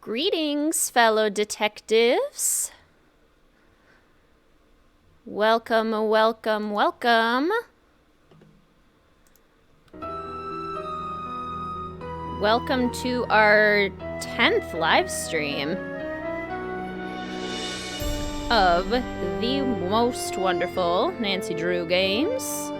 Greetings, fellow detectives. Welcome, welcome, welcome. Welcome to our 10th live stream of the most wonderful Nancy Drew games.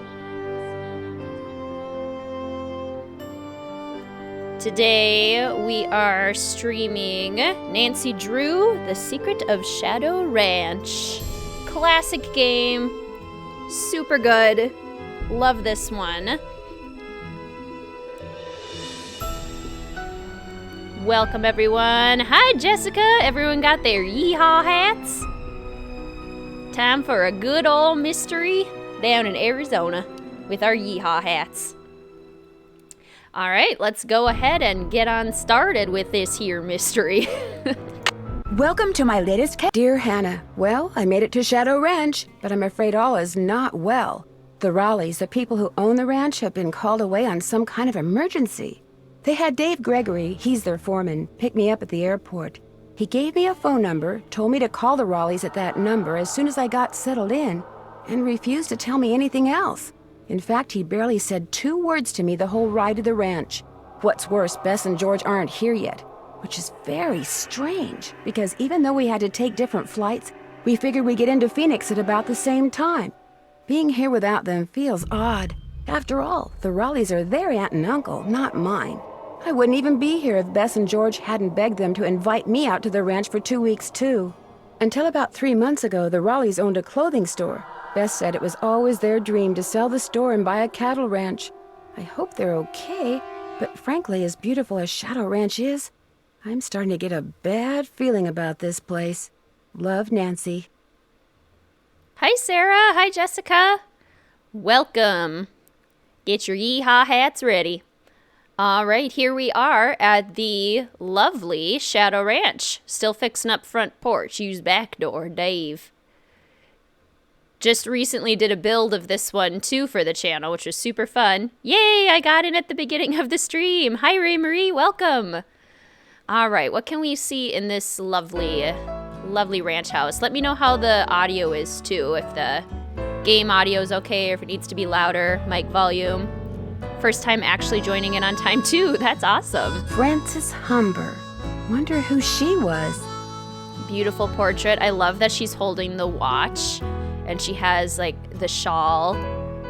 Today we are streaming Nancy Drew, The Secret of Shadow Ranch. Classic game, super good, love this one. Welcome everyone. Hi Jessica, everyone got their yeehaw hats? Time for a good old mystery down in Arizona with our yeehaw hats. All right, let's go ahead and get on started with this here mystery. Welcome to my latest Dear Hannah, well, I made it to Shadow Ranch, but I'm afraid all is not well. The Raleighs, the people who own the ranch, have been called away on some kind of emergency. They had Dave Gregory, he's their foreman, pick me up at the airport. He gave me a phone number, told me to call the Raleighs at that number as soon as I got settled in, and refused to tell me anything else. In fact, he barely said 2 words to me the whole ride to the ranch. What's worse, Bess and George aren't here yet, which is very strange, because even though we had to take different flights, we figured we'd get into Phoenix at about the same time. Being here without them feels odd. After all, the Raleighs are their aunt and uncle, not mine. I wouldn't even be here if Bess and George hadn't begged them to invite me out to the ranch for 2 weeks, too. Until about 3 months ago, the Raleighs owned a clothing store. Bess said it was always their dream to sell the store and buy a cattle ranch. I hope they're okay, but frankly, as beautiful as Shadow Ranch is, I'm starting to get a bad feeling about this place. Love, Nancy. Hi Sarah, hi Jessica. Welcome. Get your yeehaw hats ready. All right, here we are at the lovely Shadow Ranch. Still fixing up front porch. Use back door, Dave. Just recently did a build of this one, too, for the channel, which was super fun. Yay, I got in at the beginning of the stream. Hi, Ray Marie, welcome. All right, what can we see in this lovely, lovely ranch house? Let me know how the audio is, too, if the game audio is okay, or if it needs to be louder, mic volume. First time actually joining in on time, too. That's awesome. Frances Humber. Wonder who she was. Beautiful portrait. I love that she's holding the watch. And she has, like, the shawl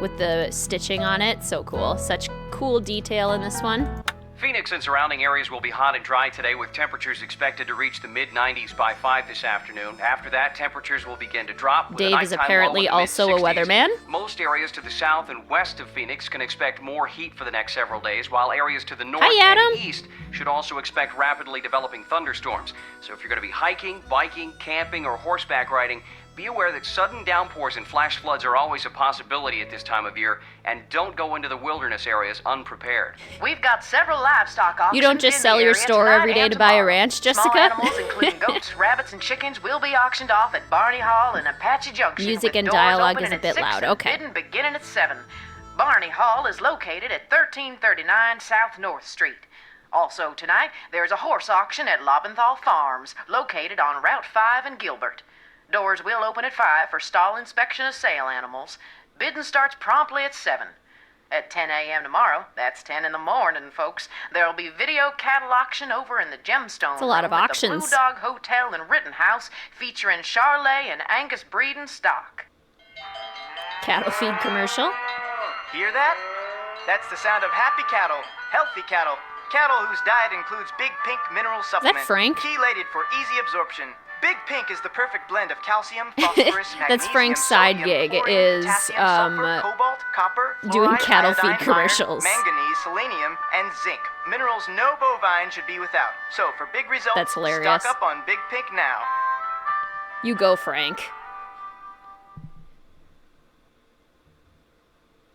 with the stitching on it. So cool. Such cool detail in this one. Phoenix and surrounding areas will be hot and dry today, with temperatures expected to reach the mid-90s by 5 this afternoon. After that, temperatures will begin to drop. Dave is apparently also a weatherman. Most areas to the south and west of Phoenix can expect more heat for the next several days, while areas to the north and east should also expect rapidly developing thunderstorms. So if you're going to be hiking, biking, camping, or horseback riding, be aware that sudden downpours and flash floods are always a possibility at this time of year, and don't go into the wilderness areas unprepared. We've got several livestock auctions. You don't just sell your store every day to buy a ranch, Jessica? Small animals, including goats, rabbits, and chickens, will be auctioned off at Barney Hall in Apache Junction. Music and dialogue is a bit loud. Okay. Bidding beginning at 7. Barney Hall is located at 1339 South North Street. Also tonight, there's a horse auction at Lobenthal Farms, located on Route 5 in Gilbert. Doors will open at 5 for stall inspection of sale animals. Bidding starts promptly at 7. At 10 a.m. tomorrow, that's 10 in the morning, folks, there'll be video cattle auction over in the Gemstone It's a lot of room auctions. at the Blue Dog Hotel in Rittenhouse, featuring Charolais and Angus breeding stock. Cattle feed commercial. Hear that? That's the sound of happy cattle, healthy cattle, cattle whose diet includes Big Pink mineral supplement. Frank? Chelated for easy absorption. Big Pink is the perfect blend of calcium, phosphorus, magnesium, That's Frank's side sodium, gig, chlorine, is, potassium, sulfur, cobalt, copper, doing fluoride, cattle feed iodine, commercials. Iron, manganese, selenium, and zinc. Minerals no bovine should be without. So for big results, That's hilarious. stock up on Big Pink now. You go, Frank.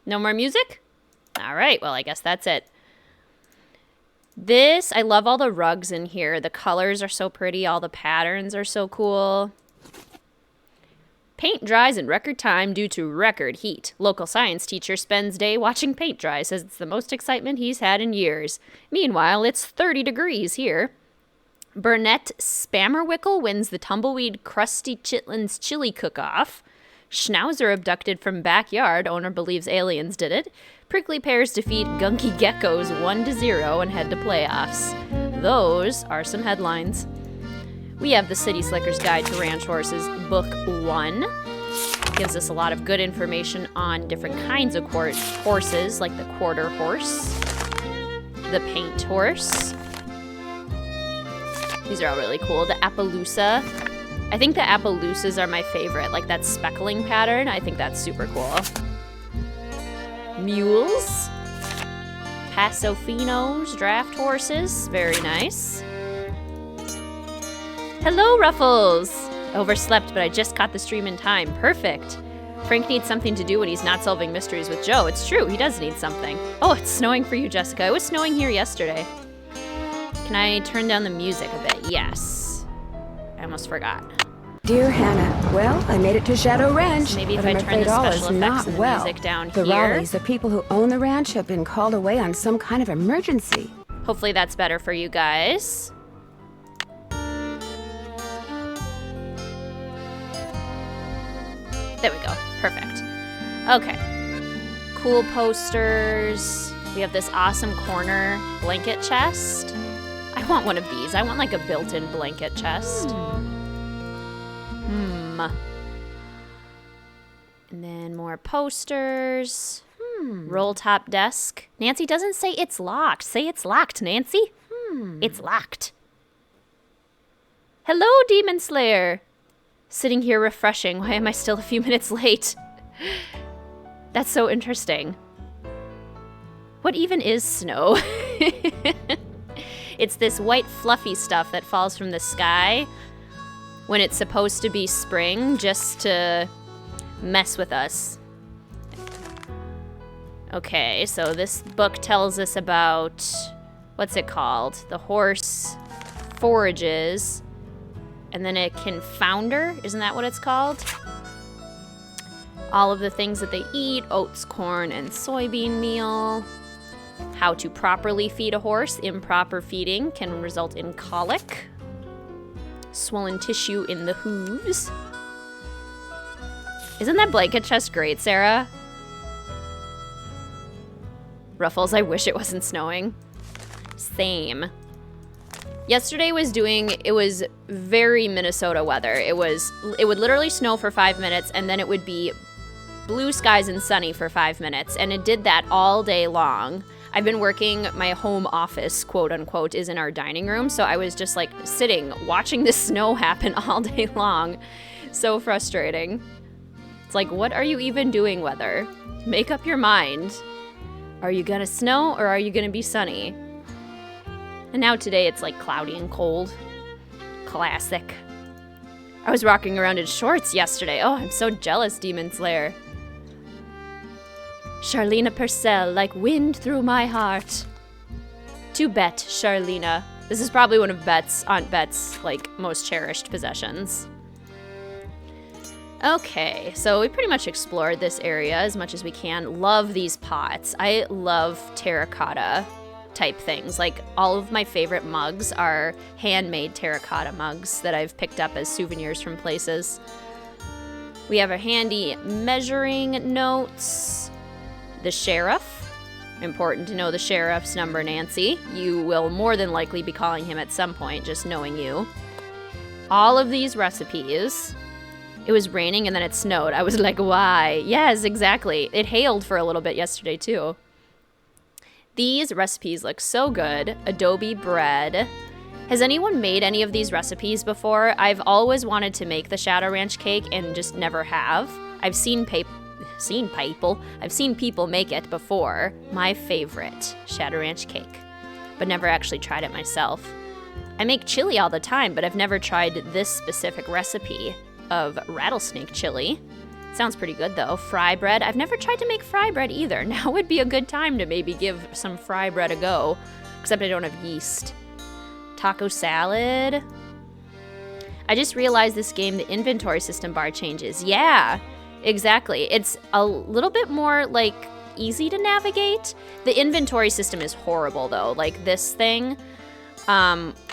No more music? All right, well, I guess that's it. I love all the rugs in here. The colors are so pretty. All the patterns are so cool. Paint dries in record time due to record heat. Local science teacher spends day watching paint dry. Says it's the most excitement he's had in years. Meanwhile, it's 30 degrees here. Burnett Spammerwickle wins the Tumbleweed Krusty Chitlins Chili Cook-Off. Schnauzer abducted from backyard. Owner believes aliens did it. Prickly Pears defeat Gunky Geckos 1-0 and head to playoffs. Those are some headlines. We have the City Slicker's Guide to Ranch Horses, Book 1. Gives us a lot of good information on different kinds of horses, like the quarter horse, the paint horse. These are all really cool. The Appaloosa. I think the Appaloosas are my favorite, like that speckling pattern. I think that's super cool. Mules. Paso Finos, draft horses. Very nice. Hello, Ruffles! Overslept, but I just caught the stream in time. Perfect. Frank needs something to do when he's not solving mysteries with Joe. It's true, he does need something. Oh, it's snowing for you, Jessica. It was snowing here yesterday. Can I turn down the music a bit? Yes. I almost forgot. Dear Hannah, well, I made it to Shadow Ranch, So maybe if but I'm I turn afraid the all special is effects not and the well. music down The here. Raleighs, the people who own the ranch, have been called away on some kind of emergency. Hopefully that's better for you guys. There we go. Perfect. Okay. Cool posters. We have this awesome corner blanket chest. I want one of these. I want like a built-in blanket chest. And then more posters. Roll top desk. Nancy doesn't say it's locked. Say it's locked, Nancy. It's locked. Hello, Demon Slayer. Sitting here refreshing. Why am I still a few minutes late? That's so interesting. What even is snow? It's this white fluffy stuff that falls from the sky when it's supposed to be spring, just to mess with us. Okay, so this book tells us about, what's it called? The horse forages, and then it can founder, isn't that what it's called? All of the things that they eat, oats, corn, and soybean meal. How to properly feed a horse. Improper feeding can result in colic. Swollen tissue in the hooves. Isn't that blanket chest great, Sarah? Ruffles, I wish it wasn't snowing. Same. Yesterday it was very Minnesota weather. It would literally snow for 5 minutes, and then it would be blue skies and sunny for 5 minutes, and it did that all day long. I've been working, my home office, quote unquote, is in our dining room, so I was just like sitting, watching the snow happen all day long. So frustrating. It's like, what are you even doing, weather? Make up your mind. Are you gonna snow or are you gonna be sunny? And now today it's like cloudy and cold. Classic. I was rocking around in shorts yesterday. Oh, I'm so jealous, Demon Slayer. Charlena Purcell, like wind through my heart. To Bet, Charlena. This is probably one of Aunt Bet's, like, most cherished possessions. Okay, so we pretty much explored this area as much as we can. Love these pots. I love terracotta type things. Like, all of my favorite mugs are handmade terracotta mugs that I've picked up as souvenirs from places. We have our handy measuring notes. The sheriff. Important to know the sheriff's number, Nancy. You will more than likely be calling him at some point, just knowing you. All of these recipes. It was raining and then it snowed. I was like, why? Yes, exactly. It hailed for a little bit yesterday, too. These recipes look so good. Adobe bread. Has anyone made any of these recipes before? I've always wanted to make the Shadow Ranch cake and just never have. I've seen people make it before. My favorite Shadow Ranch cake, but never actually tried it myself. I make chili all the time, but I've never tried this specific recipe of rattlesnake chili. Sounds pretty good though. Fry bread. I've never tried to make fry bread either. Now would be a good time to maybe give some fry bread a go, except I don't have yeast. Taco salad. I just realized this game, the inventory system bar changes. Yeah, exactly. It's a little bit more like easy to navigate. The inventory system is horrible though. Like this thing,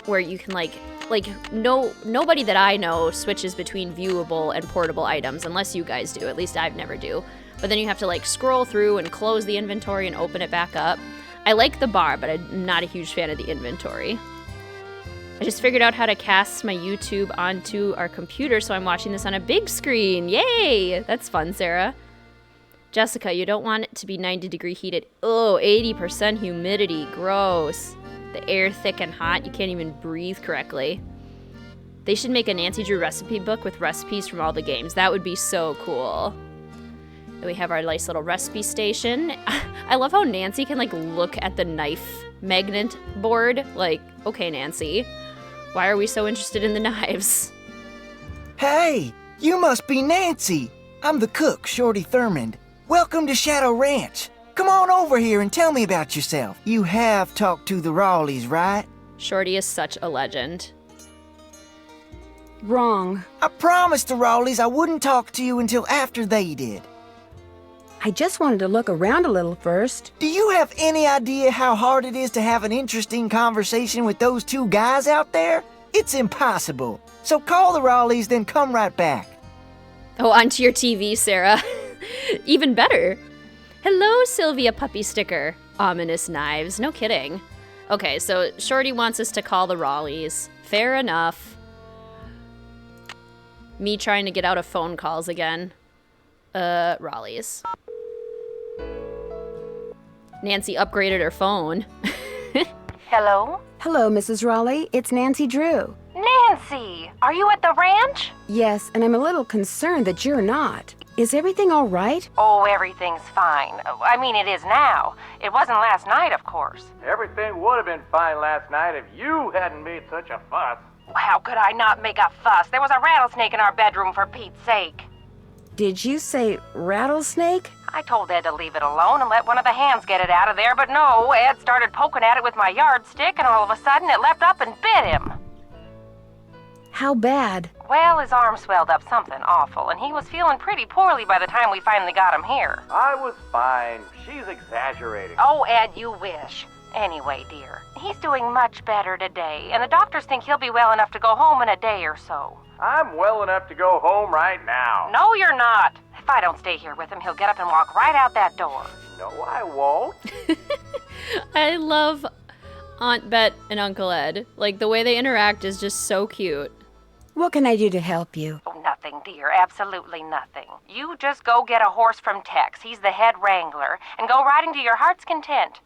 where you can like like, nobody that I know switches between viewable and portable items, unless you guys do. At least I've never do. But then you have to, like, scroll through and close the inventory and open it back up. I like the bar, but I'm not a huge fan of the inventory. I just figured out how to cast my YouTube onto our computer, so I'm watching this on a big screen. Yay! That's fun, Sarah. Jessica, you don't want it to be 90-degree heated. Oh, 80% humidity. Gross. The air thick and hot. You can't even breathe correctly. They should make a Nancy Drew recipe book with recipes from all the games. That would be so cool. Then we have our nice little recipe station. I love how Nancy can, like, look at the knife magnet board. Like, okay, Nancy, why are we so interested in the knives? Hey, you must be Nancy. I'm the cook, Shorty Thurmond. Welcome to Shadow Ranch. Come on over here and tell me about yourself. You have talked to the Rawleys, right? Shorty is such a legend. Wrong. I promised the Rawleys I wouldn't talk to you until after they did. I just wanted to look around a little first. Do you have any idea how hard it is to have an interesting conversation with those two guys out there? It's impossible. So call the Rawleys, then come right back. Oh, onto your TV, Sarah. Even better. Hello, Sylvia Puppy Sticker. Ominous knives. No kidding. Okay, so Shorty wants us to call the Rawleys. Fair enough. Me trying to get out of phone calls again. Rawleys. Nancy upgraded her phone. Hello? Hello, Mrs. Raleigh. It's Nancy Drew. Nancy! Are you at the ranch? Yes, and I'm a little concerned that you're not. Is everything all right? Oh, everything's fine. I mean, it is now. It wasn't last night, of course. Everything would have been fine last night if you hadn't made such a fuss. How could I not make a fuss? There was a rattlesnake in our bedroom, for Pete's sake. Did you say rattlesnake? I told Ed to leave it alone and let one of the hands get it out of there, but no, Ed started poking at it with my yardstick, and all of a sudden it leapt up and bit him. How bad? Well, his arm swelled up something awful, and he was feeling pretty poorly by the time we finally got him here. I was fine. She's exaggerating. Oh, Ed, you wish. Anyway, dear, he's doing much better today, and the doctors think he'll be well enough to go home in a day or so. I'm well enough to go home right now. No, you're not. If I don't stay here with him, he'll get up and walk right out that door. No, I won't. I love Aunt Bet and Uncle Ed. Like, the way they interact is just so cute. What can I do to help you? Oh, nothing, dear. Absolutely nothing. You just go get a horse from Tex. He's the head wrangler, and go riding to your heart's content.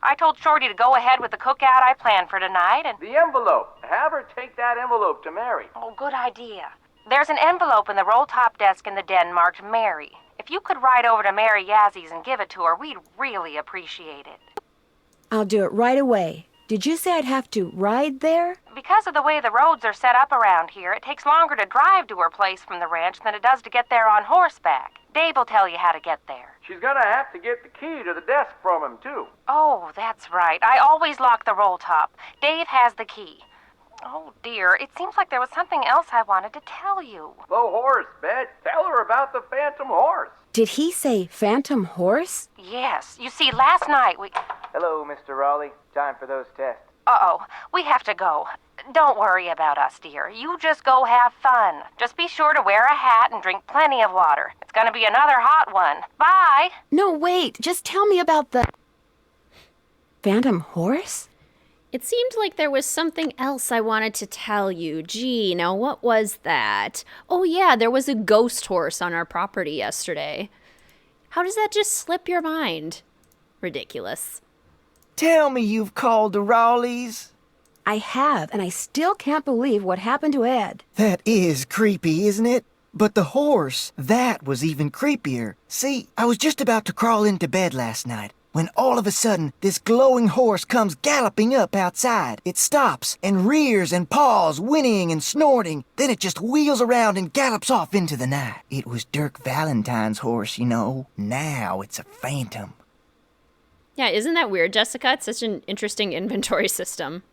I told Shorty to go ahead with the cookout I planned for tonight, and... The envelope. Have her take that envelope to Mary. Oh, good idea. There's an envelope in the roll-top desk in the den marked Mary. If you could ride over to Mary Yazzie's and give it to her, we'd really appreciate it. I'll do it right away. Did you say I'd have to ride there? Because of the way the roads are set up around here, it takes longer to drive to her place from the ranch than it does to get there on horseback. Dave will tell you how to get there. She's gonna have to get the key to the desk from him, too. Oh, that's right. I always lock the roll top. Dave has the key. Oh, dear. It seems like there was something else I wanted to tell you. The horse, Bet. Tell her about the phantom horse. Did he say phantom horse? Yes. You see, last night we... Hello, Mr. Raleigh. Time for those tests. Uh-oh. We have to go. Don't worry about us, dear. You just go have fun. Just be sure to wear a hat and drink plenty of water. It's gonna be another hot one. Bye! No, wait. Just tell me about the... phantom horse? It seemed like there was something else I wanted to tell you. Gee, now what was that? Oh yeah, there was a ghost horse on our property yesterday. How does that just slip your mind? Ridiculous. Tell me you've called the Rawleys. I have, and I still can't believe what happened to Ed. That is creepy, isn't it? But the horse, that was even creepier. See, I was just about to crawl into bed last night when all of a sudden this glowing horse comes galloping up outside. It stops and rears and paws, whinnying and snorting. Then it just wheels around and gallops off into the night. It was Dirk Valentine's horse, you know. Now it's a phantom. Yeah, isn't that weird, Jessica? It's such an interesting inventory system.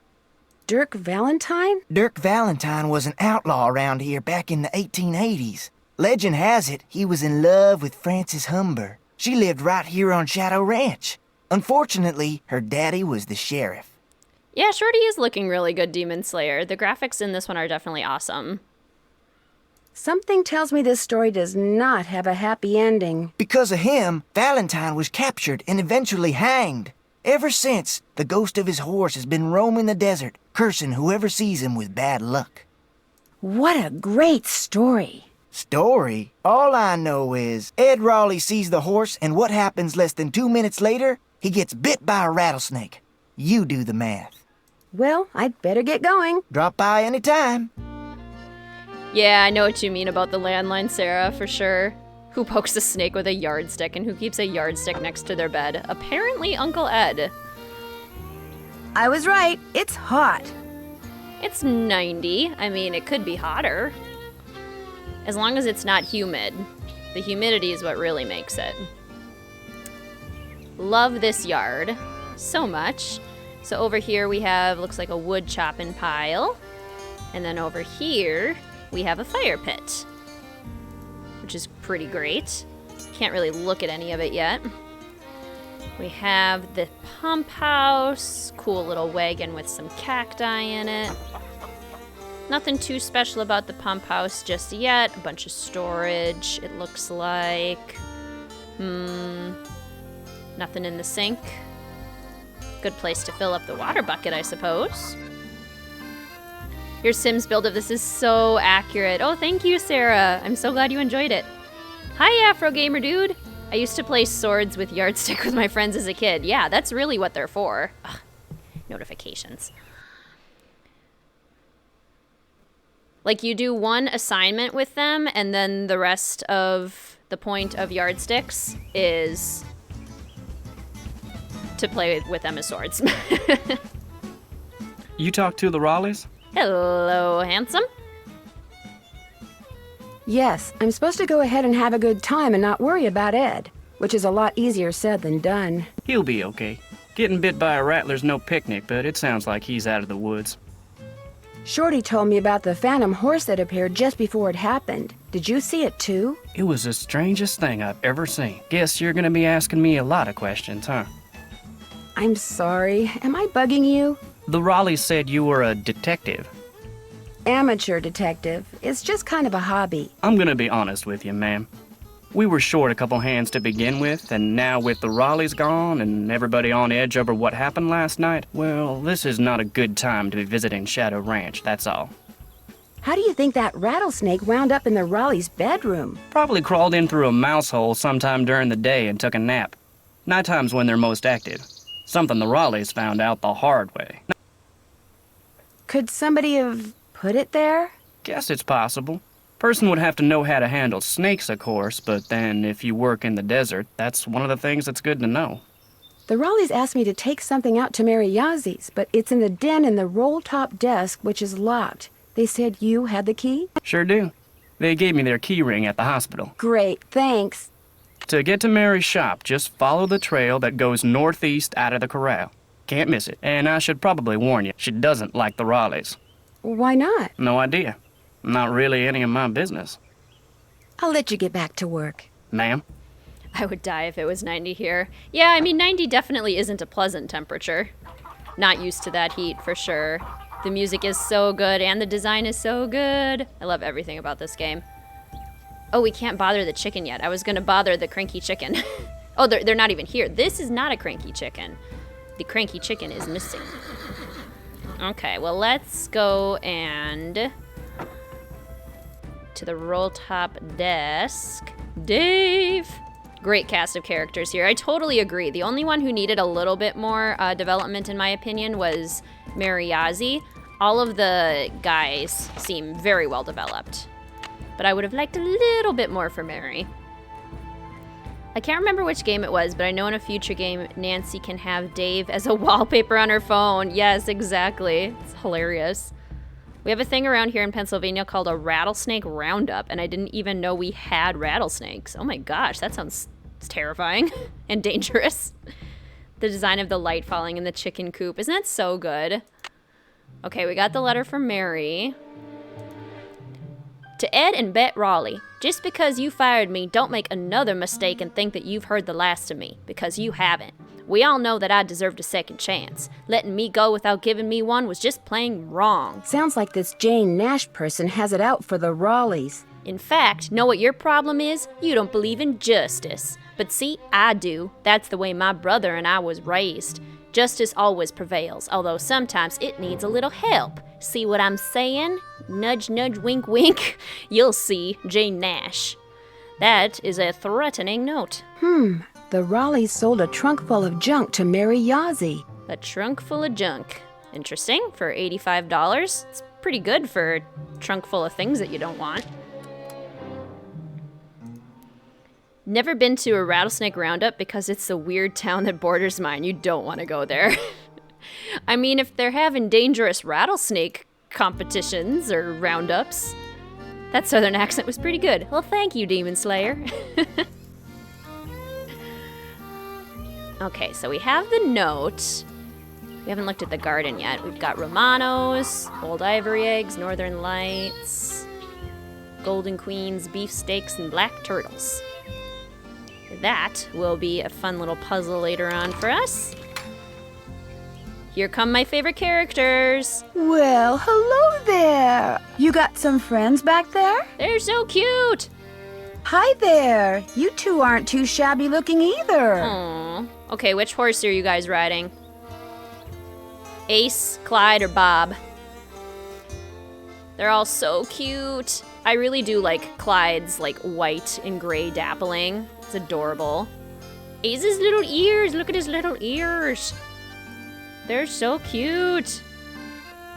Dirk Valentine? Dirk Valentine was an outlaw around here back in the 1880s. Legend has it he was in love with Frances Humber. She lived right here on Shadow Ranch. Unfortunately, her daddy was the sheriff. Yeah, Shorty is looking really good, Demon Slayer. The graphics in this one are definitely awesome. Something tells me this story does not have a happy ending. Because of him, Valentine was captured and eventually hanged. Ever since, the ghost of his horse has been roaming the desert, cursing whoever sees him with bad luck. What a great story. Story? All I know is Ed Raleigh sees the horse, and what happens less than 2 minutes later? He gets bit by a rattlesnake. You do the math. Well, I'd better get going. Drop by anytime. Yeah, I know what you mean about the landline, Sarah, for sure. Who pokes a snake with a yardstick and who keeps a yardstick next to their bed? Apparently Uncle Ed. I was right. It's hot. It's 90. I mean, it could be hotter. As long as it's not humid. The humidity is what really makes it. Love this yard so much. So over here we have, looks like a wood chopping pile. And then over here we have a fire pit, which is pretty great. Can't really look at any of it yet. We have the pump house, cool little wagon with some cacti in it. Nothing too special about the pump house just yet. A bunch of storage, it looks like. Nothing in the sink. Good place to fill up the water bucket, I suppose. Your Sims build of this is so accurate. Oh, thank you, Sarah. I'm so glad you enjoyed it. Hi, Afro Gamer Dude. I used to play swords with yardstick with my friends as a kid. Yeah, that's really what they're for. Ugh, notifications. Like, you do one assignment with them, and then the rest of the point of yardsticks is to play with them as swords. You talked to the Raleighs? Hello, handsome. Yes, I'm supposed to go ahead and have a good time and not worry about Ed, which is a lot easier said than done. He'll be okay. Getting bit by a rattler's no picnic, but it sounds like he's out of the woods. Shorty told me about the phantom horse that appeared just before it happened. Did you see it too? It was the strangest thing I've ever seen. Guess you're gonna be asking me a lot of questions, huh? I'm sorry. Am I bugging you? The Raleighs said you were a detective. Amateur detective. It's just kind of a hobby. I'm gonna be honest with you, ma'am. We were short a couple hands to begin with, and now with the Raleighs gone and everybody on edge over what happened last night, well, this is not a good time to be visiting Shadow Ranch, that's all. How do you think that rattlesnake wound up in the Raleigh's bedroom? Probably crawled in through a mouse hole sometime during the day and took a nap. Nighttime's when they're most active. Something the Raleighs found out the hard way. Could somebody have put it there? Guess it's possible. Person would have to know how to handle snakes, of course, but then if you work in the desert, that's one of the things that's good to know. The Raleighs asked me to take something out to Mary Yazzie's, but it's in the den in the roll-top desk, which is locked. They said you had the key? Sure do. They gave me their key ring at the hospital. Great, thanks. To get to Mary's shop, just follow the trail that goes northeast out of the corral. Can't miss it. And I should probably warn you, she doesn't like the Raleighs. Why not? No idea. Not really any of my business. I'll let you get back to work. Ma'am? I would die if it was 90 here. Yeah, I mean, 90 definitely isn't a pleasant temperature. Not used to that heat, for sure. The music is so good, and the design is so good. I love everything about this game. Oh, we can't bother the chicken yet. I was gonna bother the cranky chicken. Oh, they're not even here. This is not a cranky chicken. The cranky chicken is missing. Okay, well, let's go and to the roll-top desk. Dave! Great cast of characters here. I totally agree. The only one who needed a little bit more development, in my opinion, was Mary Yazzie. All of the guys seem very well developed. But I would have liked a little bit more for Mary. I can't remember which game it was, but I know in a future game, Nancy can have Dave as a wallpaper on her phone. Yes, exactly. It's hilarious. We have a thing around here in Pennsylvania called a rattlesnake roundup, and I didn't even know we had rattlesnakes. Oh my gosh, that sounds terrifying and dangerous. The design of the light falling in the chicken coop. Isn't that so good? Okay, we got the letter from Mary. To Ed and Bet Raleigh, just because you fired me, don't make another mistake and think that you've heard the last of me, because you haven't. We all know that I deserved a second chance. Letting me go without giving me one was just plain wrong. Sounds like this Jane Nash person has it out for the Raleighs. In fact, know what your problem is? You don't believe in justice. But see, I do. That's the way my brother and I was raised. Justice always prevails, although sometimes it needs a little help. See what I'm saying? Nudge, nudge, wink, wink. You'll see, Jane Nash. That is a threatening note. The Raleighs sold a trunk full of junk to marry Yazzie. A trunk full of junk. Interesting, for $85. It's pretty good for a trunk full of things that you don't want. Never been to a rattlesnake roundup because it's a weird town that borders mine. You don't want to go there. I mean, if they're having dangerous rattlesnake competitions or roundups, that southern accent was pretty good. Well, thank you, Demon Slayer. Okay, so we have the note. We haven't looked at the garden yet. We've got Romanos, old ivory eggs, northern lights, golden queens, beefsteaks, and black turtles. That will be a fun little puzzle later on for us. Here come my favorite characters. Well, hello there. You got some friends back there? They're so cute. Hi there. You two aren't too shabby looking either. Aww. Okay, which horse are you guys riding? Ace, Clyde, or Bob? They're all so cute. I really do like Clyde's like white and gray dappling. It's adorable. Ace's little ears. Look at his little ears. They're so cute.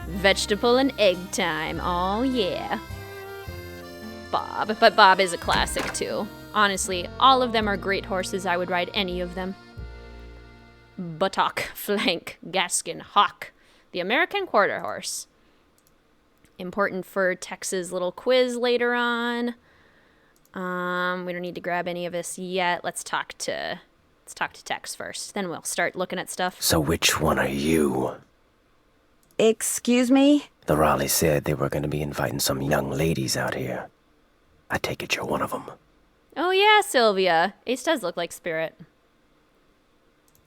Vegetable and egg time. Oh yeah. Bob. But Bob is a classic too. Honestly, all of them are great horses. I would ride any of them. Buttock, Flank, Gaskin, Hawk. The American Quarter Horse. Important for Tex's little quiz later on. We don't need to grab any of this yet. Let's talk to Tex first. Then we'll start looking at stuff. So which one are you? Excuse me? The Raleighs said they were going to be inviting some young ladies out here. I take it you're one of them. Oh yeah, Sylvia. Ace does look like Spirit.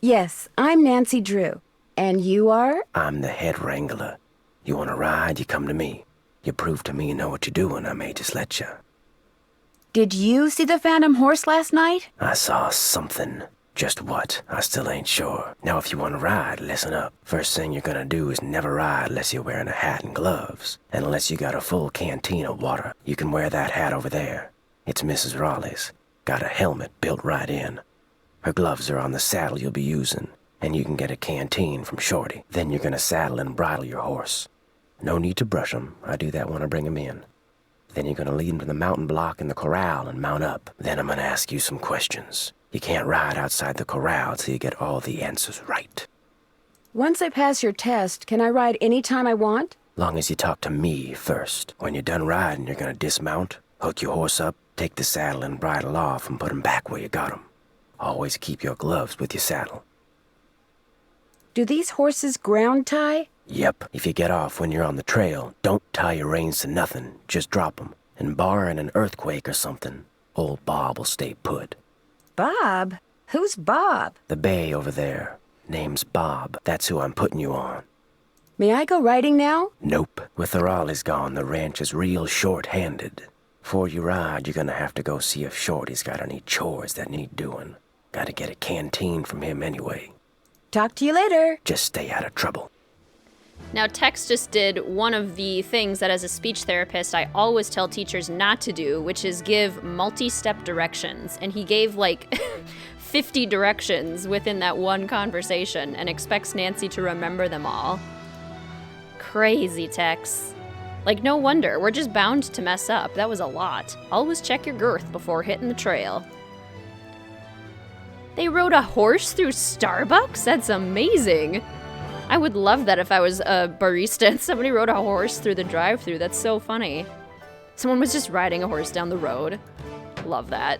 Yes, I'm Nancy Drew. And you are? I'm the head wrangler. You want to ride, you come to me. You prove to me you know what you're doing, I may just let you. Did you see the Phantom Horse last night? I saw something. Just what? I still ain't sure. Now, if you want to ride, listen up. First thing you're gonna do is never ride unless you're wearing a hat and gloves. And unless you got a full canteen of water. You can wear that hat over there. It's Mrs. Raleigh's. Got a helmet built right in. Her gloves are on the saddle you'll be using. And you can get a canteen from Shorty. Then you're gonna saddle and bridle your horse. No need to brush him. I do that when I bring him in. Then you're gonna lead him to the mountain block in the corral and mount up. Then I'm gonna ask you some questions. You can't ride outside the corral till you get all the answers right. Once I pass your test, can I ride any time I want? Long as you talk to me first. When you're done riding, you're gonna dismount, hook your horse up, take the saddle and bridle off and put him back where you got him. Always keep your gloves with your saddle. Do these horses ground tie? Yep. If you get off when you're on the trail, don't tie your reins to nothing. Just drop 'em. And barring an earthquake or something, old Bob will stay put. Bob? Who's Bob? The bay over there. Name's Bob. That's who I'm putting you on. May I go riding now? Nope. With the Raleighs gone, the ranch is real short-handed. Before you ride, you're gonna have to go see if Shorty's got any chores that need doing. Gotta get a canteen from him anyway. Talk to you later. Just stay out of trouble. Now, Tex just did one of the things that as a speech therapist I always tell teachers not to do, which is give multi-step directions. And he gave like 50 directions within that one conversation and expects Nancy to remember them all. Crazy, Tex. Like, no wonder. We're just bound to mess up. That was a lot. Always check your girth before hitting the trail. They rode a horse through Starbucks? That's amazing. I would love that if I was a barista and somebody rode a horse through the drive-thru. That's so funny. Someone was just riding a horse down the road. Love that.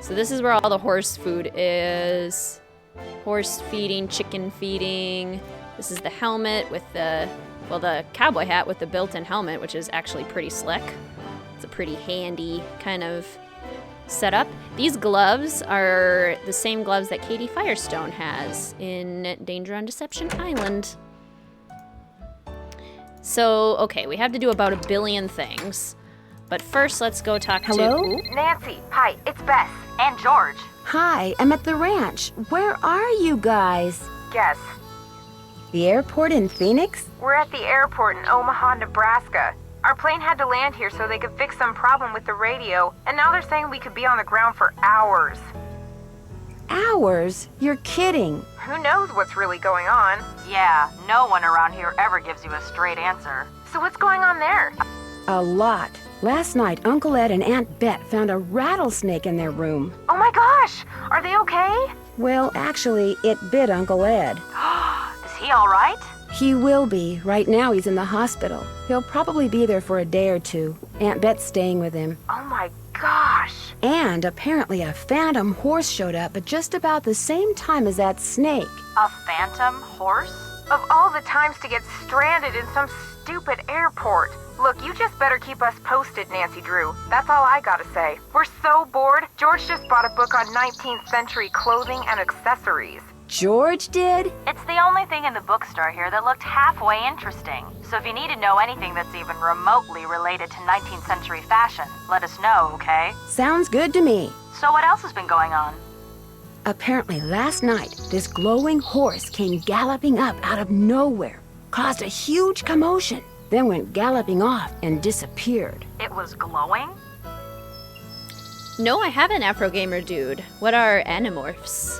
So this is where all the horse food is. Horse feeding, chicken feeding. This is the helmet with the cowboy hat with the built-in helmet, which is actually pretty slick. It's a pretty handy kind of set up. These gloves are the same gloves that Katie Firestone has in Danger on Deception Island. So, okay, we have to do about 1 billion things. But first, let's go talk Hello? to... Nancy, hi, it's Beth. And George. Hi, I'm at the ranch. Where are you guys? Guess. The airport in Phoenix? We're at the airport in Omaha, Nebraska. Our plane had to land here so they could fix some problem with the radio, and now they're saying we could be on the ground for hours. Hours? You're kidding. Who knows what's really going on? Yeah, no one around here ever gives you a straight answer. So what's going on there? A lot. Last night, Uncle Ed and Aunt Bet found a rattlesnake in their room. Oh my gosh! Are they okay? Well, actually, it bit Uncle Ed. Is he alright? He will be. Right now, he's in the hospital. He'll probably be there for a day or two. Aunt Bet's staying with him. Oh my gosh! And apparently a phantom horse showed up at just about the same time as that snake. A phantom horse? Of all the times to get stranded in some stupid airport. Look, you just better keep us posted, Nancy Drew. That's all I gotta say. We're so bored. George just bought a book on 19th century clothing and accessories. George did? It's the only thing in the bookstore here that looked halfway interesting. So if you need to know anything that's even remotely related to 19th century fashion, let us know, okay? Sounds good to me. So what else has been going on? Apparently last night, this glowing horse came galloping up out of nowhere, caused a huge commotion, then went galloping off and disappeared. It was glowing? No, I haven't, Afro Gamer Dude. What are animorphs?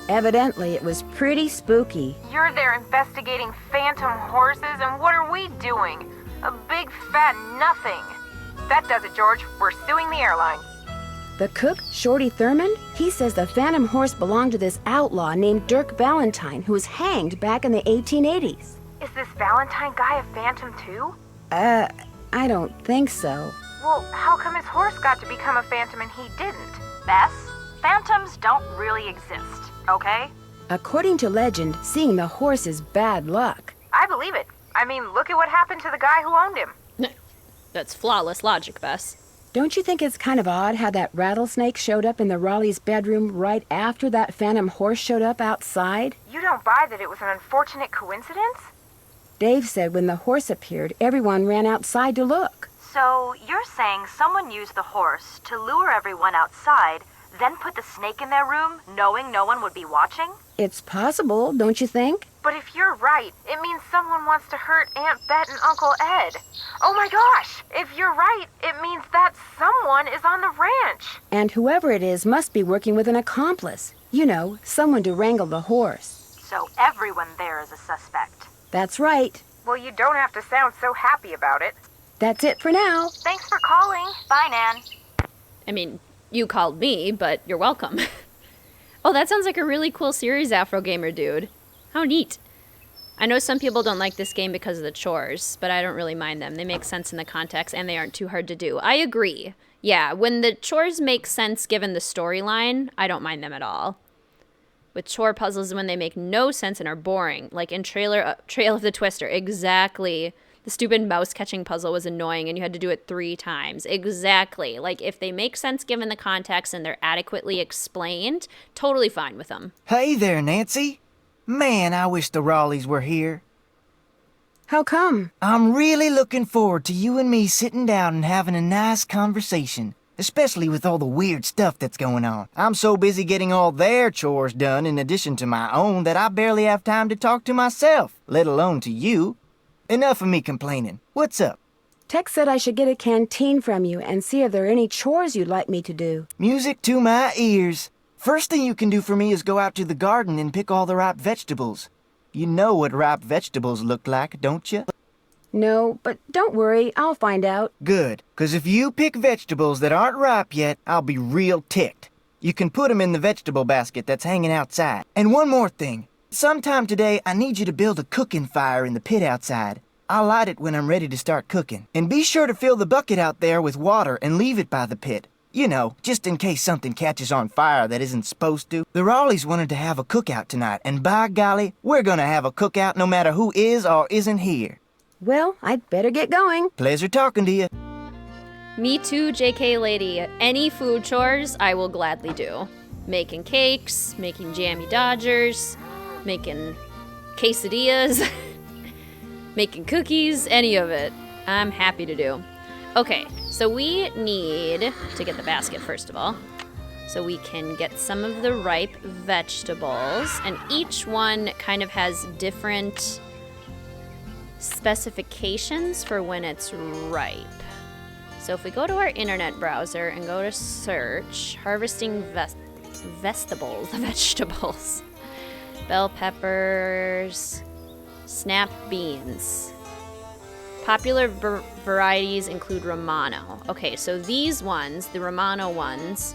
Evidently, it was pretty spooky. You're there investigating phantom horses, and what are we doing? A big fat nothing. That does it, George. We're suing the airline. The cook, Shorty Thurmond, he says the phantom horse belonged to this outlaw named Dirk Valentine, who was hanged back in the 1880s. Is this Valentine guy a phantom too? I don't think so. Well, how come his horse got to become a phantom and he didn't? Bess, phantoms don't really exist, okay? According to legend, seeing the horse is bad luck. I believe it. I mean, look at what happened to the guy who owned him. That's flawless logic, Bess. Don't you think it's kind of odd how that rattlesnake showed up in the Raleigh's bedroom right after that phantom horse showed up outside? You don't buy that it was an unfortunate coincidence? Dave said when the horse appeared, everyone ran outside to look. So you're saying someone used the horse to lure everyone outside, then put the snake in their room, knowing no one would be watching? It's possible, don't you think? But if you're right, it means someone wants to hurt Aunt Bet and Uncle Ed. Oh my gosh! If you're right, it means that someone is on the ranch. And whoever it is must be working with an accomplice. You know, someone to wrangle the horse. So everyone there is a suspect. That's right. Well, you don't have to sound so happy about it. That's it for now. Thanks for calling. Bye, Nan. I mean, you called me, but you're welcome. Oh, that sounds like a really cool series, Afro Gamer Dude. How neat. I know some people don't like this game because of the chores, but I don't really mind them. They make sense in the context, and they aren't too hard to do. I agree. Yeah, when the chores make sense given the storyline, I don't mind them at all. With chore puzzles, when they make no sense and are boring, like in Trail of the Twister, exactly. The stupid mouse catching puzzle was annoying, and you had to do it 3 times. Exactly. Like, if they make sense given the context and they're adequately explained, totally fine with them. Hey there, Nancy. Man, I wish the Raleighs were here. How come? I'm really looking forward to you and me sitting down and having a nice conversation, especially with all the weird stuff that's going on. I'm so busy getting all their chores done in addition to my own that I barely have time to talk to myself, let alone to you. Enough of me complaining. What's up? Tex said I should get a canteen from you and see if there are any chores you'd like me to do. Music to my ears. First thing you can do for me is go out to the garden and pick all the ripe vegetables. You know what ripe vegetables look like, don't you? No, but don't worry, I'll find out. Good, 'cause if you pick vegetables that aren't ripe yet, I'll be real ticked. You can put them in the vegetable basket that's hanging outside. And one more thing. Sometime today, I need you to build a cooking fire in the pit outside. I'll light it when I'm ready to start cooking. And be sure to fill the bucket out there with water and leave it by the pit. You know, just in case something catches on fire that isn't supposed to. The Raleighs wanted to have a cookout tonight, and by golly, we're gonna have a cookout no matter who is or isn't here. Well, I'd better get going. Pleasure talking to you. Me too, JK lady. Any food chores, I will gladly do. Making cakes, making jammy dodgers, making quesadillas, making cookies, any of it. I'm happy to do. Okay, so we need to get the basket first of all. So we can get some of the ripe vegetables, and each one kind of has different specifications for when it's ripe. So if we go to our internet browser and go to search, harvesting vegetables, bell peppers, snap beans. Popular varieties include Romano. Okay, so these ones, the Romano ones,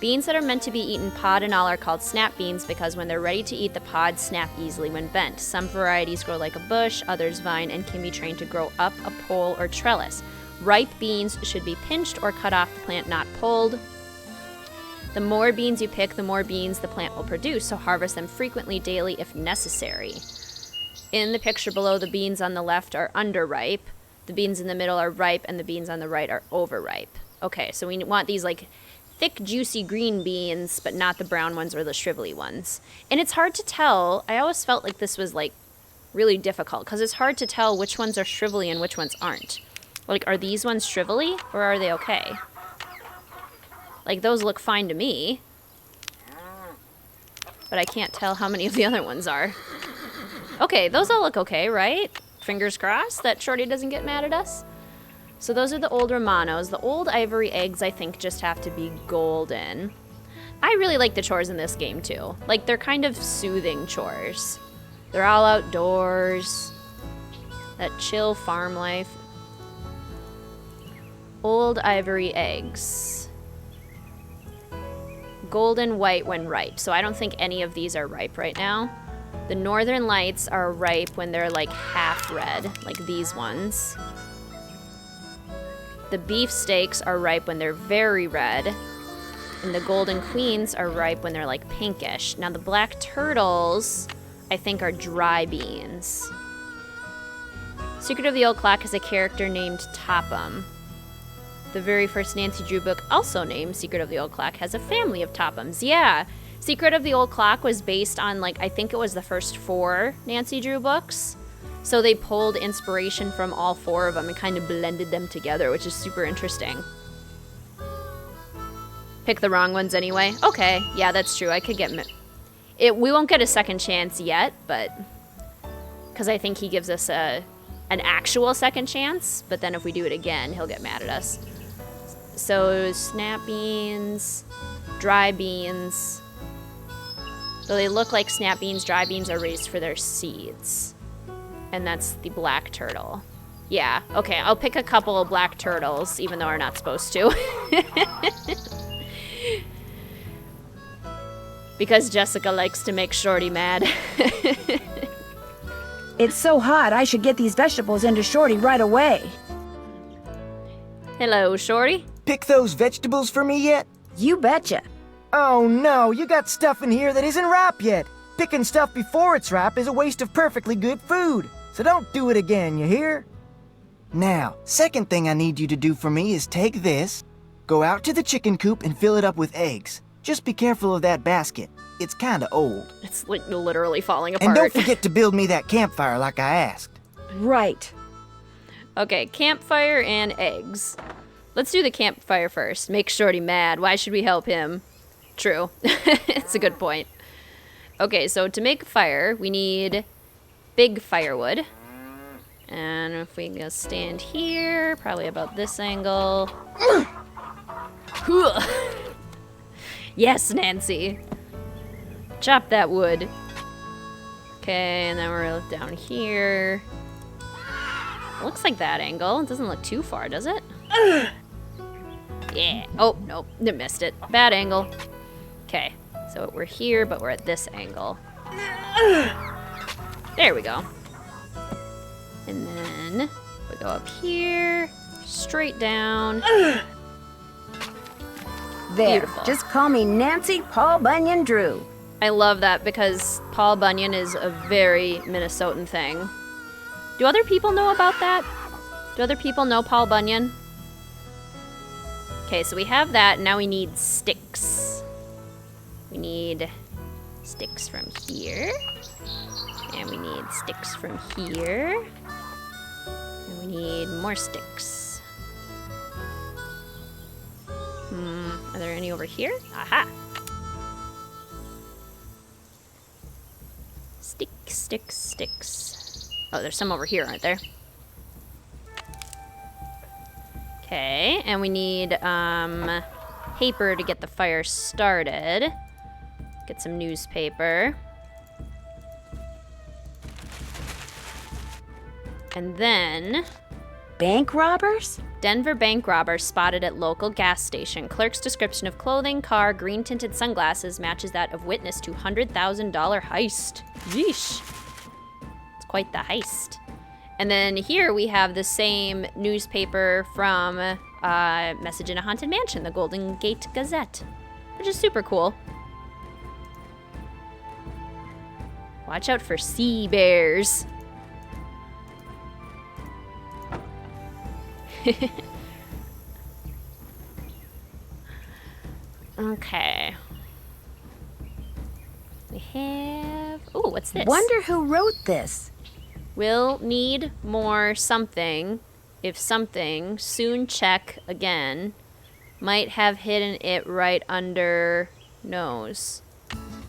beans that are meant to be eaten pod and all are called snap beans because when they're ready to eat, the pods snap easily when bent. Some varieties grow like a bush, others vine, and can be trained to grow up a pole or trellis. Ripe beans should be pinched or cut off the plant, not pulled. The more beans you pick, the more beans the plant will produce, so harvest them frequently daily if necessary. In the picture below, the beans on the left are underripe, the beans in the middle are ripe, and the beans on the right are overripe. Okay, so we want these like thick, juicy green beans, but not the brown ones or the shrivelly ones. And it's hard to tell. I always felt like this was like really difficult because it's hard to tell which ones are shrivelly and which ones aren't. Like, are these ones shrivelly or are they okay? Like, those look fine to me. But I can't tell how many of the other ones are. Okay, those all look okay, right? Fingers crossed that Shorty doesn't get mad at us. So those are the old Romanos. The old ivory eggs, I think, just have to be golden. I really like the chores in this game, too. Like, they're kind of soothing chores. They're all outdoors. That chill farm life. Old ivory eggs. Golden white when ripe. So I don't think any of these are ripe right now. The Northern Lights are ripe when they're like half red, like these ones. The beef steaks are ripe when they're very red. And the Golden Queens are ripe when they're like pinkish. Now the black turtles, I think, are dry beans. Secret of the Old Clock has a character named Topham. The very first Nancy Drew book, also named Secret of the Old Clock, has a family of Tophams. Yeah, Secret of the Old Clock was based on, like, I think it was the first 4 Nancy Drew books. So they pulled inspiration from all 4 of them and kind of blended them together, which is super interesting. Pick the wrong ones anyway. Okay, yeah, that's true. I could get it. We won't get a second chance yet, but because I think he gives us an actual second chance. But then if we do it again, he'll get mad at us. So snap beans, dry beans. Though they look like snap beans, dry beans are raised for their seeds. And that's the black turtle. Yeah, okay, I'll pick a couple of black turtles, even though we're not supposed to. Because Jessica likes to make Shorty mad. It's so hot, I should get these vegetables into Shorty right away. Hello, Shorty. Pick those vegetables for me yet? You betcha. Oh no, you got stuff in here that isn't ripe yet. Picking stuff before it's ripe is a waste of perfectly good food. So don't do it again, you hear? Now, second thing I need you to do for me is take this, go out to the chicken coop and fill it up with eggs. Just be careful of that basket. It's kinda old. It's like literally falling apart. And don't forget to build me that campfire like I asked. Right. Okay, campfire and eggs. Let's do the campfire first. Make Shorty mad. Why should we help him? True. It's a good point. Okay, so to make a fire, we need big firewood. And if we can stand here, probably about this angle. Yes, Nancy. Chop that wood. Okay, and then we're down here. Looks like that angle. It doesn't look too far, does it? Yeah. Oh, nope. Missed it. Bad angle. Okay. So we're here, but we're at this angle. There we go. And then we go up here, straight down. There. Beautiful. Just call me Nancy Paul Bunyan Drew. I love that because Paul Bunyan is a very Minnesotan thing. Do other people know about that? Do other people know Paul Bunyan? Okay, so we have that. Now we need sticks. We need sticks from here. And we need sticks from here. And we need more sticks. Are there any over here? Aha! Sticks, sticks, sticks. Oh, there's some over here, aren't there? Okay, and we need paper to get the fire started. Get some newspaper. And then... Bank robbers? Denver bank robber spotted at local gas station. Clerk's description of clothing, car, green-tinted sunglasses matches that of witness to $100,000 heist. Yeesh. It's quite the heist. And then here we have the same newspaper from Message in a Haunted Mansion, the Golden Gate Gazette, which is super cool. Watch out for sea bears. Okay. We have... Oh, what's this? Wonder who wrote this. Will need more something. If something, soon check again. Might have hidden it right under nose.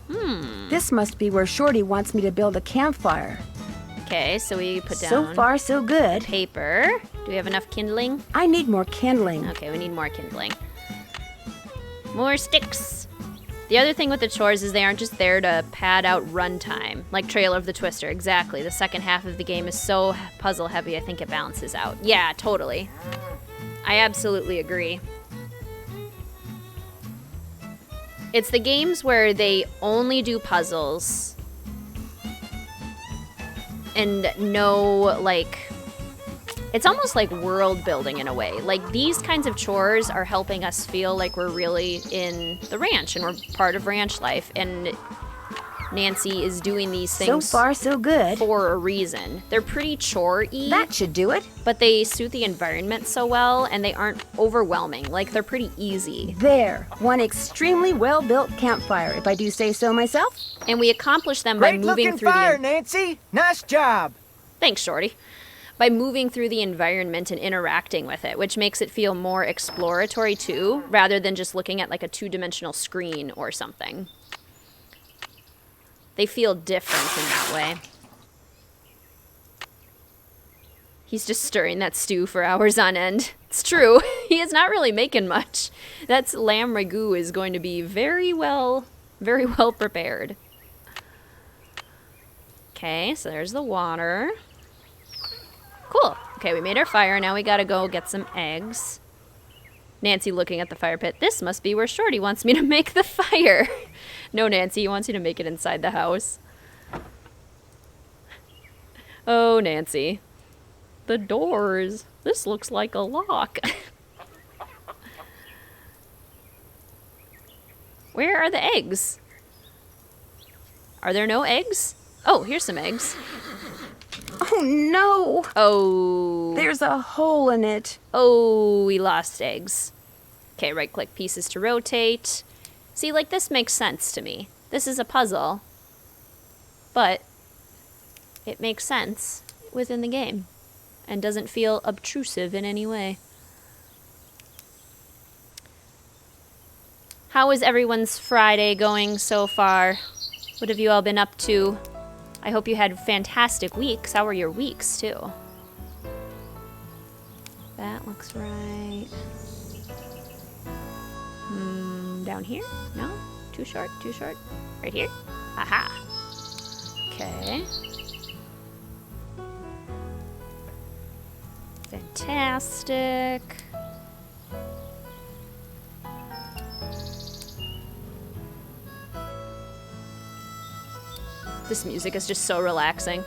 This must be where Shorty wants me to build a campfire. Okay, so we put down... So far, so good. Paper. Do we have enough kindling? I need more kindling. Okay, we need more kindling. More sticks. The other thing with the chores is they aren't just there to pad out runtime, like Trail of the Twister. Exactly. The second half of the game is so puzzle heavy, I think it balances out. Yeah, totally. I absolutely agree. It's the games where they only do puzzles and no, like... It's almost like world building in a way. Like, these kinds of chores are helping us feel like we're really in the ranch and we're part of ranch life. And Nancy is doing these things so far, so good. For a reason. They're pretty chore-y. That should do it. But they suit the environment so well and they aren't overwhelming. Like, they're pretty easy. There. One extremely well-built campfire, if I do say so myself. And we accomplish them by moving through fire, Nancy. Nice job. Thanks, Shorty. By moving through the environment and interacting with it, which makes it feel more exploratory too, rather than just looking at like a two-dimensional screen or something. They feel different in that way. He's just stirring that stew for hours on end. It's true. He is not really making much. That lamb ragout is going to be very well prepared. Okay, so there's the water. Cool. Okay, we made our fire. Now we gotta go get some eggs. Nancy looking at the fire pit. This must be where Shorty wants me to make the fire. No, Nancy, he wants you to make it inside the house. Oh, Nancy. The doors. This looks like a lock. Where are the eggs? Are there no eggs? Oh, here's some eggs. Oh, no. Oh. There's a hole in it. Oh, we lost eggs. Okay, right-click pieces to rotate. See, like, this makes sense to me. This is a puzzle. But it makes sense within the game and doesn't feel obtrusive in any way. How is everyone's Friday going so far? What have you all been up to? I hope you had fantastic weeks. How were your weeks, too? That looks right. Down here? No? Too short, too short. Right here? Aha. Okay. Fantastic. This music is just so relaxing.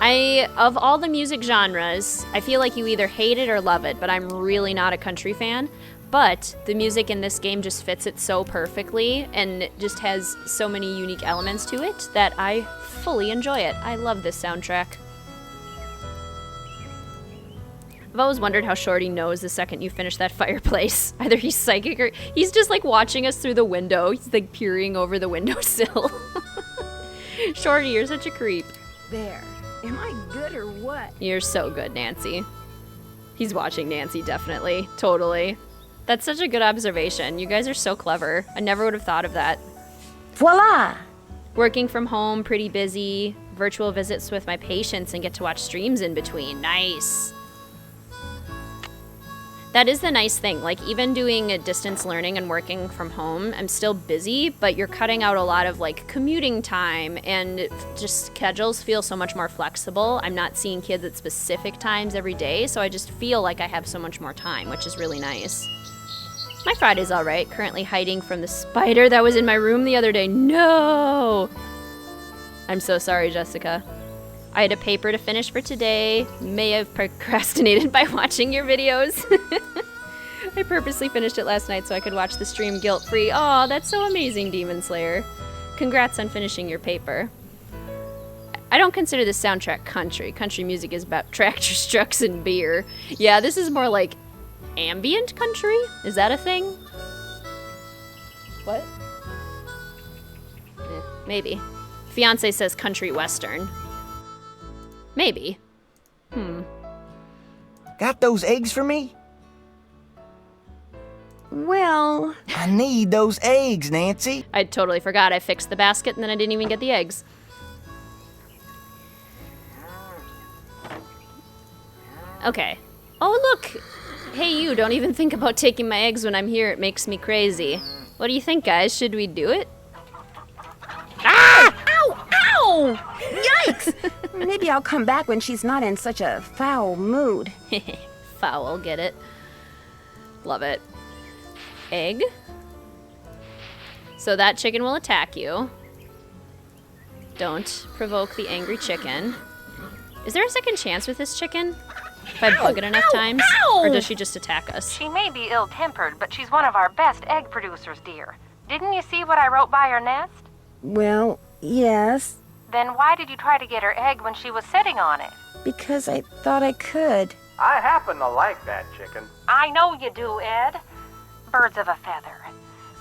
Of all the music genres, I feel like you either hate it or love it, but I'm really not a country fan. But the music in this game just fits it so perfectly and just has so many unique elements to it that I fully enjoy it. I love this soundtrack. I've always wondered how Shorty knows the second you finish that fireplace. Either he's psychic or he's just like watching us through the window. He's like peering over the windowsill. Shorty, you're such a creep. There. Am I good or what? You're so good, Nancy. He's watching Nancy, definitely. Totally. That's such a good observation. You guys are so clever. I never would have thought of that. Voila! Working from home, pretty busy. Virtual visits with my patients and get to watch streams in between. Nice. That is the nice thing. Like, even doing a distance learning and working from home, I'm still busy, but you're cutting out a lot of, like, commuting time, and just schedules feel so much more flexible. I'm not seeing kids at specific times every day, so I just feel like I have so much more time, which is really nice. My Friday's all right. Currently hiding from the spider that was in my room the other day. No! I'm so sorry, Jessica. I had a paper to finish for today. May have procrastinated by watching your videos. I purposely finished it last night so I could watch the stream guilt-free. Aw, that's so amazing, Demon Slayer. Congrats on finishing your paper. I don't consider this soundtrack country. Country music is about tractors, trucks, and beer. Yeah, this is more like ambient country? Is that a thing? What? Maybe. Fiance says country western. Maybe. Got those eggs for me? Well... I need those eggs, Nancy. I totally forgot. I fixed the basket and then I didn't even get the eggs. Okay. Oh, look! Hey, you, don't even think about taking my eggs when I'm here. It makes me crazy. What do you think, guys? Should we do it? Ah! Ow! Ow! Yikes! Maybe I'll come back when she's not in such a foul mood. Foul, get it? Love it. Egg. So that chicken will attack you. Don't provoke the angry chicken. Is there a second chance with this chicken? If I bug it enough times? Or does she just attack us? She may be ill-tempered, but she's one of our best egg producers, dear. Didn't you see what I wrote by her nest? Well, yes. Then why did you try to get her egg when she was sitting on it? Because I thought I could. I happen to like that chicken. I know you do, Ed. Birds of a feather.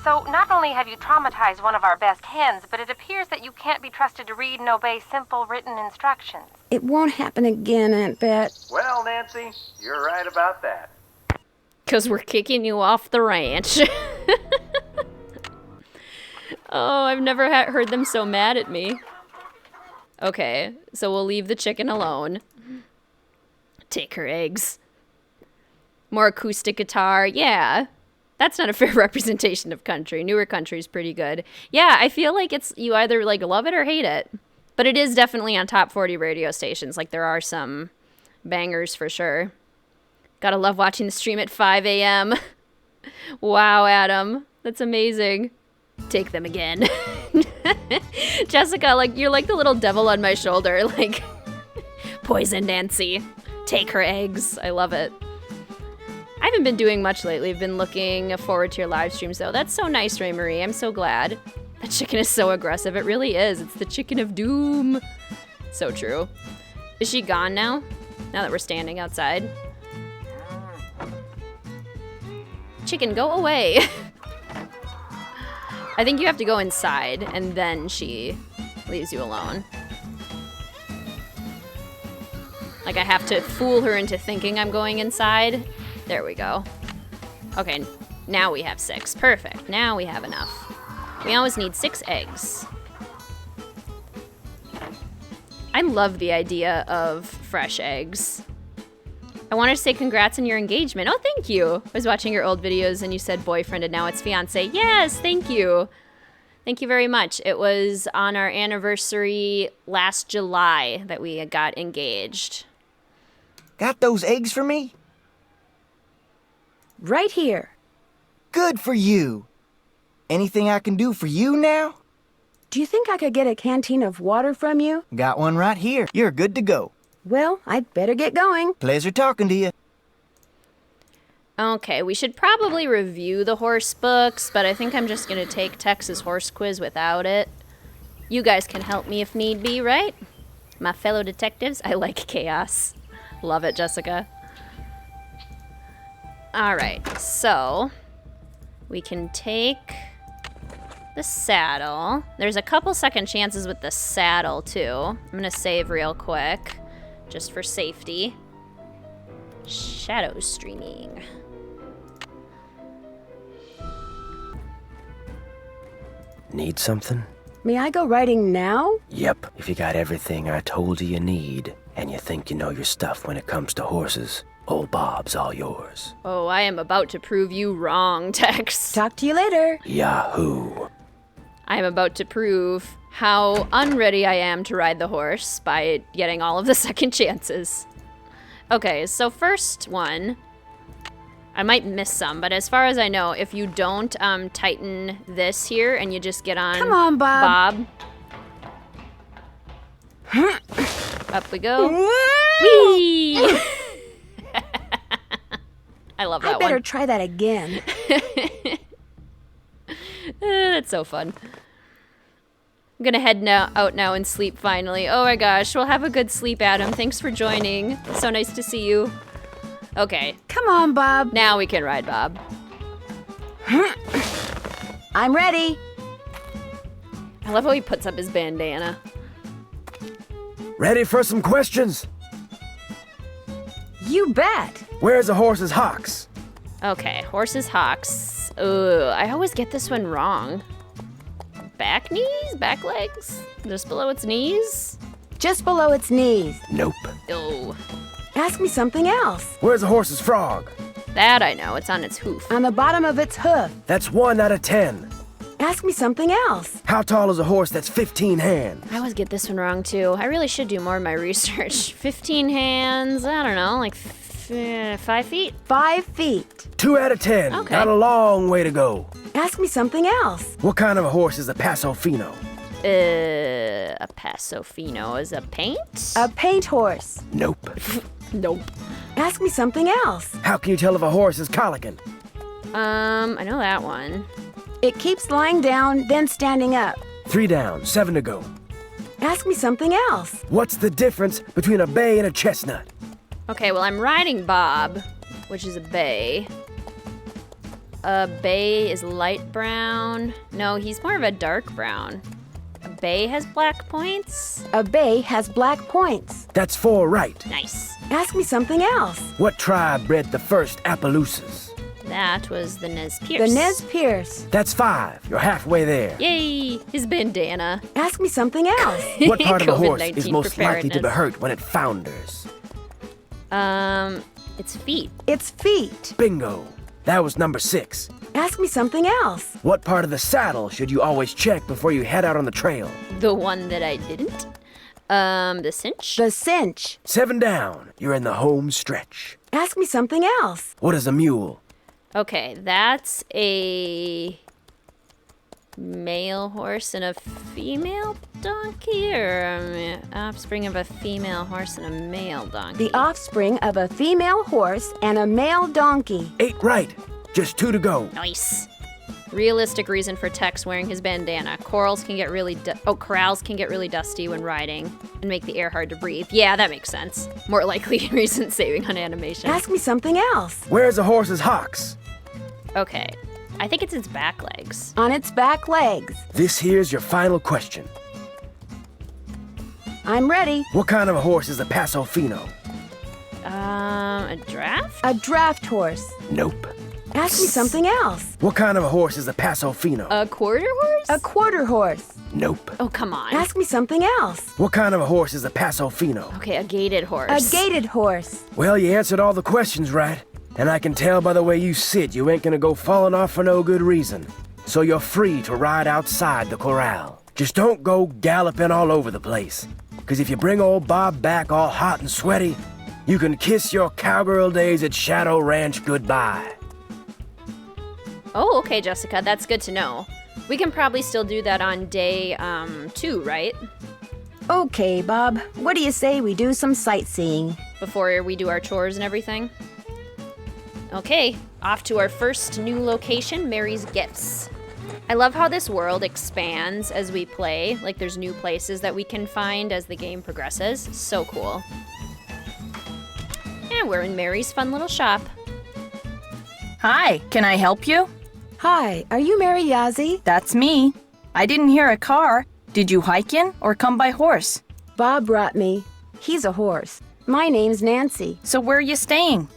So not only have you traumatized one of our best hens, but it appears that you can't be trusted to read and obey simple written instructions. It won't happen again, Aunt Bet. Well, Nancy, you're right about that. 'Cause we're kicking you off the ranch. Oh, I've never heard them so mad at me. Okay, so we'll leave the chicken alone. Take her eggs. More acoustic guitar, yeah. That's not a fair representation of country. Newer country's pretty good. Yeah, I feel like it's you either like love it or hate it. But it is definitely on top 40 radio stations. Like there are some bangers for sure. Gotta love watching the stream at 5 a.m. Wow, Adam. That's amazing. Take them again. Jessica, like you're like the little devil on my shoulder. Like, poison Nancy. Take her eggs. I love it. I haven't been doing much lately. I've been looking forward to your live streams, though. That's so nice, Ray Marie. I'm so glad. That chicken is so aggressive. It really is. It's the chicken of doom. So true. Is she gone now? Now that we're standing outside? Chicken, go away. I think you have to go inside, and then she leaves you alone. Like, I have to fool her into thinking I'm going inside. There we go. Okay, now we have 6. Perfect. Now we have enough. We always need 6 eggs. I love the idea of fresh eggs. I wanted to say congrats on your engagement. Oh, thank you. I was watching your old videos and you said boyfriend and now it's fiance. Yes, thank you. Thank you very much. It was on our anniversary last July that we got engaged. Got those eggs for me? Right here. Good for you. Anything I can do for you now? Do you think I could get a canteen of water from you? Got one right here. You're good to go. Well, I'd better get going. Pleasure talking to you. Okay, we should probably review the horse books, but I think I'm just going to take Texas Horse Quiz without it. You guys can help me if need be, right? My fellow detectives, I like chaos. Love it, Jessica. All right, so we can take the saddle. There's a couple second chances with the saddle, too. I'm going to save real quick, just for safety. Shadow streaming. Need something? May I go riding now? Yep, if you got everything I told you need, and you think you know your stuff when it comes to horses, old Bob's all yours. Oh, I am about to prove you wrong, Tex. Talk to you later. Yahoo! I am about to prove how unready I am to ride the horse by getting all of the second chances. Okay, so first one, I might miss some, but as far as I know, if you don't tighten this here and you just get on... Come on, Bob. Up we go. Whee! I love that I better one. try that again. That's so fun. I'm gonna head out now and sleep finally. Oh my gosh, well have a good sleep, Adam. Thanks for joining. So nice to see you. Okay. Come on, Bob. Now we can ride Bob. I'm ready. I love how he puts up his bandana. Ready for some questions? You bet. Where's a horse's hocks? Okay, horse's hocks. Ugh, I always get this one wrong. Back knees? Back legs? Just below its knees? Just below its knees. Nope. Oh. Ask me something else. Where's a horse's frog? That I know, it's on its hoof. On the bottom of its hoof. That's 1 out of 10. Ask me something else. How tall is a horse that's 15 hands? I always get this one wrong too. I really should do more of my research. 15 hands, I don't know, like 5 feet? 5 feet. 2 out of 10. Okay. Got a long way to go. Ask me something else. What kind of a horse is a Paso Fino? A Paso Fino is a paint? A paint horse. Nope. Nope. Ask me something else. How can you tell if a horse is colicking? I know that one. It keeps lying down, then standing up. 3 down, 7 to go. Ask me something else. What's the difference between a bay and a chestnut? Okay, well, I'm riding Bob, which is a bay. A bay is light brown. No, he's more of a dark brown. A bay has black points. A bay has black points. That's 4 right. Nice. Ask me something else. What tribe bred the first Appaloosas? That was the Nez Pierce. The Nez Pierce. That's 5. You're halfway there. Yay! His bandana. Ask me something else. What part of a horse COVID-19 is most likely to be preparedness. hurt when it founders? Its feet. Its feet. Bingo. That was number 6. Ask me something else. What part of the saddle should you always check before you head out on the trail? The one that I didn't. The cinch. The cinch. 7 down. You're in the home stretch. Ask me something else. What is a mule? Okay, that's a male horse and a female donkey, or offspring of a female horse and a male donkey? The offspring of a female horse and a male donkey. 8 right. Just 2 to go. Nice. Realistic reason for Tex wearing his bandana. Corrals can get really corrals can get really dusty when riding and make the air hard to breathe. Yeah, that makes sense. More likely reason saving on animation. Ask me something else. Where's a horse's hocks? Okay. I think it's its back legs. On its back legs. This here's your final question. I'm ready. What kind of a horse is a Paso Fino? A draft? A draft horse. Nope. Ask me something else. What kind of a horse is a Paso Fino? A quarter horse? A quarter horse. Nope. Oh, come on. Ask me something else. What kind of a horse is a Paso Fino? Okay, a gated horse. A gated horse. Well, you answered all the questions right. And I can tell by the way you sit you ain't gonna go falling off for no good reason. So you're free to ride outside the corral. Just don't go galloping all over the place. 'Cause if you bring old Bob back all hot and sweaty, you can kiss your cowgirl days at Shadow Ranch goodbye. Oh, okay, Jessica, that's good to know. We can probably still do that on day 2, right? Okay, Bob. What do you say we do some sightseeing? Before we do our chores and everything. Okay, off to our first new location, Mary's Gifts. I love how this world expands as we play. Like, there's new places that we can find as the game progresses. So cool. And we're in Mary's fun little shop. Hi, can I help you? Hi, are you Mary Yazzie? That's me. I didn't hear a car. Did you hike in or come by horse? Bob brought me. He's a horse. My name's Nancy. So where are you staying?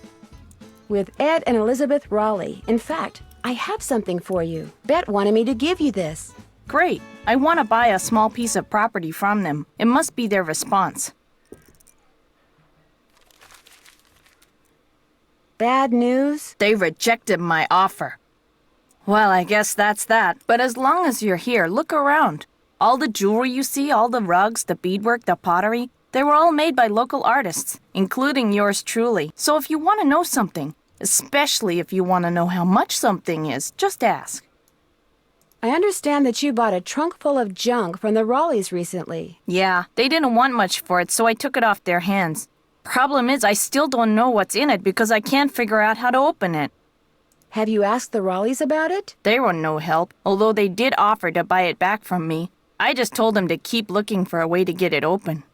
With Ed and Elizabeth Raleigh. In fact, I have something for you. Bet wanted me to give you this. Great. I want to buy a small piece of property from them. It must be their response. Bad news? They rejected my offer. Well, I guess that's that. But as long as you're here, look around. All the jewelry you see, all the rugs, the beadwork, the pottery, they were all made by local artists, including yours truly. So if you want to know something, especially if you want to know how much something is, just ask. I understand that you bought a trunk full of junk from the Raleighs recently. Yeah, they didn't want much for it, so I took it off their hands. Problem is, I still don't know what's in it because I can't figure out how to open it. Have you asked the Raleighs about it? They were no help, although they did offer to buy it back from me. I just told them to keep looking for a way to get it open.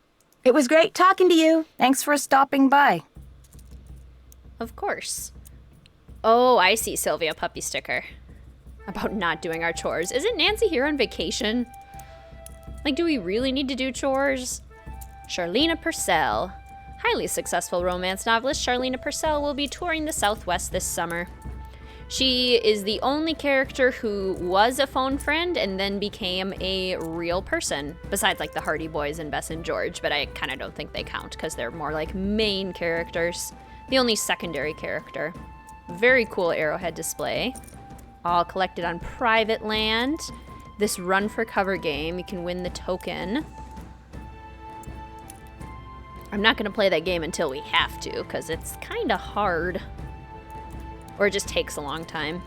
It was great talking to you. Thanks for stopping by. Of course. Oh, I see, Sylvia puppy sticker. About not doing our chores. Isn't Nancy here on vacation? Like, do we really need to do chores? Charlena Purcell. Highly successful romance novelist Charlena Purcell will be touring the Southwest this summer. She is the only character who was a phone friend and then became a real person, besides like the Hardy Boys and Bess and George, but I kind of don't think they count because they're more like main characters. The only secondary character. Very cool arrowhead display. All collected on private land. This run for cover game, you can win the token. I'm not gonna play that game until we have to, because it's kind of hard. Or it just takes a long time.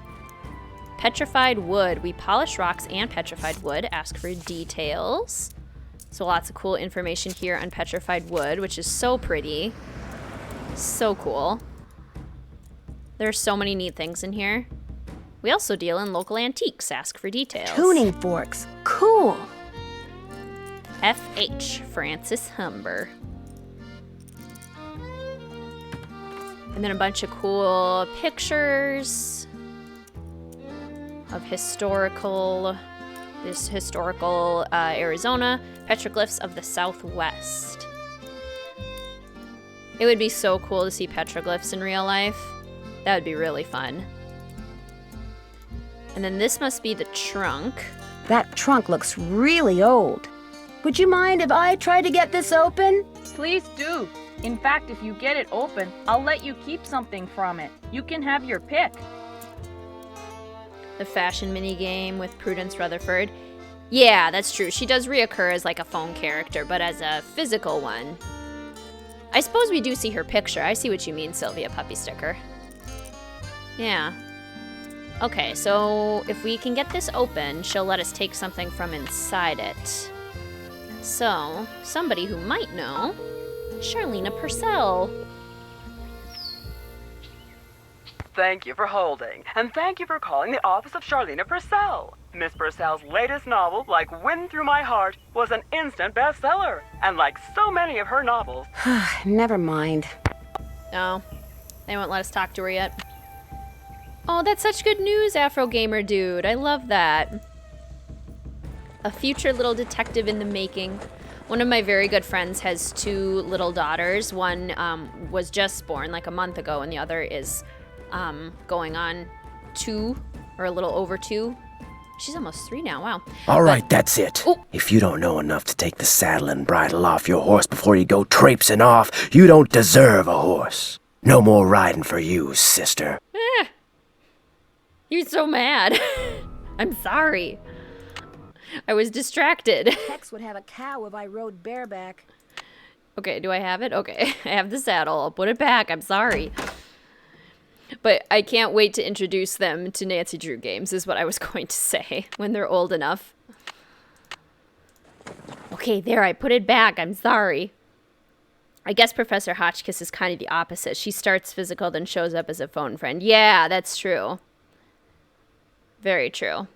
Petrified wood. We polish rocks and petrified wood. Ask for details. So lots of cool information here on petrified wood, which is so pretty. So cool. There's so many neat things in here. We also deal in local antiques. Ask for details. Tuning forks. Cool. F.H. Francis Humber. And then a bunch of cool pictures of historical Arizona petroglyphs of the Southwest. It would be so cool to see petroglyphs in real life. That would be really fun. And then this must be the trunk. That trunk looks really old. Would you mind if I tried to get this open? Please do. In fact, if you get it open, I'll let you keep something from it. You can have your pick. The fashion minigame with Prudence Rutherford. Yeah, that's true. She does reoccur as like a phone character, but as a physical one. I suppose we do see her picture. I see what you mean, Sylvia puppy sticker. Yeah. Okay, so if we can get this open, she'll let us take something from inside it. So, somebody who might know, Charlena Purcell. Thank you for holding, and thank you for calling the office of Charlena Purcell. Miss Purcell's latest novel, Like Wind Through My Heart, was an instant bestseller, and like so many of her novels... Never mind. No, they won't let us talk to her yet. Oh, that's such good news, Afro Gamer dude. I love that. A future little detective in the making. One of my very good friends has 2 little daughters. One was just born like a month ago, and the other is going on 2 or a little over 2. She's almost 3 now, wow. All right, that's it. Ooh. If you don't know enough to take the saddle and bridle off your horse before you go traipsing off, you don't deserve a horse. No more riding for you, sister. You're so mad. I'm sorry. I was distracted. Tex would have a cow if I rode bareback. Okay, do I have it? Okay, I have the saddle. I'll put it back. I'm sorry. But I can't wait to introduce them to Nancy Drew games, is what I was going to say, when they're old enough. Okay, there, I put it back. I'm sorry. I guess Professor Hotchkiss is kind of the opposite. She starts physical, then shows up as a phone friend. Yeah, that's true. Very true.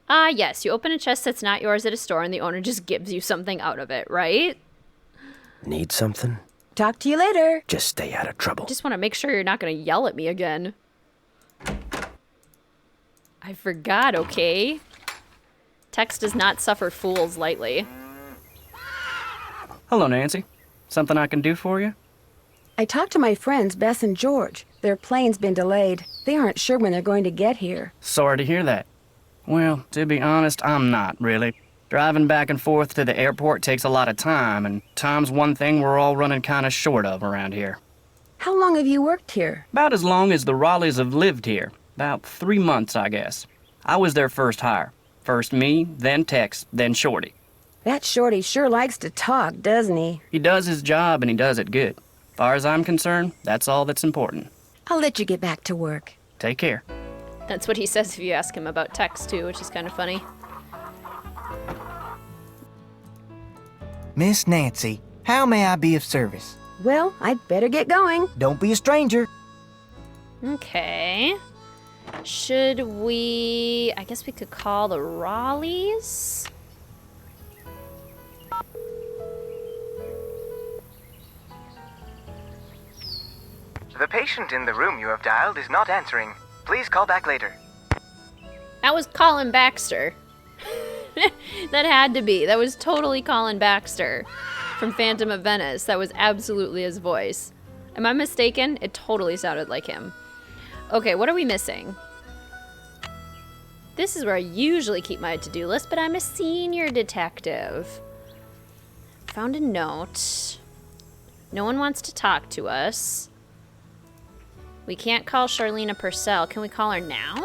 Yes, you open a chest that's not yours at a store and the owner just gives you something out of it, right? Need something? Talk to you later. Just stay out of trouble. I just want to make sure you're not going to yell at me again. I forgot, okay? Tex does not suffer fools lightly. Hello, Nancy. Something I can do for you? I talked to my friends, Bess and George. Their plane's been delayed. They aren't sure when they're going to get here. Sorry to hear that. Well, to be honest, I'm not, really. Driving back and forth to the airport takes a lot of time, and time's one thing we're all running kind of short of around here. How long have you worked here? About as long as the Raleighs have lived here. About 3 months, I guess. I was their first hire. First me, then Tex, then Shorty. That Shorty sure likes to talk, doesn't he? He does his job, and he does it good. Far as I'm concerned, that's all that's important. I'll let you get back to work. Take care. That's what he says if you ask him about Tex, too, which is kind of funny. Miss Nancy, how may I be of service? Well, I'd better get going. Don't be a stranger. Okay. Should we... I guess we could call the Raleighs? The patient in the room you have dialed is not answering. Please call back later. That was Colin Baxter. That had to be. That was totally Colin Baxter from Phantom of Venice. That was absolutely his voice. Am I mistaken? It totally sounded like him. Okay, what are we missing? This is where I usually keep my to-do list, but I'm a senior detective. Found a note. No one wants to talk to us. We can't call Charlena Purcell. Can we call her now?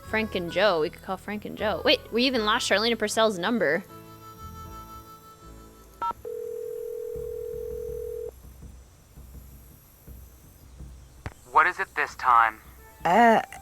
Frank and Joe. We could call Frank and Joe. Wait, we even lost Charlena Purcell's number. What is it this time?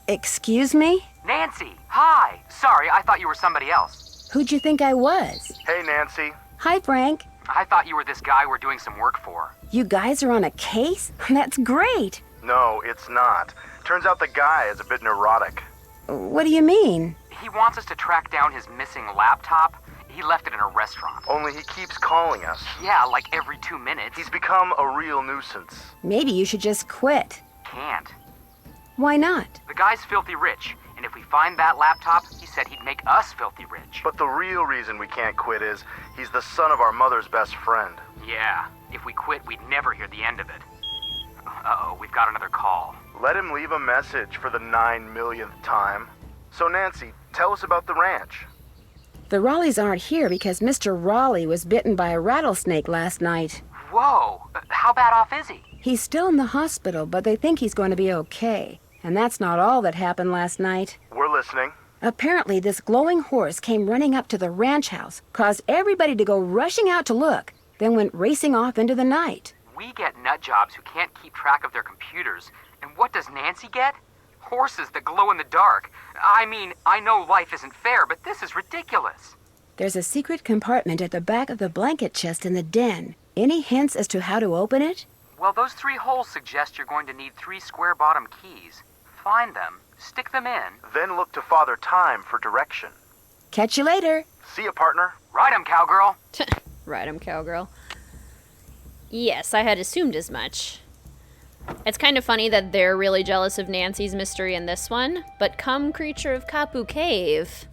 Excuse me? Nancy, hi. Sorry, I thought you were somebody else. Who'd you think I was? Hey, Nancy. Hi, Frank. I thought you were this guy we're doing some work for. You guys are on a case? That's great. No, it's not. Turns out the guy is a bit neurotic. What do you mean? He wants us to track down his missing laptop. He left it in a restaurant. Only he keeps calling us. Yeah, like every 2 minutes. He's become a real nuisance. Maybe you should just quit. Can't. Why not? The guy's filthy rich, and if we find that laptop, he said he'd make us filthy rich. But the real reason we can't quit is he's the son of our mother's best friend. Yeah, if we quit, we'd never hear the end of it. Uh-oh, we've got another call. Let him leave a message for the 9 millionth time. So Nancy, tell us about the ranch. The Raleighs aren't here because Mr. Raleigh was bitten by a rattlesnake last night. Whoa, how bad off is he? He's still in the hospital, but they think he's going to be okay. And that's not all that happened last night. We're listening. Apparently, this glowing horse came running up to the ranch house, caused everybody to go rushing out to look, then went racing off into the night. We get nut jobs who can't keep track of their computers. And what does Nancy get? Horses that glow in the dark. I mean, I know life isn't fair, but this is ridiculous. There's a secret compartment at the back of the blanket chest in the den. Any hints as to how to open it? Well, those 3 holes suggest you're going to need 3 square bottom keys. Find them, stick them in. Then look to Father Time for direction. Catch you later. See ya, partner. Ride 'em, cowgirl. Ride 'em, cowgirl. Yes, I had assumed as much. It's kind of funny that they're really jealous of Nancy's mystery in this one, but come creature of Kapu Cave,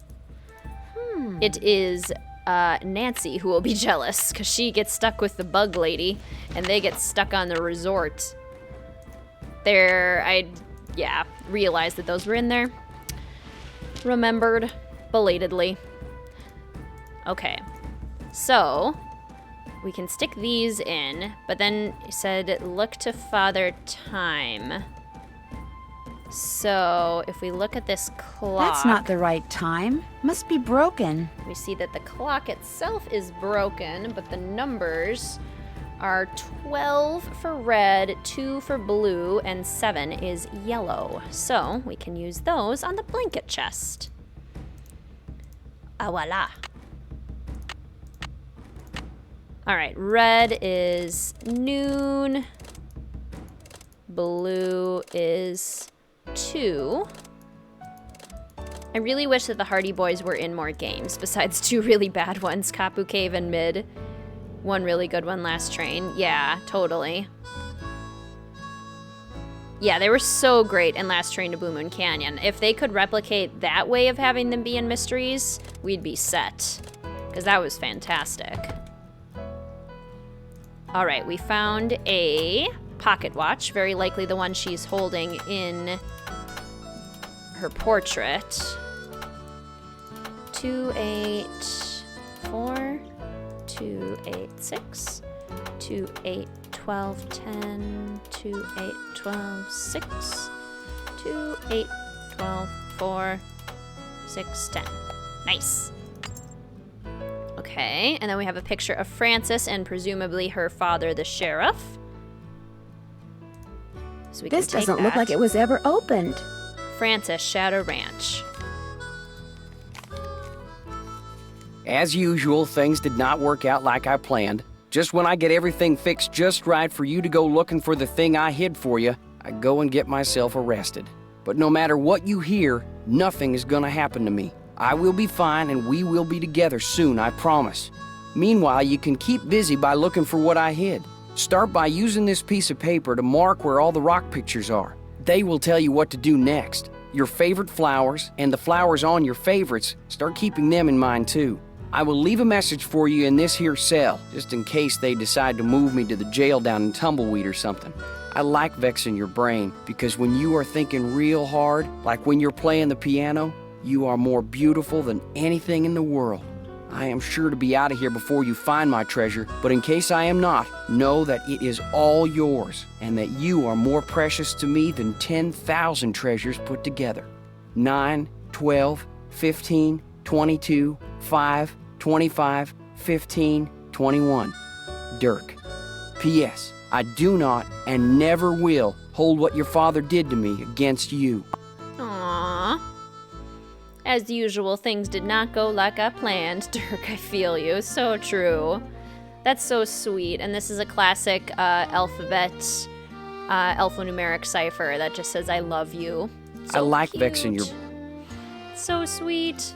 it is Nancy who will be jealous, because she gets stuck with the bug lady, and they get stuck on the resort. Realized that those were in there. Remembered belatedly. Okay, so we can stick these in, but then it said look to Father Time. So if we look at this clock... That's not the right time. Must be broken. We see that the clock itself is broken, but the numbers are 12 for red, 2 for blue, and 7 is yellow. So we can use those on the blanket chest. Ah, voila. All right, red is noon. Blue is 2. I really wish that the Hardy Boys were in more games, besides 2 really bad ones, Kapu Cave and Mid. 1 really good one, Last Train. Yeah, totally. Yeah, they were so great in Last Train to Blue Moon Canyon. If they could replicate that way of having them be in mysteries, we'd be set. Because that was fantastic. All right, we found a pocket watch, very likely the one she's holding in her portrait. 284, 286, 28, 12, 10, 28, 12, 6, 28, 12, 4, 6, 10. Nice. Okay, and then we have a picture of Frances and presumably her father, the sheriff. So we This can take doesn't look that. like it was ever opened. Frances, Shadow Ranch. As usual, things did not work out like I planned. Just when I get everything fixed just right for you to go looking for the thing I hid for you, I go and get myself arrested. But no matter what you hear, nothing is gonna happen to me. I will be fine and we will be together soon, I promise. Meanwhile, you can keep busy by looking for what I hid. Start by using this piece of paper to mark where all the rock pictures are. They will tell you what to do next. Your favorite flowers and the flowers on your favorites, start keeping them in mind too. I will leave a message for you in this here cell, just in case they decide to move me to the jail down in Tumbleweed or something. I like vexing your brain, because when you are thinking real hard, like when you're playing the piano, you are more beautiful than anything in the world. I am sure to be out of here before you find my treasure, but in case I am not, know that it is all yours, and that you are more precious to me than 10,000 treasures put together. 9, 12, 15, 22, 5, 25, 15, 21. Dirk. P.S. I do not and never will hold what your father did to me against you. Aww. As usual, things did not go like I planned. Dirk, I feel you. So true. That's so sweet. And this is a classic alphanumeric cipher that just says, I love you. So I like cute. vexing your... So sweet.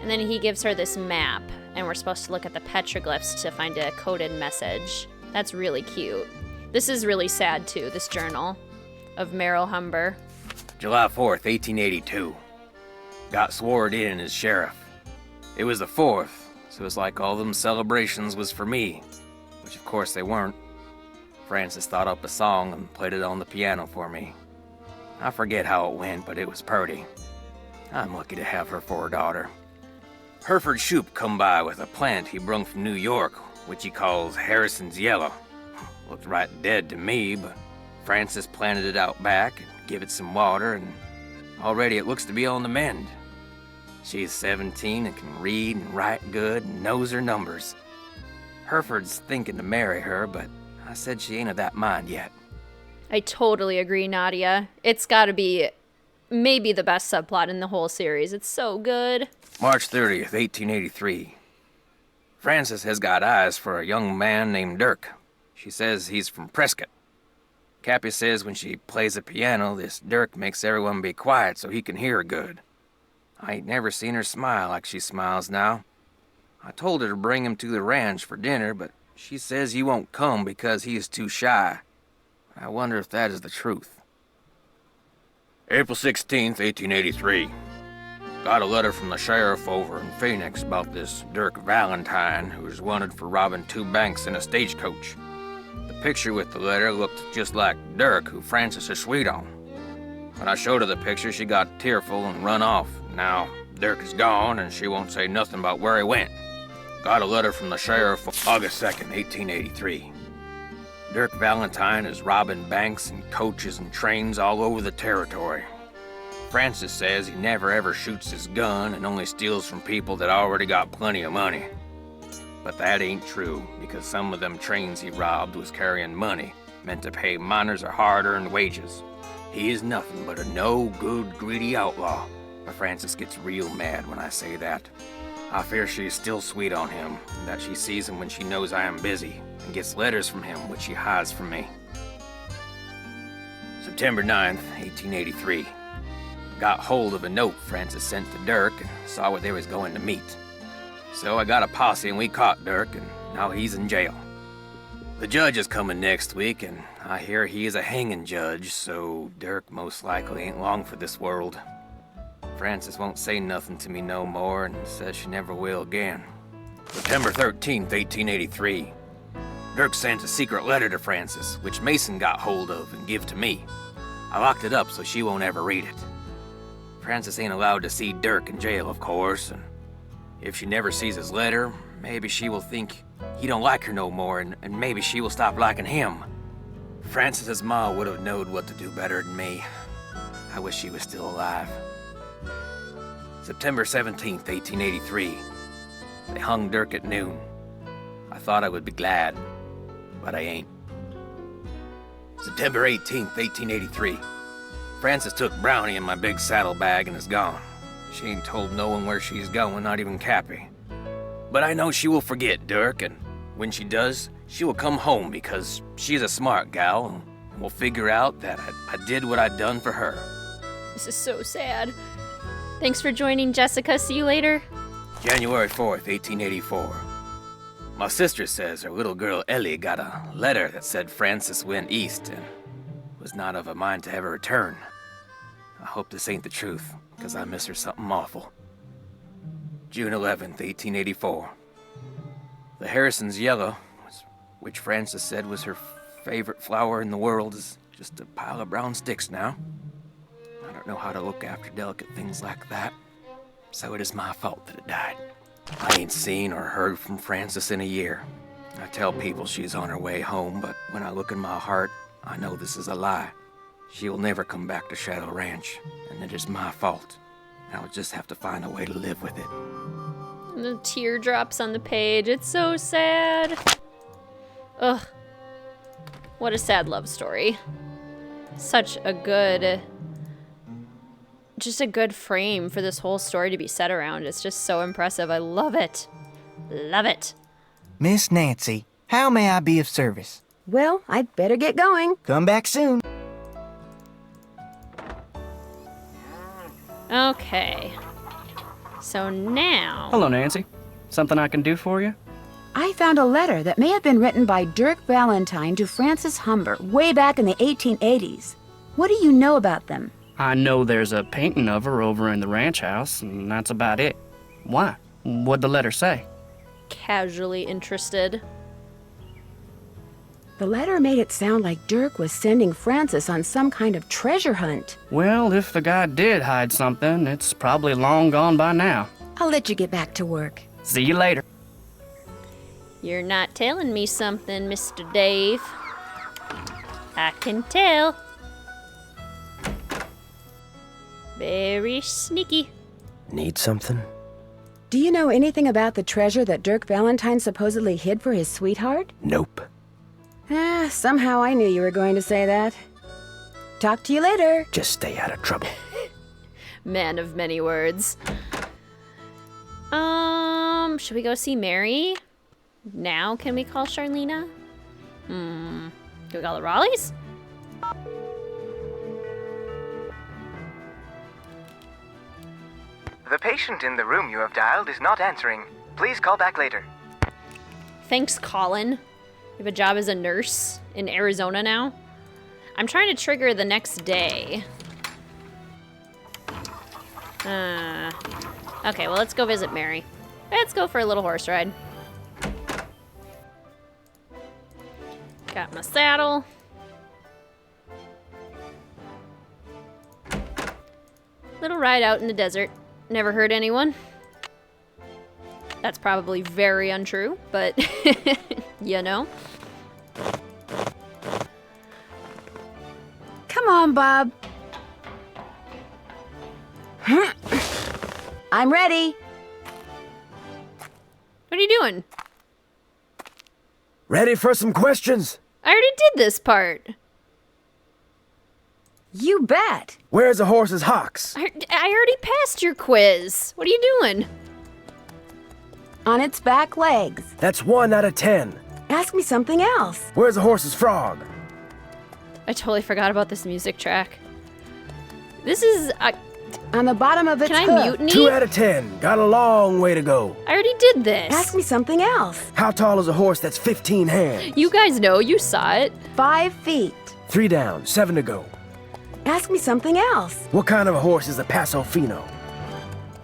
And then he gives her this map, and we're supposed to look at the petroglyphs to find a coded message. That's really cute. This is really sad, too, this journal of Merrill Humber. July 4th, 1882. Got sworn in as sheriff. It was the 4th, so it's like all them celebrations was for me, which of course they weren't. Frances thought up a song and played it on the piano for me. I forget how it went, but it was purty. I'm lucky to have her for a daughter. Hereford Shoup come by with a plant he brung from New York, which he calls Harrison's Yellow. Looked right dead to me, but Frances planted it out back and give it some water, and already it looks to be on the mend. She's 17 and can read and write good and knows her numbers. Hereford's thinking to marry her, but I said she ain't of that mind yet. I totally agree, Nadia. It's gotta be maybe the best subplot in the whole series. It's so good. March 30th, 1883. Frances has got eyes for a young man named Dirk. She says he's from Prescott. Cappy says when she plays the piano, this Dirk makes everyone be quiet so he can hear her good. I ain't never seen her smile like she smiles now. I told her to bring him to the ranch for dinner, but she says he won't come because he is too shy. I wonder if that is the truth. April 16th, 1883. Got a letter from the sheriff over in Phoenix about this Dirk Valentine, who's wanted for robbing 2 banks in a stagecoach. The picture with the letter looked just like Dirk, who Frances is sweet on. When I showed her the picture, she got tearful and run off. Now, Dirk is gone, and she won't say nothing about where he went. Got a letter from the sheriff August 2nd, 1883. Dirk Valentine is robbing banks and coaches and trains all over the territory. Frances says he never ever shoots his gun and only steals from people that already got plenty of money. But that ain't true, because some of them trains he robbed was carrying money, meant to pay miners a hard-earned wages. He is nothing but a no-good, greedy outlaw. But Frances gets real mad when I say that. I fear she is still sweet on him, and that she sees him when she knows I am busy, and gets letters from him which she hides from me. September 9th, 1883. Got hold of a note Frances sent to Dirk and saw where they was going to meet. So I got a posse and we caught Dirk, and now he's in jail. The judge is coming next week, and I hear he is a hanging judge, so Dirk most likely ain't long for this world. Frances won't say nothing to me no more and says she never will again. September 13th, 1883. Dirk sent a secret letter to Frances, which Mason got hold of and give to me. I locked it up so she won't ever read it. Frances ain't allowed to see Dirk in jail, of course, and if she never sees his letter, maybe she will think he don't like her no more, and maybe she will stop liking him. Frances's ma would have knowed what to do better than me. I wish she was still alive. September 17th, 1883. They hung Dirk at noon. I thought I would be glad, but I ain't. September 18th, 1883. Frances took Brownie in my big saddlebag and is gone. She ain't told no one where she's going, not even Cappy. But I know she will forget Dirk, and when she does, she will come home because she's a smart gal and will figure out that I did what I'd done for her. This is so sad. Thanks for joining, Jessica. See you later. January 4th, 1884. My sister says her little girl Ellie got a letter that said Frances went east and was not of a mind to ever return. I hope this ain't the truth, because I miss her something awful. June 11th, 1884. The Harrison's yellow, which Frances said was her favorite flower in the world, is just a pile of brown sticks now. I don't know how to look after delicate things like that, so it is my fault that it died. I ain't seen or heard from Frances in a year. I tell people she's on her way home, but when I look in my heart, I know this is a lie. She will never come back to Shadow Ranch, and it is my fault. I'll just have to find a way to live with it. The teardrops on the page. It's so sad. Ugh. What a sad love story. Such a good... just a good frame for this whole story to be set around. It's just so impressive. I love it. Love it. Miss Nancy, how may I be of service? Well, I'd better get going. Come back soon. Okay. So now... Hello, Nancy. Something I can do for you? I found a letter that may have been written by Dirk Valentine to Frances Humber way back in the 1880s. What do you know about them? I know there's a painting of her over in the ranch house, and that's about it. Why? What'd the letter say? Casually interested. The letter made it sound like Dirk was sending Frances on some kind of treasure hunt. Well, if the guy did hide something, it's probably long gone by now. I'll let you get back to work. See you later. You're not telling me something, Mr. Dave. I can tell. Very sneaky. Need something? Do you know anything about the treasure that Dirk Valentine supposedly hid for his sweetheart? Nope. Somehow I knew you were going to say that. Talk to you later. Just stay out of trouble. Man of many words. Should we go see Mary? Now, can we call Charlena? Can we call the Raleighs? The patient in the room you have dialed is not answering. Please call back later. Thanks, Colin. You have a job as a nurse in Arizona now. I'm trying to trigger the next day. Okay, well, let's go visit Mary. Let's go for a little horse ride. Got my saddle. Little ride out in the desert. Never hurt anyone. That's probably very untrue, but you know. Come on, Bob. I'm ready. What are you doing? Ready for some questions? I already did this part. You bet. Where's the horse's hocks? I already passed your quiz. What are you doing? On its back legs. That's 1 out of 10. Ask me something else. Where's the horse's frog? I totally forgot about this music track. This is... On the bottom of its Can I hoof. mutiny? 2 out of 10. Got a long way to go. I already did this. Ask me something else. How tall is a horse that's 15 hands? You guys know, you saw it. 5 feet. 3 down, 7 to go. Ask me something else. What kind of a horse is a Paso Fino?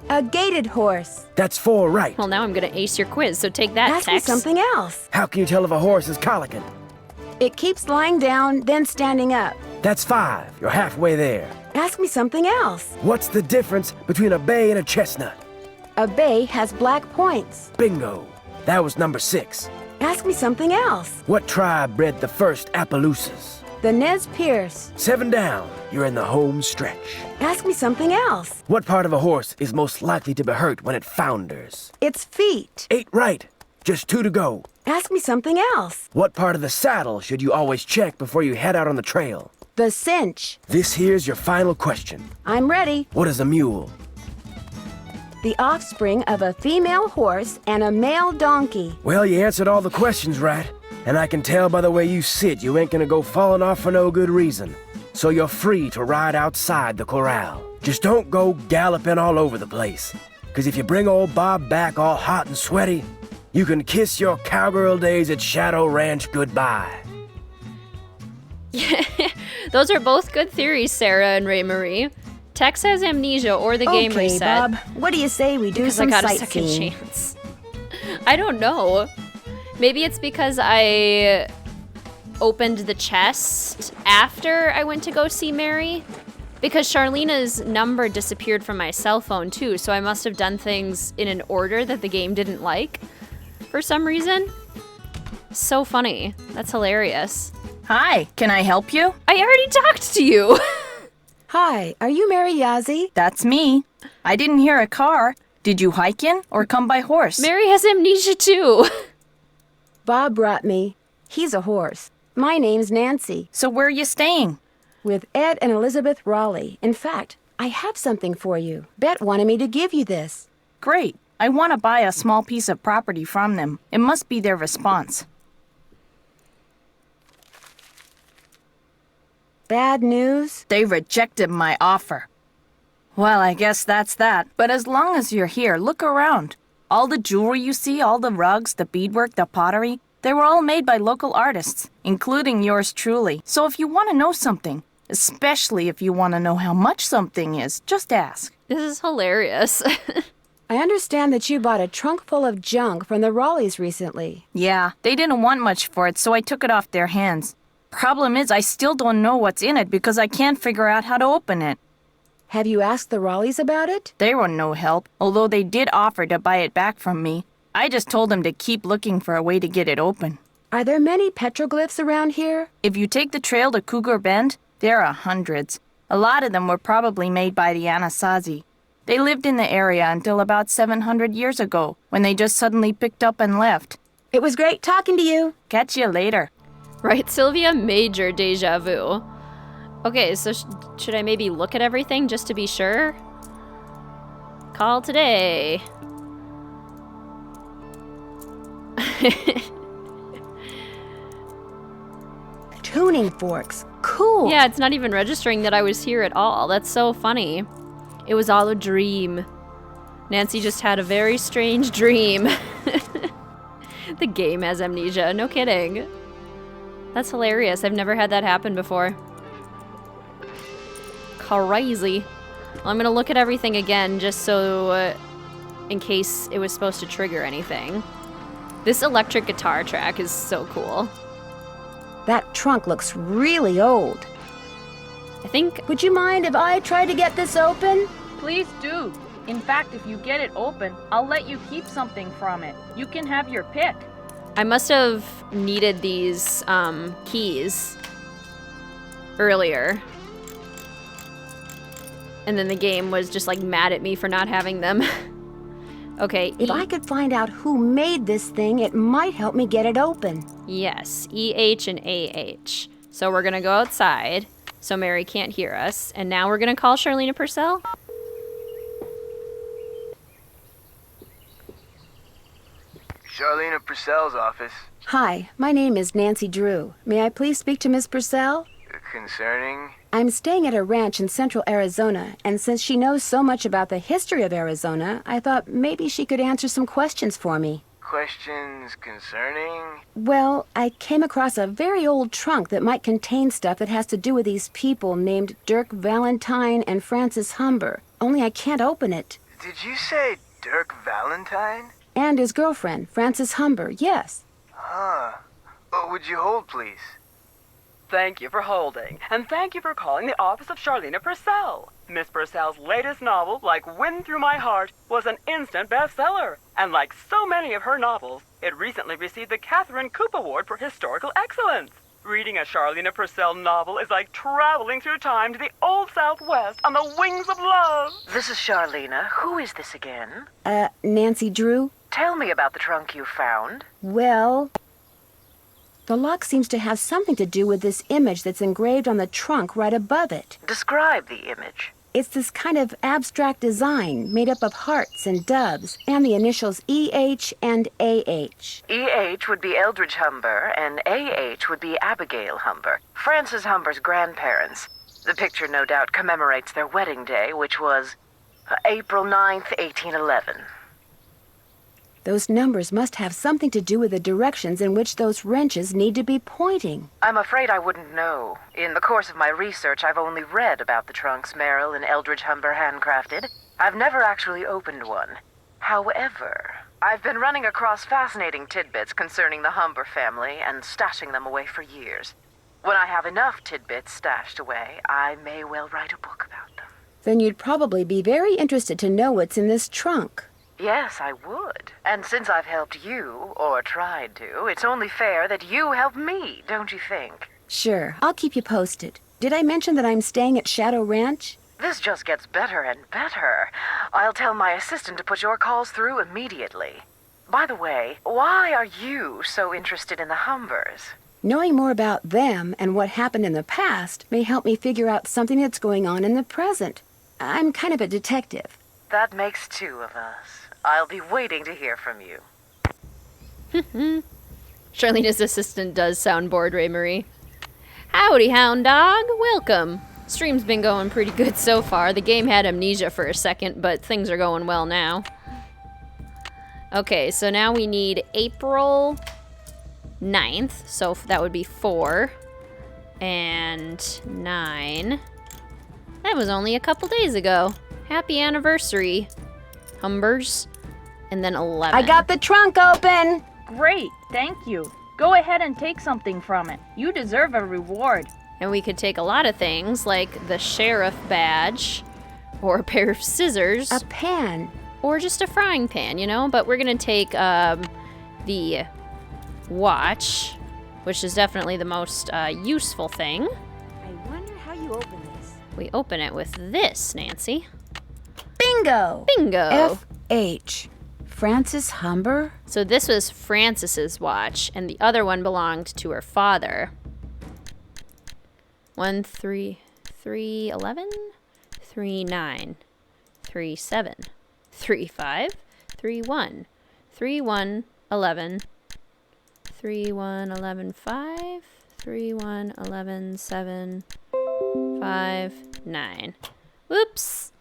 A gaited horse. That's 4 right. Well, now I'm gonna ace your quiz, so take that, Ask me Tex. something else. How can you tell if a horse is colicking? It keeps lying down, then standing up. That's 5. You're halfway there. Ask me something else. What's the difference between a bay and a chestnut? A bay has black points. Bingo. That was number 6. Ask me something else. What tribe bred the first Appaloosas? The Nez Perce. 7 down. You're in the home stretch. Ask me something else. What part of a horse is most likely to be hurt when it founders? Its feet. 8 right. Just 2 to go. Ask me something else. What part of the saddle should you always check before you head out on the trail? The cinch. This here's your final question. I'm ready. What is a mule? The offspring of a female horse and a male donkey. Well, you answered all the questions right. And I can tell by the way you sit, you ain't gonna go falling off for no good reason. So you're free to ride outside the corral. Just don't go galloping all over the place. 'Cause if you bring old Bob back all hot and sweaty, you can kiss your cowgirl days at Shadow Ranch goodbye. Those are both good theories, Sarah and Ray Marie. Tex has amnesia or the game Okay, reset. Bob. What do you say we do Because some I got a second sightseeing? chance. I don't know. Maybe it's because I opened the chest after I went to go see Mary. Because Charlena's number disappeared from my cell phone too, so I must have done things in an order that the game didn't like for some reason. So funny. That's hilarious. Hi, can I help you? I already talked to you. Hi, are you Mary Yazzie? That's me. I didn't hear a car. Did you hike in or come by horse? Mary has amnesia too. Bob brought me. He's a horse. My name's Nancy. So where are you staying? With Ed and Elizabeth Raleigh. In fact, I have something for you. Bet wanted me to give you this. Great. I want to buy a small piece of property from them. It must be their response. Bad news? They rejected my offer. Well, I guess that's that. But as long as you're here, look around. All the jewelry you see, all the rugs, the beadwork, the pottery, they were all made by local artists, including yours truly. So if you want to know something, especially if you want to know how much something is, just ask. This is hilarious. I understand that you bought a trunk full of junk from the Raleighs recently. Yeah, they didn't want much for it, so I took it off their hands. Problem is, I still don't know what's in it because I can't figure out how to open it. Have you asked the Raleighs about it? They were no help, although they did offer to buy it back from me. I just told them to keep looking for a way to get it open. Are there many petroglyphs around here? If you take the trail to Cougar Bend, there are hundreds. A lot of them were probably made by the Anasazi. They lived in the area until about 700 years ago, when they just suddenly picked up and left. It was great talking to you. Catch you later. Right, Sylvia? Major deja vu. Okay, so should I maybe look at everything just to be sure? Call today. Tuning forks. Cool. Yeah, it's not even registering that I was here at all. That's so funny. It was all a dream. Nancy just had a very strange dream. The game has amnesia. No kidding. That's hilarious. I've never had that happen before. Crazy. Well, I'm gonna look at everything again just so in case it was supposed to trigger anything. This electric guitar track is so cool. That trunk looks really old. I think... Would you mind if I try to get this open? Please do. In fact, if you get it open, I'll let you keep something from it. You can have your pick. I must have needed these keys earlier. And then the game was just like mad at me for not having them. Okay. If I could find out who made this thing, it might help me get it open. Yes, EH and AH. So we're gonna go outside so Mary can't hear us. And now we're gonna call Charlena Purcell. Charlena Purcell's office. Hi, my name is Nancy Drew. May I please speak to Miss Purcell? Concerning? I'm staying at a ranch in central Arizona, and since she knows so much about the history of Arizona, I thought maybe she could answer some questions for me. Questions concerning? Well, I came across a very old trunk that might contain stuff that has to do with these people named Dirk Valentine and Francis Humber. Only I can't open it. Did you say Dirk Valentine? And his girlfriend, Francis Humber, yes. Huh. Would you hold, please? Thank you for holding, and thank you for calling the office of Charlena Purcell. Miss Purcell's latest novel, Like Wind Through My Heart, was an instant bestseller. And like so many of her novels, it recently received the Catherine Coop Award for Historical Excellence. Reading a Charlena Purcell novel is like traveling through time to the Old Southwest on the wings of love. This is Charlena. Who is this again? Nancy Drew? Tell me about the trunk you found. Well, the lock seems to have something to do with this image that's engraved on the trunk right above it. Describe the image. It's this kind of abstract design made up of hearts and doves and the initials E.H. and A.H. E.H. would be Eldridge Humber, and A.H. would be Abigail Humber, Francis Humber's grandparents. The picture no doubt commemorates their wedding day, which was April 9th, 1811. Those numbers must have something to do with the directions in which those wrenches need to be pointing. I'm afraid I wouldn't know. In the course of my research, I've only read about the trunks Merrill and Eldridge Humber handcrafted. I've never actually opened one. However, I've been running across fascinating tidbits concerning the Humber family and stashing them away for years. When I have enough tidbits stashed away, I may well write a book about them. Then you'd probably be very interested to know what's in this trunk. Yes, I would. And since I've helped you, or tried to, it's only fair that you help me, don't you think? Sure, I'll keep you posted. Did I mention that I'm staying at Shadow Ranch? This just gets better and better. I'll tell my assistant to put your calls through immediately. By the way, why are you so interested in the Humbers? Knowing more about them and what happened in the past may help me figure out something that's going on in the present. I'm kind of a detective. That makes two of us. I'll be waiting to hear from you. Charlena's assistant does sound bored, Ray Marie. Howdy, hound dog. Welcome. Stream's been going pretty good so far. The game had amnesia for a second, but things are going well now. Okay, so now we need April 9th. So that would be 4 and 9. That was only a couple days ago. Happy anniversary, Humbers. And then 11. I got the trunk open! Great, thank you. Go ahead and take something from it. You deserve a reward. And we could take a lot of things, like the sheriff badge, or a pair of scissors. A pan. Or just a frying pan, you know? But we're gonna take the watch, which is definitely the most useful thing. I wonder how you open this. We open it with this, Nancy. Bingo! Bingo! F.H. Francis Humber? So this was Francis's watch, and the other one belonged to her father. 1 3 3 11 3 9 3 7 3 5 3 1 3 1 11 3 1 11 5 3 1 11 7 5 9. Whoops!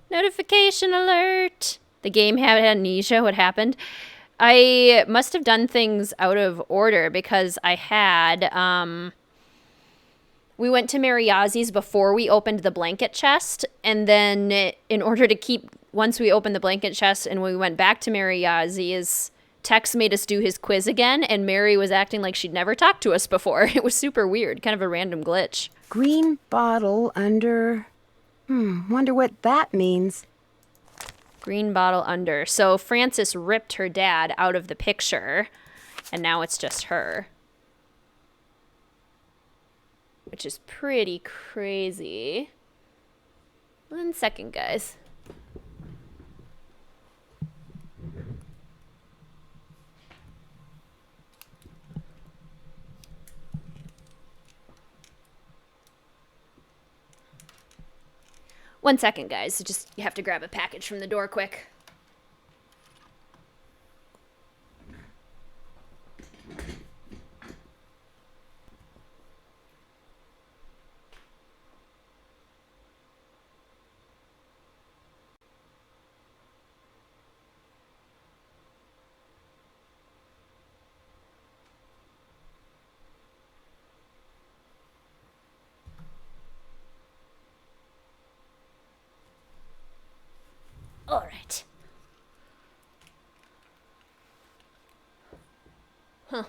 Notification alert! The game had amnesia. What happened? I must have done things out of order because I had, we went to Mary Yazzie's before we opened the blanket chest. And then in order to keep, once we opened the blanket chest and we went back to Mary Yazzie's, Tex made us do his quiz again. And Mary was acting like she'd never talked to us before. It was super weird. Kind of a random glitch. Green bottle under... wonder what that means. Green bottle under. So Frances ripped her dad out of the picture, and now it's just her. Which is pretty crazy. 1 second, guys. One second, guys. Just you have to grab a package from the door quick. All right. Huh.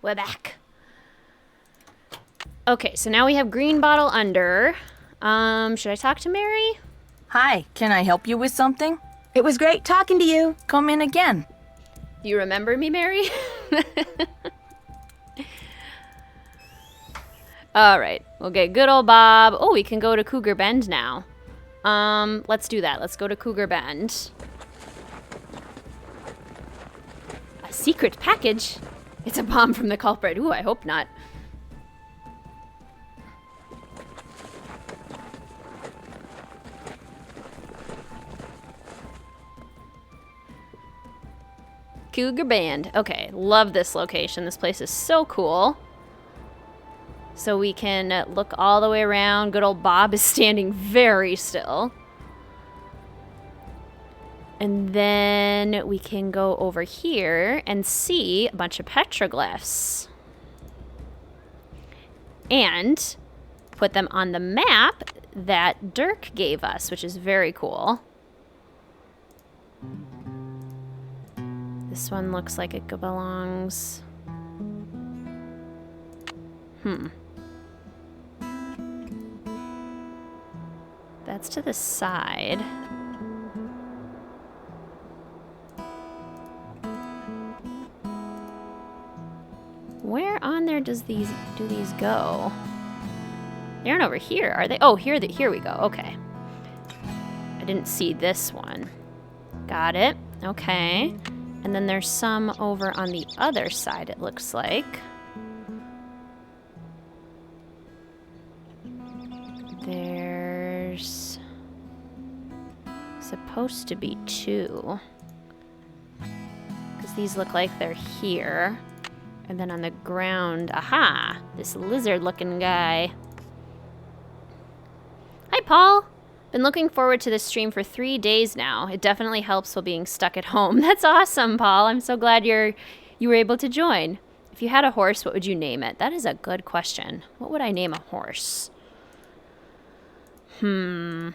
We're back. Okay, so now we have green bottle under. Should I talk to Mary? Hi, can I help you with something? It was great talking to you. Come in again. Do you remember me, Mary? All right. Okay, good old Bob. Oh, we can go to Cougar Bend now. Let's do that. Let's go to Cougar Bend. A secret package? It's a bomb from the culprit. Ooh, I hope not. Cougar Bend. Okay, love this location. This place is so cool. So we can look all the way around. Good old Bob is standing very still. And then we can go over here and see a bunch of petroglyphs. And put them on the map that Dirk gave us, which is very cool. This one looks like it belongs... That's to the side. Where on there do these go? They aren't over here, are they? Oh, here we go. Okay. I didn't see this one. Got it. Okay. And then there's some over on the other side, it looks like. There's supposed to be 2. Because these look like they're here. And then on the ground, aha! This lizard-looking guy. Hi, Paul! Been looking forward to this stream for 3 days now. It definitely helps while being stuck at home. That's awesome, Paul. I'm so glad you were able to join. If you had a horse, what would you name it? That is a good question. What would I name a horse? It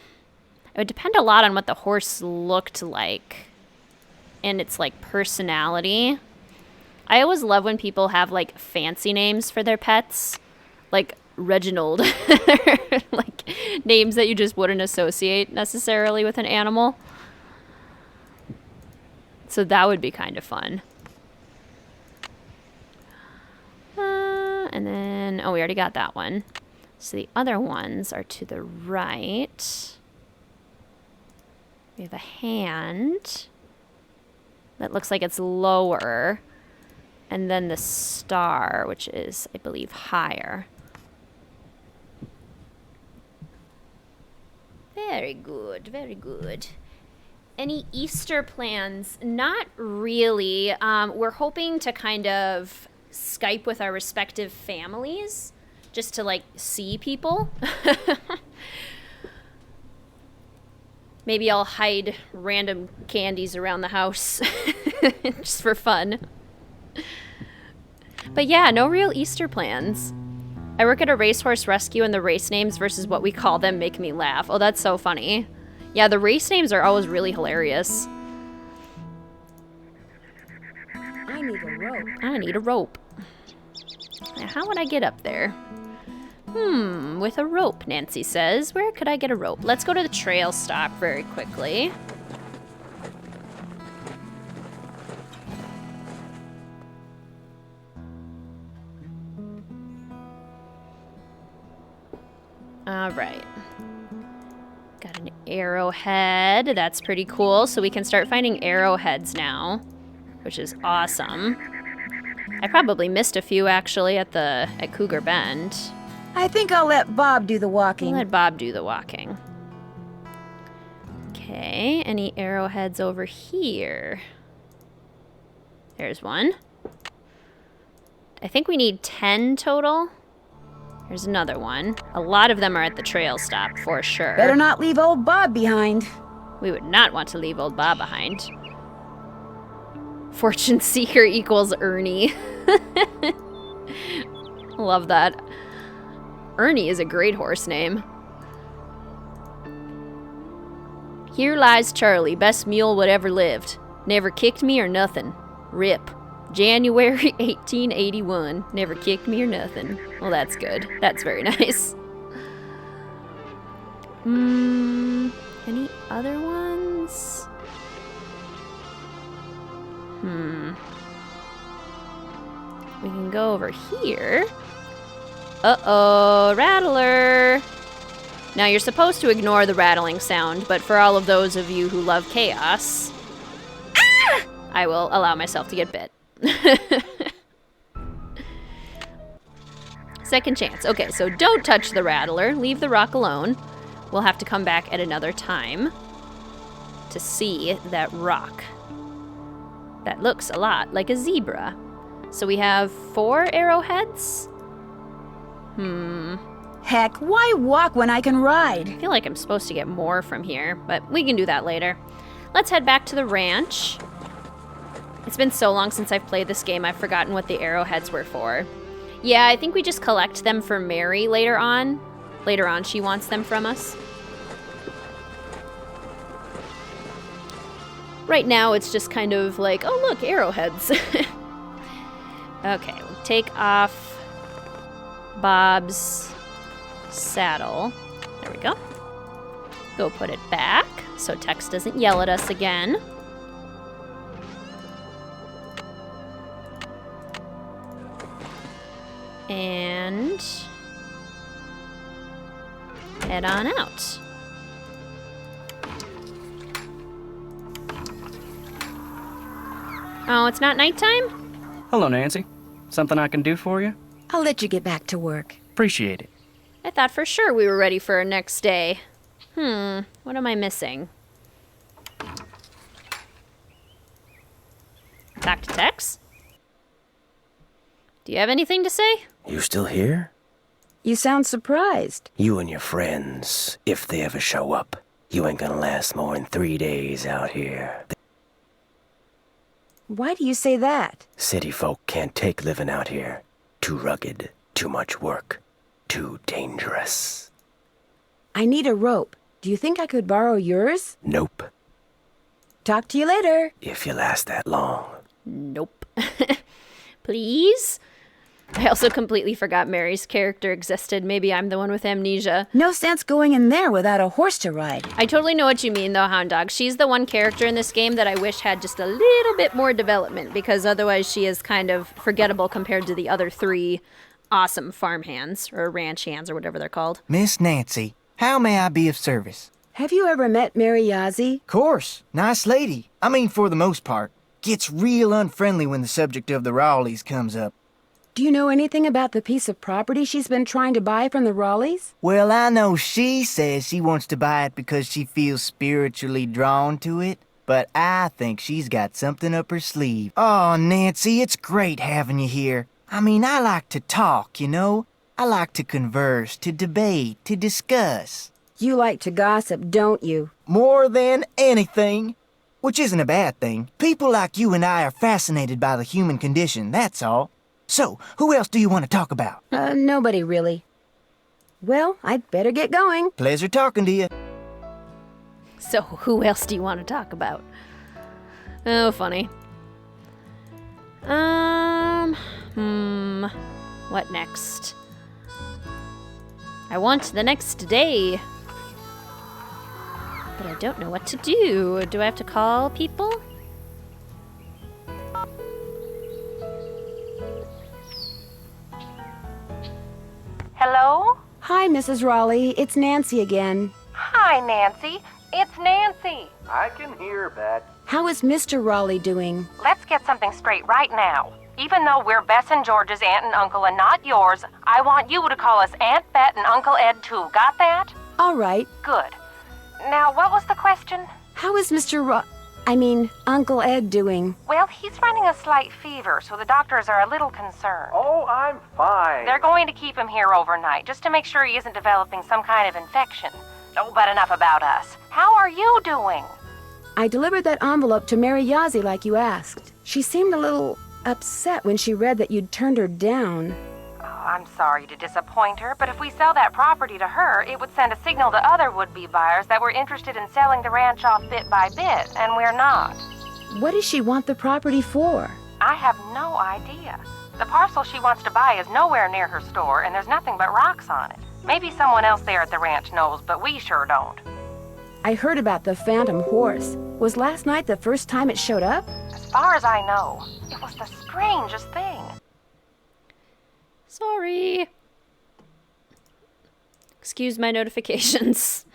would depend a lot on what the horse looked like and its, like, personality. I always love when people have, like, fancy names for their pets. Like Reginald. Like, names that you just wouldn't associate necessarily with an animal. So that would be kind of fun. And then, oh, we already got that one. So the other ones are to the right. We have a hand that looks like it's lower. And then the star, which is, I believe, higher. Very good, very good. Any Easter plans? Not really. We're hoping to kind of Skype with our respective families just to, like, see people. Maybe I'll hide random candies around the house just for fun. But yeah, no real Easter plans. I work at a racehorse rescue and the race names versus what we call them make me laugh. Oh, that's so funny. Yeah, the race names are always really hilarious. I need a rope. I need a rope. Now, how would I get up there? With a rope, Nancy says. Where could I get a rope? Let's go to the trail stop very quickly. All right. Got an arrowhead. That's pretty cool. So we can start finding arrowheads now, which is awesome. I probably missed a few actually at Cougar Bend. I think I'll let Bob do the walking. Let Bob do the walking. Okay, any arrowheads over here? There's one. I think we need 10 total. There's another one. A lot of them are at the trail stop, for sure. Better not leave old Bob behind. We would not want to leave old Bob behind. Fortune Seeker equals Ernie. Love that. Ernie is a great horse name. Here lies Charlie, best mule what ever lived. Never kicked me or nothing. Rip. January 1881. Never kicked me or nothing. Well, that's good. That's very nice. Any other ones? We can go over here. Uh-oh, rattler. Now, you're supposed to ignore the rattling sound, but for all of those of you who love chaos, I will allow myself to get bit. Second chance. Okay, so don't touch the rattler. Leave the rock alone. We'll have to come back at another time to see that rock. That looks a lot like a zebra. So we have 4 arrowheads? Heck, why walk when I can ride? I feel like I'm supposed to get more from here, but we can do that later. Let's head back to the ranch. It's been so long since I've played this game, I've forgotten what the arrowheads were for. Yeah, I think we just collect them for Mary later on. Later on, she wants them from us. Right now, it's just kind of like, oh look, arrowheads. Okay, we'll take off Bob's saddle. There we go. Go put it back so Tex doesn't yell at us again. And head on out. Oh, it's not nighttime? Hello, Nancy. Something I can do for you? I'll let you get back to work. Appreciate it. I thought for sure we were ready for our next day. What am I missing? Talk to Tex? Do you have anything to say? You still here? You sound surprised. You and your friends, if they ever show up, you ain't gonna last more than 3 days out here. Why do you say that? City folk can't take living out here. Too rugged, too much work, too dangerous. I need a rope. Do you think I could borrow yours? Nope. Talk to you later. If you last that long. Nope. Please? I also completely forgot Mary's character existed. Maybe I'm the one with amnesia. No sense going in there without a horse to ride. I totally know what you mean, though, Hound Dog. She's the one character in this game that I wish had just a little bit more development, because otherwise she is kind of forgettable compared to the other 3 awesome farm hands, or ranch hands, or whatever they're called. Miss Nancy, how may I be of service? Have you ever met Mary Yazzie? Course. Nice lady. I mean, for the most part. Gets real unfriendly when the subject of the Raleighs comes up. Do you know anything about the piece of property she's been trying to buy from the Raleighs? Well, I know she says she wants to buy it because she feels spiritually drawn to it, but I think she's got something up her sleeve. Oh, Nancy, it's great having you here. I mean, I like to talk, you know? I like to converse, to debate, to discuss. You like to gossip, don't you? More than anything. Which isn't a bad thing. People like you and I are fascinated by the human condition, that's all. So, who else do you want to talk about? Nobody really. Well, I'd better get going. Pleasure talking to you. So, who else do you want to talk about? Oh, funny. What next? I want the next day. But I don't know what to do. Do I have to call people? Hello? Hi, Mrs. Raleigh. It's Nancy again. Hi, Nancy. It's Nancy. I can hear, Bet. How is Mr. Raleigh doing? Let's get something straight right now. Even though we're Bess and George's aunt and uncle and not yours, I want you to call us Aunt Bet and Uncle Ed too. Got that? All right. Good. Now, what was the question? How is Uncle Ed doing? Well, he's running a slight fever, so the doctors are a little concerned. Oh, I'm fine. They're going to keep him here overnight, just to make sure he isn't developing some kind of infection. Oh, but enough about us. How are you doing? I delivered that envelope to Mary Yazzie like you asked. She seemed a little upset when she read that you'd turned her down. I'm sorry to disappoint her, but if we sell that property to her, it would send a signal to other would-be buyers that we're interested in selling the ranch off bit by bit, and we're not. What does she want the property for? I have no idea. The parcel she wants to buy is nowhere near her store, and there's nothing but rocks on it. Maybe someone else there at the ranch knows, but we sure don't. I heard about the phantom horse. Was last night the first time it showed up? As far as I know, it was the strangest thing. Sorry. Excuse my notifications.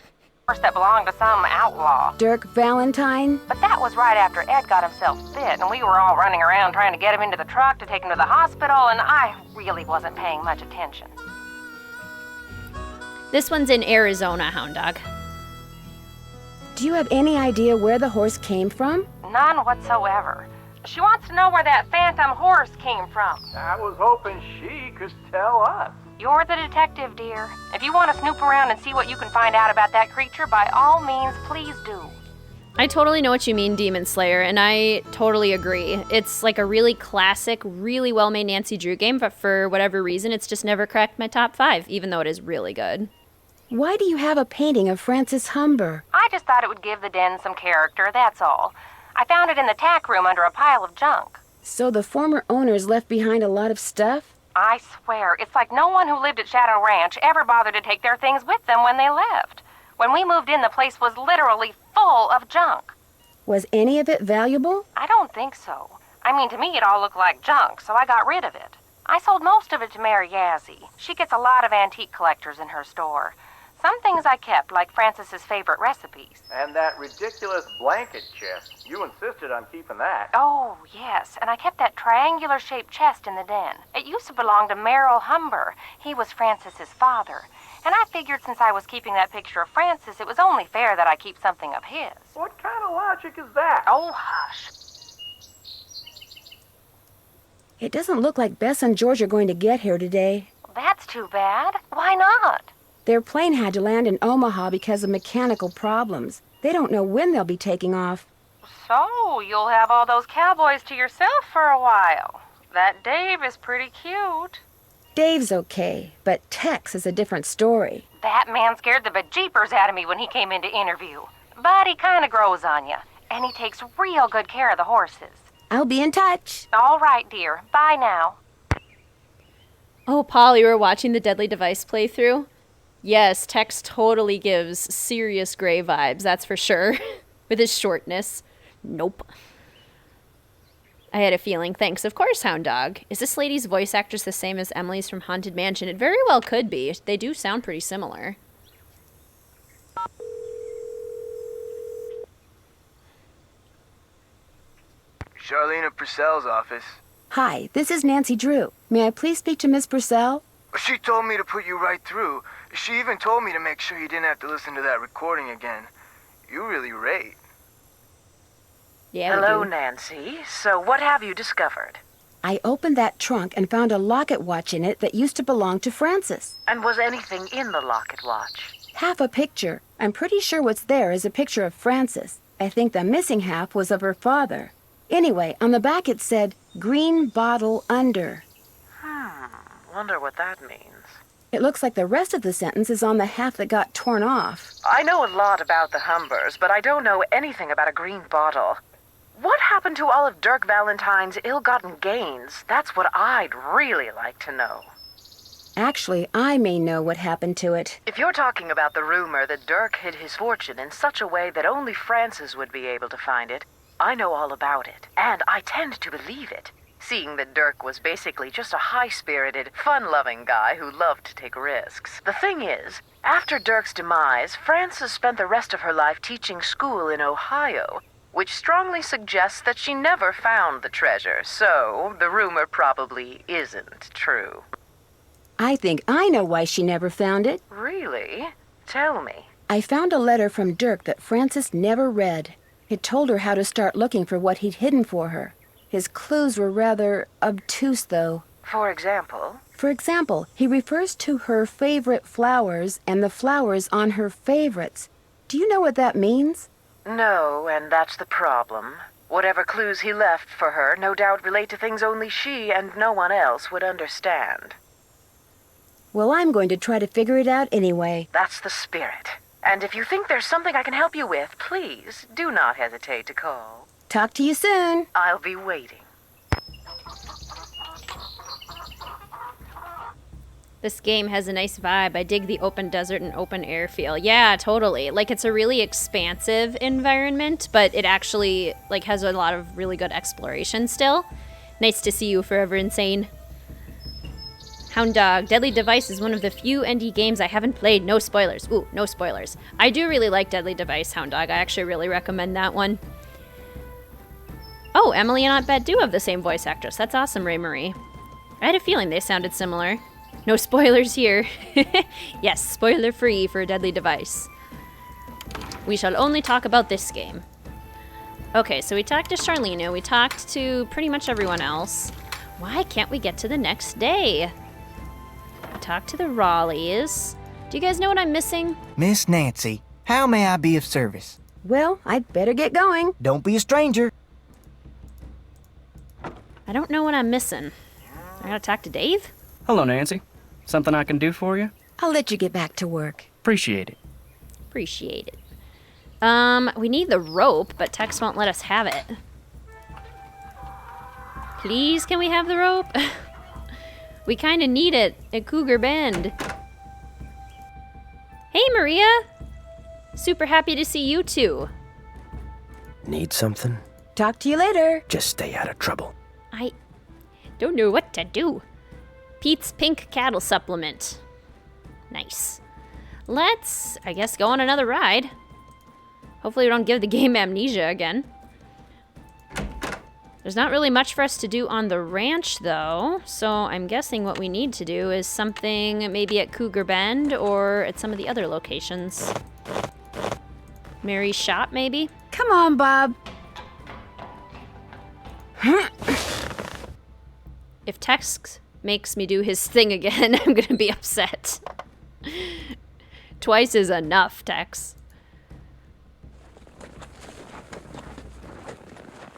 Horse that belonged to some outlaw. Dirk Valentine? But that was right after Ed got himself bit, and we were all running around trying to get him into the truck to take him to the hospital, and I really wasn't paying much attention. This one's in Arizona, Hound Dog. Do you have any idea where the horse came from? None whatsoever. She wants to know where that phantom horse came from. I was hoping she could tell us. You're the detective, dear. If you want to snoop around and see what you can find out about that creature, by all means, please do. I totally know what you mean, Demon Slayer, and I totally agree. It's like a really classic, really well-made Nancy Drew game, but for whatever reason, it's just never cracked my top 5, even though it is really good. Why do you have a painting of Frances Humber? I just thought it would give the den some character, that's all. I found it in the tack room under a pile of junk. So the former owners left behind a lot of stuff? I swear, it's like no one who lived at Shadow Ranch ever bothered to take their things with them when they left. When we moved in, the place was literally full of junk. Was any of it valuable? I don't think so. I mean, to me it all looked like junk, so I got rid of it. I sold most of it to Mary Yazzie. She gets a lot of antique collectors in her store. Some things I kept, like Frances's favorite recipes. And that ridiculous blanket chest. You insisted on keeping that. Oh, yes, and I kept that triangular-shaped chest in the den. It used to belong to Merrill Humber. He was Frances's father. And I figured since I was keeping that picture of Frances, it was only fair that I keep something of his. What kind of logic is that? Oh, hush. It doesn't look like Bess and George are going to get here today. That's too bad. Why not? Their plane had to land in Omaha because of mechanical problems. They don't know when they'll be taking off. So, you'll have all those cowboys to yourself for a while. That Dave is pretty cute. Dave's okay, but Tex is a different story. That man scared the bejeepers out of me when he came in to interview. But he kind of grows on you, and he takes real good care of the horses. I'll be in touch. All right, dear. Bye now. Oh, Paul, you were watching the Deadly Device playthrough? Yes, Tex totally gives serious Gray vibes, that's for sure. With his shortness. Nope. I had a feeling. Thanks. Of course, Hound Dog. Is this lady's voice actress the same as Emily's from Haunted Mansion? It very well could be. They do sound pretty similar. Charlena Purcell's office. Hi, this is Nancy Drew. May I please speak to Miss Purcell? She told me to put you right through. She even told me to make sure you didn't have to listen to that recording again. You really rate. Yeah. Hello, Nancy. So what have you discovered? I opened that trunk and found a locket watch in it that used to belong to Frances. And was anything in the locket watch? Half a picture. I'm pretty sure what's there is a picture of Frances. I think the missing half was of her father. Anyway, on the back it said, "Green bottle under." Wonder what that means. It looks like the rest of the sentence is on the half that got torn off. I know a lot about the Humbers, but I don't know anything about a green bottle. What happened to all of Dirk Valentine's ill-gotten gains? That's what I'd really like to know. Actually, I may know what happened to it. If you're talking about the rumor that Dirk hid his fortune in such a way that only Frances would be able to find it, I know all about it, and I tend to believe it, seeing that Dirk was basically just a high-spirited, fun-loving guy who loved to take risks. The thing is, after Dirk's demise, Frances spent the rest of her life teaching school in Ohio, which strongly suggests that she never found the treasure, so the rumor probably isn't true. I think I know why she never found it. Really? Tell me. I found a letter from Dirk that Frances never read. It told her how to start looking for what he'd hidden for her. His clues were rather obtuse, though. For example? For example, he refers to her favorite flowers and the flowers on her favorites. Do you know what that means? No, and that's the problem. Whatever clues he left for her no doubt relate to things only she and no one else would understand. Well, I'm going to try to figure it out anyway. That's the spirit. And if you think there's something I can help you with, please do not hesitate to call. Talk to you soon. I'll be waiting. This game has a nice vibe. I dig the open desert and open air feel. Yeah, totally. Like, it's a really expansive environment, but it actually, like, has a lot of really good exploration still. Nice to see you, Forever Insane. Hound Dog. Deadly Device is one of the few indie games I haven't played. No spoilers. Ooh, no spoilers. I do really like Deadly Device, Hound Dog. I actually really recommend that one. Oh, Emily and Aunt Bet do have the same voice actress. That's awesome, Ray Marie. I had a feeling they sounded similar. No spoilers here. Yes, spoiler free for Deadly Device. We shall only talk about this game. Okay, so we talked to Charlena. We talked to pretty much everyone else. Why can't we get to the next day? We talked to the Raleighs. Do you guys know what I'm missing? Miss Nancy, how may I be of service? Well, I'd better get going. Don't be a stranger. I don't know what I'm missing. I gotta talk to Dave? Hello, Nancy. Something I can do for you? I'll let you get back to work. Appreciate it. Appreciate it. We need the rope, but Tex won't let us have it. Please, can we have the rope? We kind of need it at Cougar Bend. Hey, Maria! Super happy to see you too. Need something? Talk to you later. Just stay out of trouble. I don't know what to do. Pete's Pink Cattle Supplement. Nice. Let's, I guess, go on another ride. Hopefully we don't give the game amnesia again. There's not really much for us to do on the ranch, though, so I'm guessing what we need to do is something maybe at Cougar Bend or at some of the other locations. Mary's shop, maybe? Come on, Bob. If Tex makes me do his thing again, I'm gonna be upset. Twice is enough, Tex.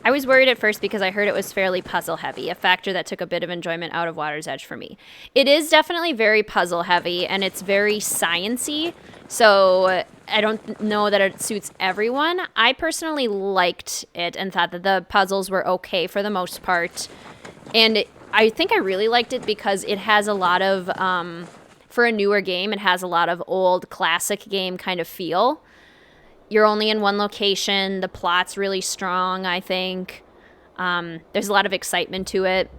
I was worried at first because I heard it was fairly puzzle heavy, a factor that took a bit of enjoyment out of Water's Edge for me. It is definitely very puzzle heavy and it's very science-y, so I don't know that it suits everyone. I personally liked it and thought that the puzzles were okay for the most part. And I think I really liked it because it has a lot of, for a newer game, it has a lot of old classic game kind of feel. You're only in one location. The plot's really strong, I think. There's a lot of excitement to it.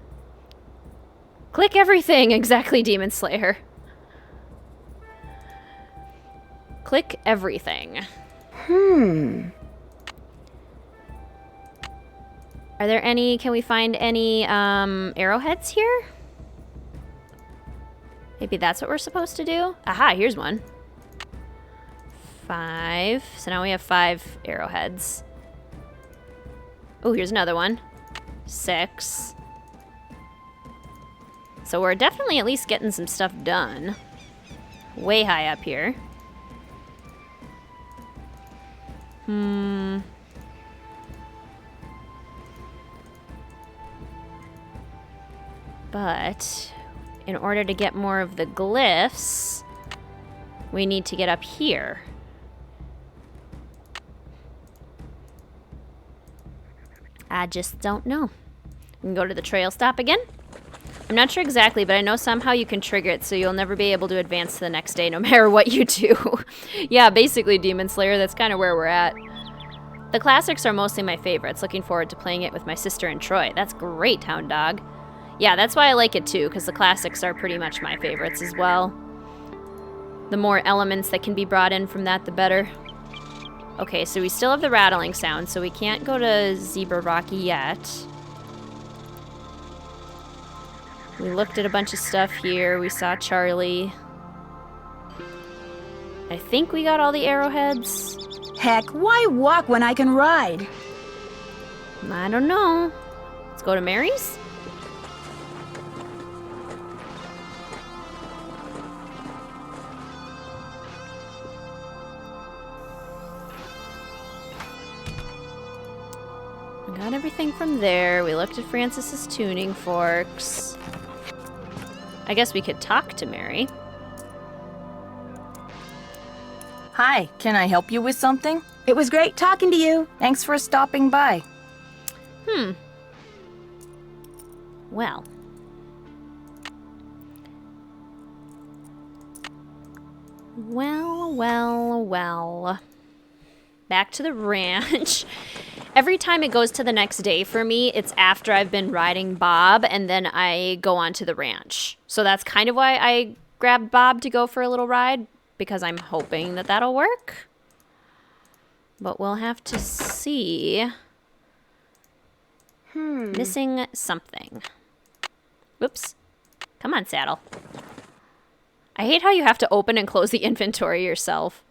Click everything. Exactly, Demon Slayer. Click everything. Are there any, can we find any arrowheads here? Maybe that's what we're supposed to do? Aha, here's one. 5. So now we have 5 arrowheads. Oh, here's another one. 6. So we're definitely at least getting some stuff done. Way high up here. But in order to get more of the glyphs, we need to get up here. I just don't know. We can go to the trail stop again. I'm not sure exactly, but I know somehow you can trigger it so you'll never be able to advance to the next day no matter what you do. Yeah, basically Demon Slayer, that's kind of where we're at. The classics are mostly my favorites. Looking forward to playing it with my sister and Troy. That's great, Hound Dog. Yeah, that's why I like it too, because the classics are pretty much my favorites as well. The more elements that can be brought in from that, the better. Okay, so we still have the rattling sound, so we can't go to Zebra Rocky yet. We looked at a bunch of stuff here. We saw Charlie. I think we got all the arrowheads. Heck, why walk when I can ride? I don't know. Let's go to Mary's. We got everything from there. We looked at Francis's tuning forks. I guess we could talk to Mary. Hi, can I help you with something? It was great talking to you. Thanks for stopping by. Well. Well. Back to the ranch. Every time it goes to the next day for me, it's after I've been riding Bob, and then I go on to the ranch. So that's kind of why I grabbed Bob to go for a little ride, because I'm hoping that that'll work. But we'll have to see. Missing something. Whoops. Come on, Saddle. I hate how you have to open and close the inventory yourself.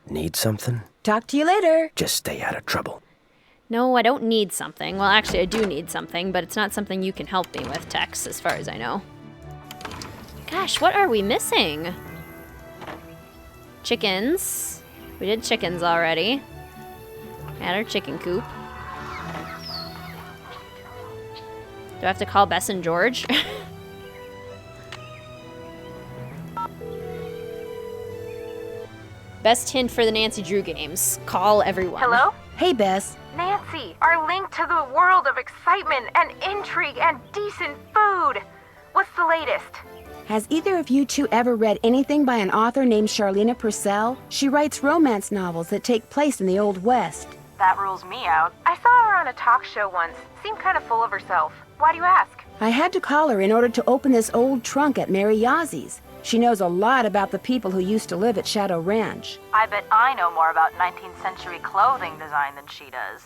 Need something? Talk to you later. Just stay out of trouble. No, I don't need something. Well, actually, I do need something, but it's not something you can help me with, Tex, as far as I know. Gosh, what are we missing? Chickens. We did chickens already. At our chicken coop. Do I have to call Bess and George? Best hint for the Nancy Drew games. Call everyone. Hello? Hey, Bess. Nancy, our link to the world of excitement and intrigue and decent food. What's the latest? Has either of you two ever read anything by an author named Charlena Purcell? She writes romance novels that take place in the Old West. That rules me out. I saw her on a talk show once. Seemed kind of full of herself. Why do you ask? I had to call her in order to open this old trunk at Mary Yazzie's. She knows a lot about the people who used to live at Shadow Ranch. I bet I know more about 19th century clothing design than she does.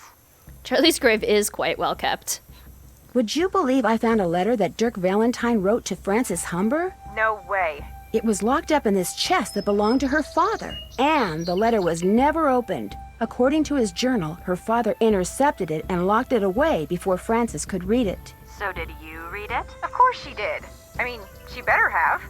Charlie's grave is quite well kept. Would you believe I found a letter that Dirk Valentine wrote to Frances Humber? No way. It was locked up in this chest that belonged to her father, and the letter was never opened. According to his journal, her father intercepted it and locked it away before Frances could read it. So did you read it? Of course she did. I mean, she better have.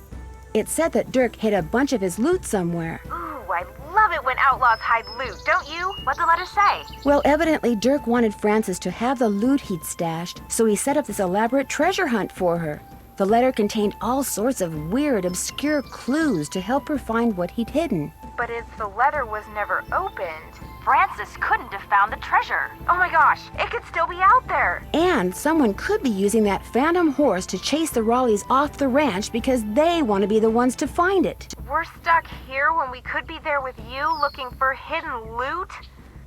It said that Dirk hid a bunch of his loot somewhere. Ooh, I love it when outlaws hide loot, don't you? What'd the letter say? Well, evidently Dirk wanted Frances to have the loot he'd stashed, so he set up this elaborate treasure hunt for her. The letter contained all sorts of weird, obscure clues to help her find what he'd hidden. But if the letter was never opened... Frances couldn't have found the treasure. Oh my gosh, it could still be out there. And someone could be using that phantom horse to chase the Raleighs off the ranch because they want to be the ones to find it. We're stuck here when we could be there with you looking for hidden loot?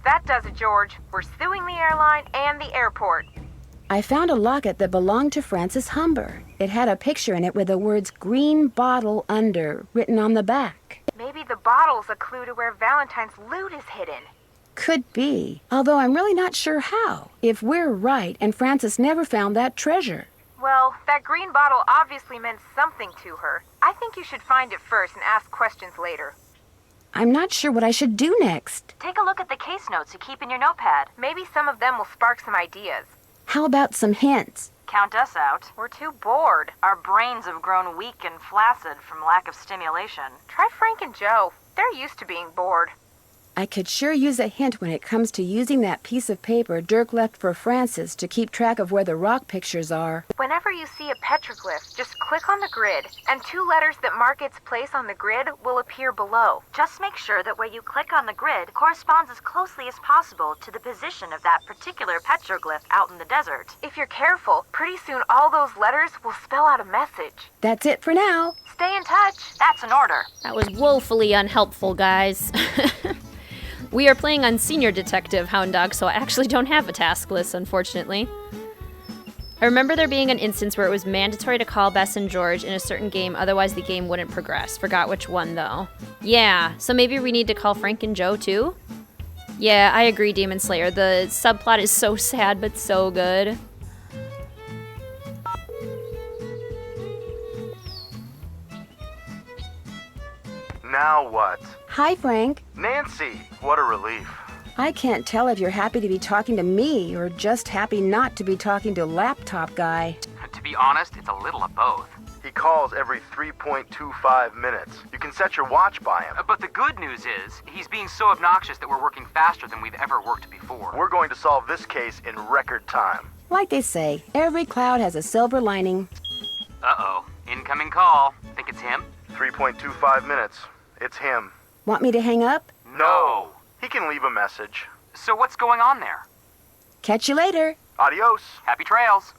That does it, George. We're suing the airline and the airport. I found a locket that belonged to Frances Humber. It had a picture in it with the words "green bottle under" written on the back. Maybe the bottle's a clue to where Valentine's loot is hidden. Could be, although I'm really not sure how, if we're right and Frances never found that treasure. Well, that green bottle obviously meant something to her. I think you should find it first and ask questions later. I'm not sure what I should do next. Take a look at the case notes you keep in your notepad. Maybe some of them will spark some ideas. How about some hints? Count us out. We're too bored. Our brains have grown weak and flaccid from lack of stimulation. Try Frank and Joe. They're used to being bored. I could sure use a hint when it comes to using that piece of paper Dirk left for Frances to keep track of where the rock pictures are. Whenever you see a petroglyph, just click on the grid, and 2 letters that mark its place on the grid will appear below. Just make sure that where you click on the grid corresponds as closely as possible to the position of that particular petroglyph out in the desert. If you're careful, pretty soon all those letters will spell out a message. That's it for now. Stay in touch. That's an order. That was woefully unhelpful, guys. We are playing on Senior Detective Hound Dog, so I actually don't have a task list, unfortunately. I remember there being an instance where it was mandatory to call Bess and George in a certain game, otherwise the game wouldn't progress. Forgot which one, though. Yeah, so maybe we need to call Frank and Joe, too? Yeah, I agree, Demon Slayer. The subplot is so sad, but so good. Now what? Hi, Frank. Nancy, what a relief. I can't tell if you're happy to be talking to me or just happy not to be talking to Laptop Guy. To be honest, it's a little of both. He calls every 3.25 minutes. You can set your watch by him. But the good news is, he's being so obnoxious that we're working faster than we've ever worked before. We're going to solve this case in record time. Like they say, every cloud has a silver lining. Uh-oh. Incoming call. Think it's him? 3.25 minutes. It's him. Want me to hang up? No. He can leave a message. So what's going on there? Catch you later. Adios. Happy trails.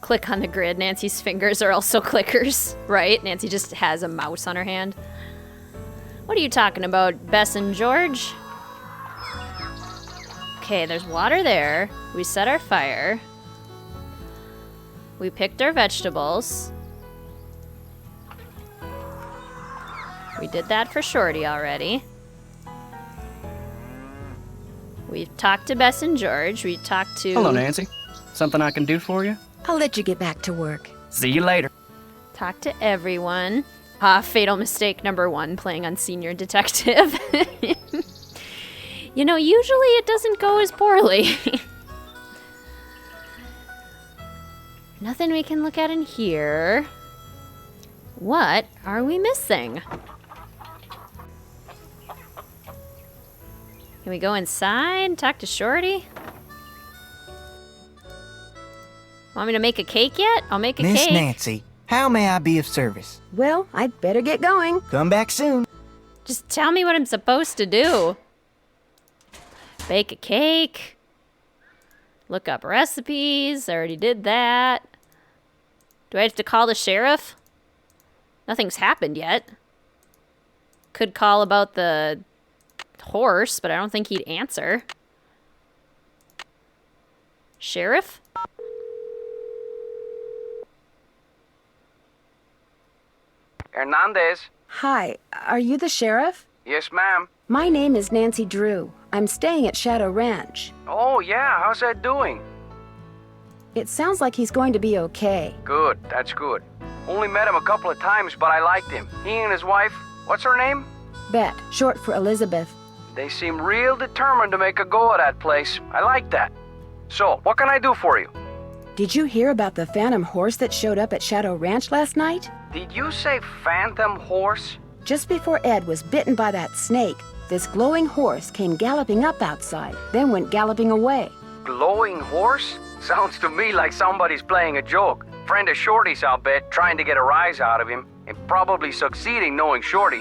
Click on the grid. Nancy's fingers are also clickers, right? Nancy just has a mouse on her hand. What are you talking about, Bess and George? Okay, there's water there. We set our fire. We picked our vegetables. We did that for Shorty already. We've talked to Bess and George. We talked to... Hello, Nancy. Something I can do for you? I'll let you get back to work. See you later. Talked to everyone. Fatal mistake number 1, playing on senior detective. You know, usually it doesn't go as poorly. Nothing we can look at in here. What are we missing? Can we go inside, talk to Shorty? Want me to make a cake yet? I'll make a Miss cake. Nancy, how may I be of service? Well, I'd better get going. Come back soon. Just tell me what I'm supposed to do. Bake a cake. Look up recipes. I already did that. Do I have to call the sheriff? Nothing's happened yet. Could call about the horse, but I don't think he'd answer. Sheriff? Hernandez. Hi, are you the sheriff? Yes, ma'am. My name is Nancy Drew. I'm staying at Shadow Ranch. Oh, yeah, how's that doing? It sounds like he's going to be okay. Good, that's good. Only met him a couple of times, but I liked him. He and his wife, what's her name? Bet, short for Elizabeth. They seem real determined to make a go of that place. I like that. So, what can I do for you? Did you hear about the phantom horse that showed up at Shadow Ranch last night? Did you say phantom horse? Just before Ed was bitten by that snake, this glowing horse came galloping up outside, then went galloping away. Glowing horse? Sounds to me like somebody's playing a joke. Friend of Shorty's, I'll bet, trying to get a rise out of him, and probably succeeding knowing Shorty.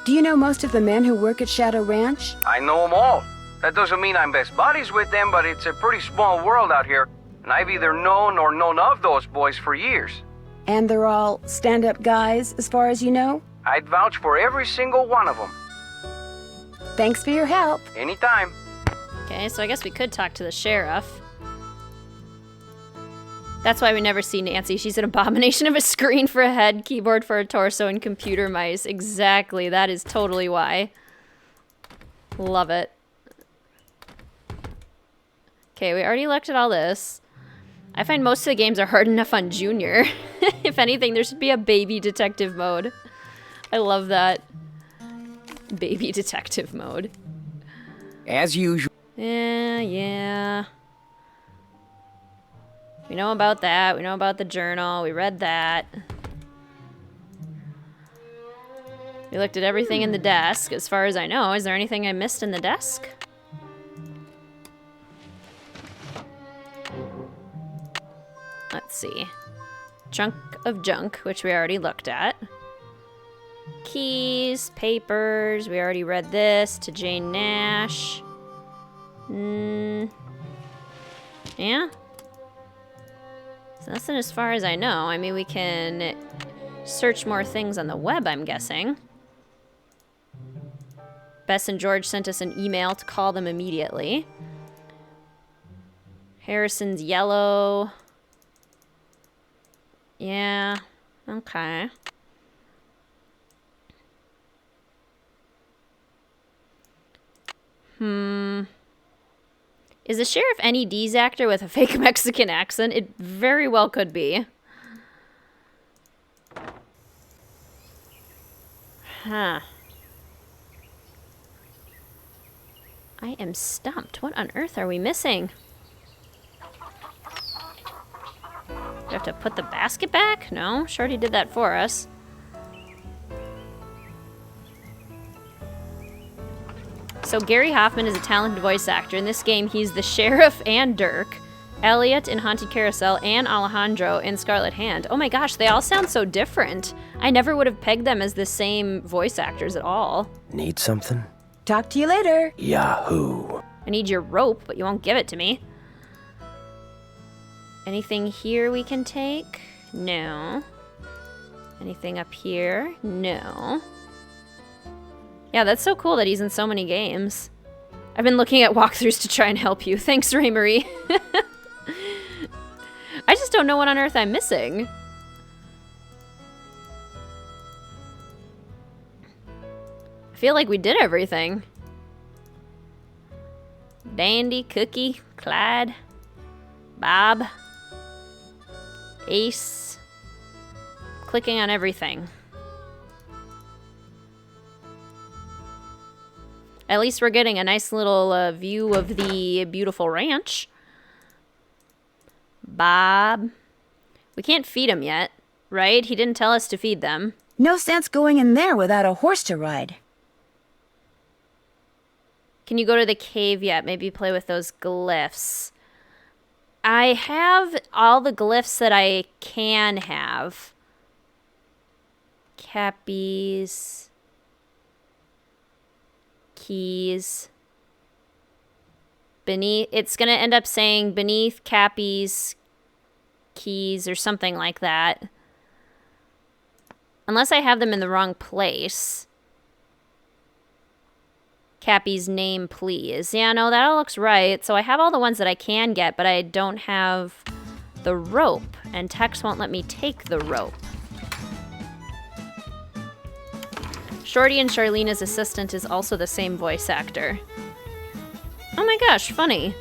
Do you know most of the men who work at Shadow Ranch? I know them all. That doesn't mean I'm best buddies with them, but it's a pretty small world out here, and I've either known or known of those boys for years. And they're all stand-up guys, as far as you know? I'd vouch for every single one of them. Thanks for your help. Anytime. Okay, so I guess we could talk to the sheriff. That's why we never see Nancy. She's an abomination of a screen for a head, keyboard for a torso, and computer mice. Exactly. That is totally why. Love it. Okay, we already looked at all this. I find most of the games are hard enough on Junior. If anything, there should be a baby detective mode. I love that. Baby detective mode. As usual. Yeah. We know about that. We know about the journal. We read that. We looked at everything in the desk, as far as I know. Is there anything I missed in the desk? Let's see. Chunk of junk, which we already looked at. Keys, papers. We already read this. To Jane Nash. Yeah? So nothing as far as I know. I mean, we can search more things on the web, I'm guessing. Bess and George sent us an email to call them immediately. Harrison's yellow. Yeah, okay. Is the sheriff NED's actor with a fake Mexican accent? It very well could be. Huh. I am stumped. What on earth are we missing? Do we have to put the basket back? No, Shorty did that for us. So Gary Hoffman is a talented voice actor. In this game, he's the sheriff and Dirk. Elliot in Haunted Carousel, and Alejandro in Scarlet Hand. Oh my gosh, they all sound so different. I never would have pegged them as the same voice actors at all. Need something? Talk to you later. Yahoo. I need your rope, but you won't give it to me. Anything here we can take? No. Anything up here? No. Yeah, that's so cool that he's in so many games. I've been looking at walkthroughs to try and help you. Thanks, Ray Marie. I just don't know what on earth I'm missing. I feel like we did everything. Dandy, Cookie, Clyde, Bob, Ace. Clicking on everything. At least we're getting a nice little view of the beautiful ranch. Bob. We can't feed him yet, right? He didn't tell us to feed them. No sense going in there without a horse to ride. Can you go to the cave yet? Maybe play with those glyphs. I have all the glyphs that I can have. Cappies. Keys. Beneath, it's going to end up saying beneath Cappy's keys or something like that. Unless I have them in the wrong place. Cappy's name, please. Yeah, no, that all looks right. So I have all the ones that I can get, but I don't have the rope. And Tex won't let me take the rope. Shorty and Charlena's assistant is also the same voice actor. Oh my gosh, funny.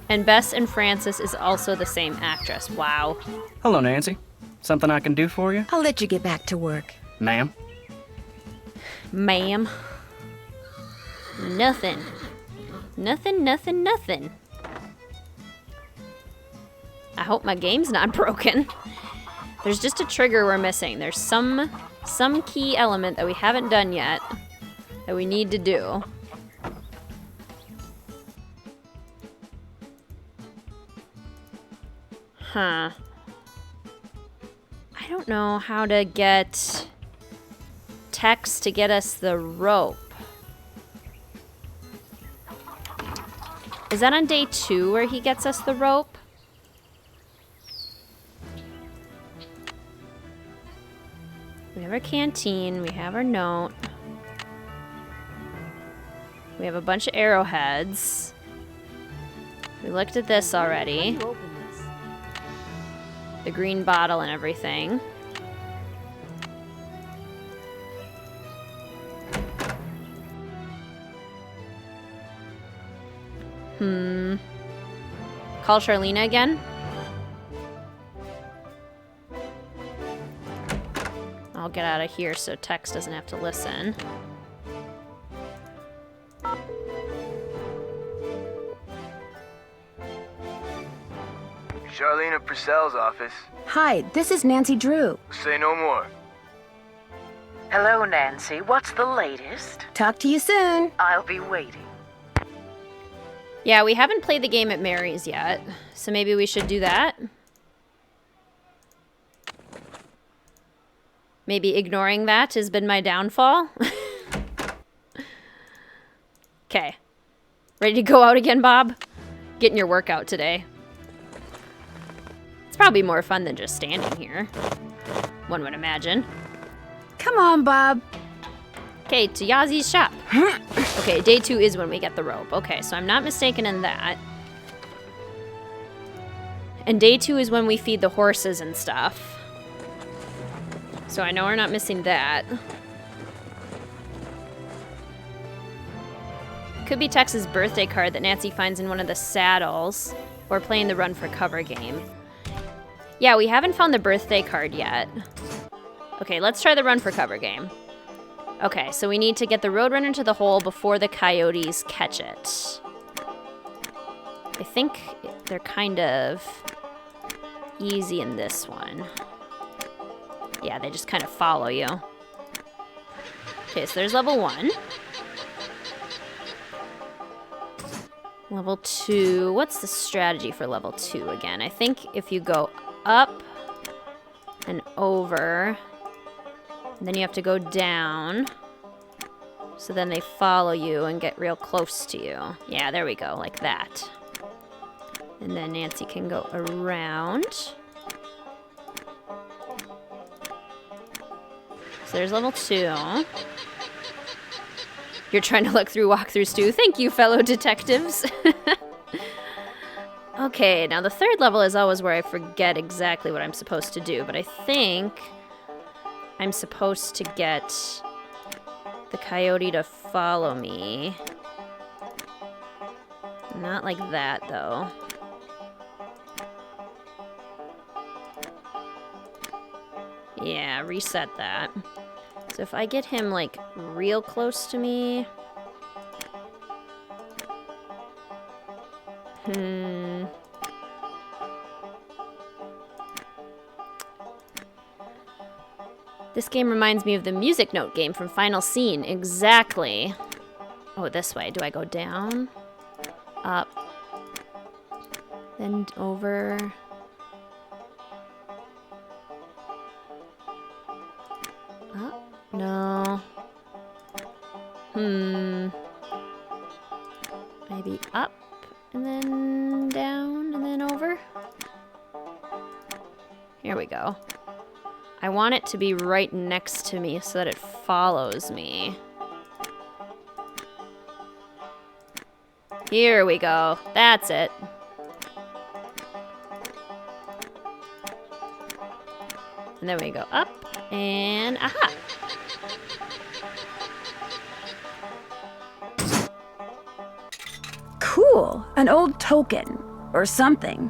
And Bess and Frances is also the same actress. Wow. Hello, Nancy. Something I can do for you? I'll let you get back to work. Ma'am? Ma'am. Nothing. Nothing, nothing, nothing. I hope my game's not broken. There's just a trigger we're missing. There's some key element that we haven't done yet that we need to do. Huh. I don't know how to get Tex to get us the rope. Is that on day 2 where he gets us the rope? We have our canteen, we have our note. We have a bunch of arrowheads. We looked at this already. The green bottle and everything. Call Charlena again? I'll get out of here so Tex doesn't have to listen. Charlena Purcell's office. Hi, this is Nancy Drew. Say no more. Hello, Nancy. What's the latest? Talk to you soon. I'll be waiting. Yeah, we haven't played the game at Mary's yet, so maybe we should do that. Maybe ignoring that has been my downfall. Okay. Ready to go out again, Bob? Getting your workout today. It's probably more fun than just standing here. One would imagine. Come on, Bob. Okay, to Yazzie's shop. Okay, day 2 is when we get the rope. Okay, so I'm not mistaken in that. And day 2 is when we feed the horses and stuff. So I know we're not missing that. Could be Tex's birthday card that Nancy finds in one of the saddles. Or playing the Run for Cover game. Yeah, we haven't found the birthday card yet. Okay, let's try the Run for Cover game. Okay, so we need to get the Roadrunner to the hole before the coyotes catch it. I think they're kind of easy in this one. Yeah, they just kind of follow you. Okay, so there's level 1. Level 2. What's the strategy for level 2 again? I think if you go up and over, then you have to go down. So then they follow you and get real close to you. Yeah, there we go, like that. And then Nancy can go around. So there's level 2. You're trying to look through walkthroughs too. Thank you, fellow detectives. Okay, now the third level is always where I forget exactly what I'm supposed to do, but I think I'm supposed to get the coyote to follow me. Not like that, though. Yeah, reset that. So if I get him, like, real close to me... This game reminds me of the music note game from Final Scene. Exactly. Oh, this way. Do I go down? Up. Then over. Oh, no. Maybe up, and then down, and then over. Here we go. I want it to be right next to me so that it follows me. Here we go. That's it. And then we go up, and aha! Cool. An old token. Or something.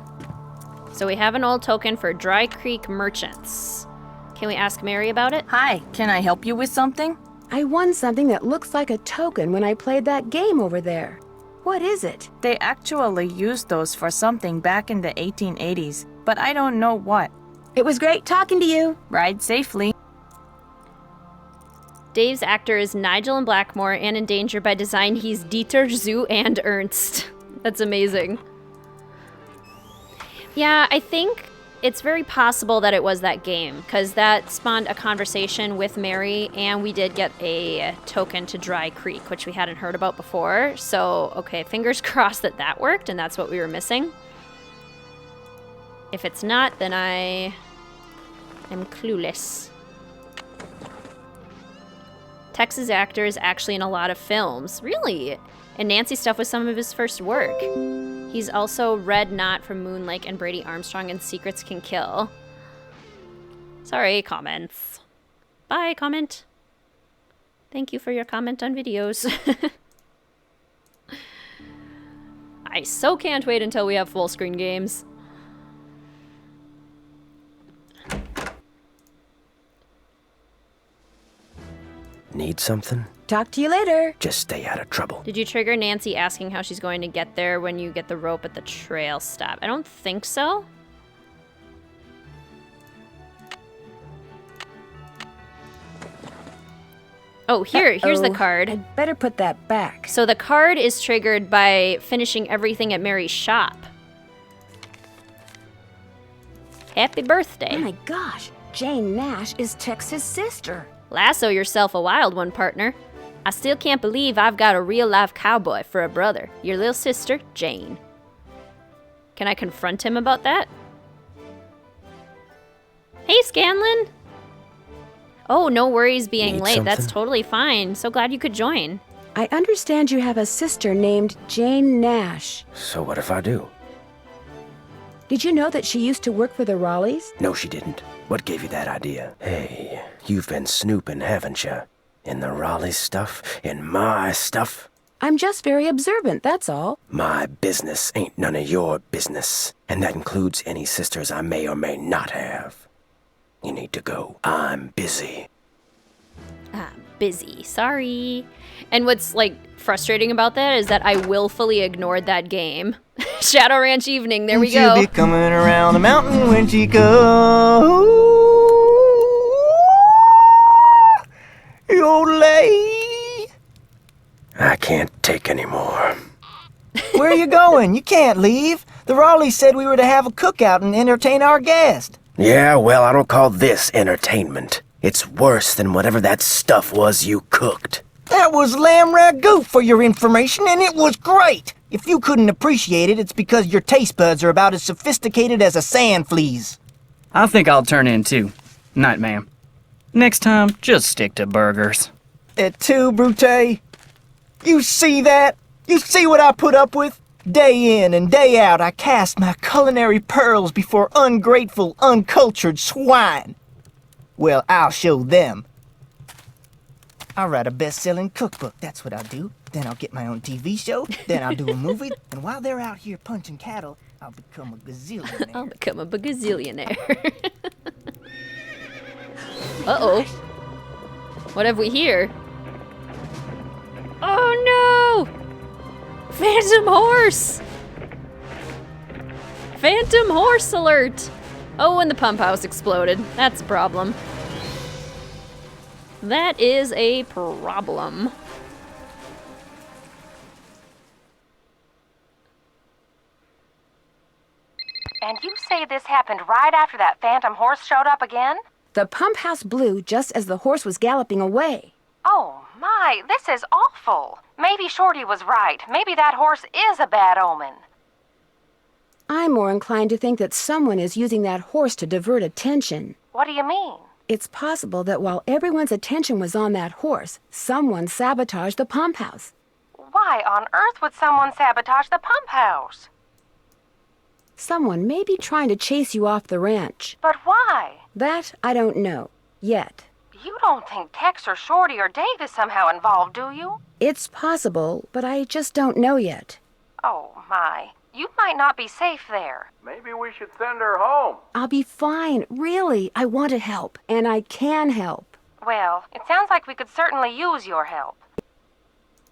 So we have an old token for Dry Creek Merchants. Can we ask Mary about it? Hi, can I help you with something? I won something that looks like a token when I played that game over there. What is it? They actually used those for something back in the 1880s, but I don't know what. It was great talking to you. Ride safely. Dave's actor is Nigel in Blackmore, and in Danger by Design, he's Dieter, Zoo, and Ernst. That's amazing. Yeah, I think it's very possible that it was that game, because that spawned a conversation with Mary, and we did get a token to Dry Creek, which we hadn't heard about before. So, okay, fingers crossed that that worked, and that's what we were missing. If it's not, then I am clueless. Tex's actor is actually in a lot of films. Really? And Nancy stuff was some of his first work. He's also Red Knot from Moon Lake and Brady Armstrong in Secrets Can Kill. Sorry, comments. Bye, comment. Thank you for your comment on videos. I so can't wait until we have full screen games. Need something? Talk to you later. Just stay out of trouble. Did you trigger Nancy asking how she's going to get there when you get the rope at the trail stop? I don't think so. Oh, here's the card. I'd better put that back. So the card is triggered by finishing everything at Mary's shop. Happy birthday. Oh my gosh, Jane Nash is Tex's sister. Lasso yourself a wild one, partner. I still can't believe I've got a real-life cowboy for a brother. Your little sister, Jane. Can I confront him about that? Hey, Scanlan! Oh, no worries being Need late. something? That's totally fine. So glad you could join. I understand you have a sister named Jane Nash. So what if I do? Did you know that she used to work for the Raleighs? No, she didn't. What gave you that idea? Hey, you've been snooping, haven't you? In the Raleigh stuff? In my stuff? I'm just very observant, that's all. My business ain't none of your business. And that includes any sisters I may or may not have. You need to go. I'm busy. Busy. Sorry. And what's, like, frustrating about that is that I willfully ignored that game. Shadow Ranch Evening, there we go. She'll be coming around the mountain when she goes. I can't take any more. Where are you going? You can't leave. The Raleighs said we were to have a cookout and entertain our guest. Yeah, well, I don't call this entertainment. It's worse than whatever that stuff was you cooked. That was lamb ragout for your information, and it was great. If you couldn't appreciate it, it's because your taste buds are about as sophisticated as a sand flea's. I think I'll turn in too. Night, ma'am. Next time, just stick to burgers. Et tu, Brute? You see that? You see what I put up with? Day in and day out, I cast my culinary pearls before ungrateful, uncultured swine. Well, I'll show them. I'll write a best-selling cookbook, that's what I'll do. Then I'll get my own TV show, then I'll do a movie, and while they're out here punching cattle, I'll become a gazillionaire. I'll become a gazillionaire. Uh-oh. What have we here? Oh no! Phantom horse! Phantom horse alert! Oh, and the pump house exploded. That's a problem. That is a problem. And you say this happened right after that phantom horse showed up again? The pump house blew just as the horse was galloping away. Oh my, this is awful. Maybe Shorty was right. Maybe that horse is a bad omen. I'm more inclined to think that someone is using that horse to divert attention. What do you mean? It's possible that while everyone's attention was on that horse, someone sabotaged the pump house. Why on earth would someone sabotage the pump house? Someone may be trying to chase you off the ranch. But why? That I don't know. Yet. You don't think Tex or Shorty or Dave is somehow involved, do you? It's possible, but I just don't know yet. Oh my. You might not be safe there. Maybe we should send her home. I'll be fine. Really, I want to help. And I can help. Well, it sounds like we could certainly use your help.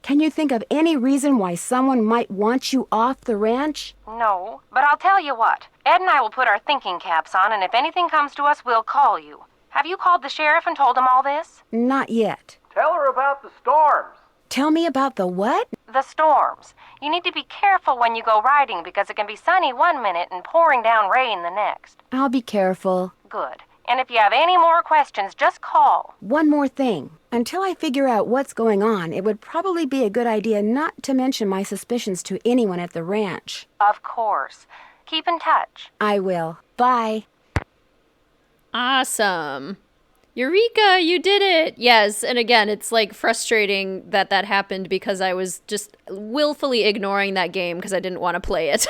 Can you think of any reason why someone might want you off the ranch? No, but I'll tell you what. Ed and I will put our thinking caps on, and if anything comes to us, we'll call you. Have you called the sheriff and told him all this? Not yet. Tell her about the storms. Tell me about the what? The storms. You need to be careful when you go riding because it can be sunny one minute and pouring down rain the next. I'll be careful. Good. And if you have any more questions, just call. One more thing. Until I figure out what's going on, it would probably be a good idea not to mention my suspicions to anyone at the ranch. Of course. Keep in touch. I will. Bye. Awesome. Eureka, you did it! Yes, and again, it's like frustrating that that happened because I was just willfully ignoring that game because I didn't want to play it.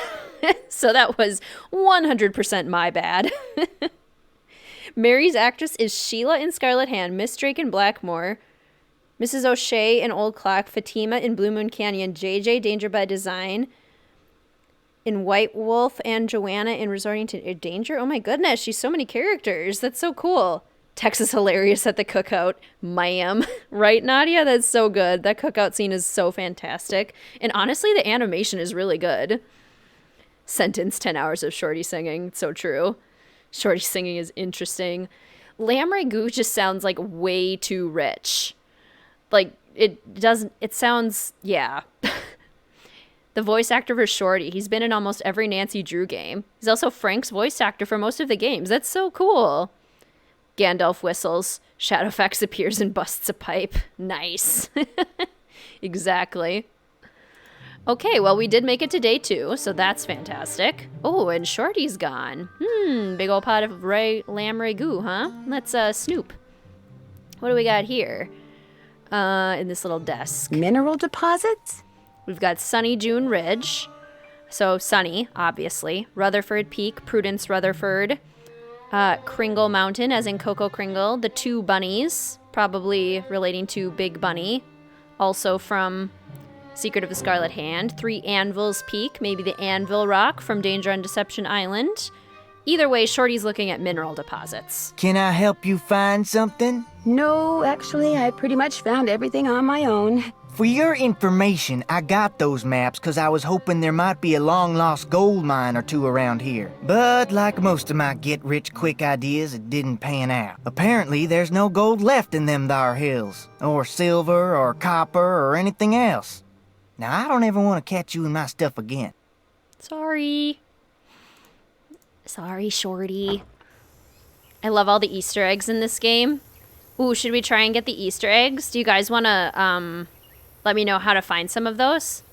So that was 100% my bad. Mary's actress is Sheila in Scarlet Hand, Miss Drake in Blackmore, Mrs. O'Shea in Old Clock, Fatima in Blue Moon Canyon, JJ Danger by Design in White Wolf, and Joanna in Resorting to Danger. Oh my goodness, she's so many characters. That's so cool. Tex is hilarious at the cookout. Ma'am. Right, Nadia? That's so good. That cookout scene is so fantastic. And honestly, the animation is really good. Sentence, 10 hours of Shorty singing. It's so true. Shorty singing is interesting. Lamb ragout just sounds like way too rich. Like, it sounds, yeah. The voice actor for Shorty, he's been in almost every Nancy Drew game. He's also Frank's voice actor for most of the games. That's so cool. Gandalf whistles. Shadowfax appears and busts a pipe. Nice. Exactly. Okay, well, we did make it to day 2, so that's fantastic. Oh, and Shorty's gone. Big old pot of lamb ragout, huh? Let's snoop. What do we got here? In this little desk. Mineral deposits? We've got Sunny June Ridge. So Sunny, obviously. Rutherford Peak, Prudence Rutherford. Kringle Mountain, as in Coco Kringle. The 2 bunnies, probably relating to Big Bunny. Also from Secret of the Scarlet Hand. 3 Anvils Peak, maybe the Anvil Rock from Danger on Deception Island. Either way, Shorty's looking at mineral deposits. Can I help you find something? No, actually, I pretty much found everything on my own. For your information, I got those maps because I was hoping there might be a long-lost gold mine or 2 around here. But like most of my get-rich-quick ideas, it didn't pan out. Apparently, there's no gold left in them thar hills, or silver, or copper, or anything else. Now, I don't ever want to catch you in my stuff again. Sorry. Sorry, Shorty. I love all the Easter eggs in this game. Ooh, should we try and get the Easter eggs? Do you guys want to let me know how to find some of those?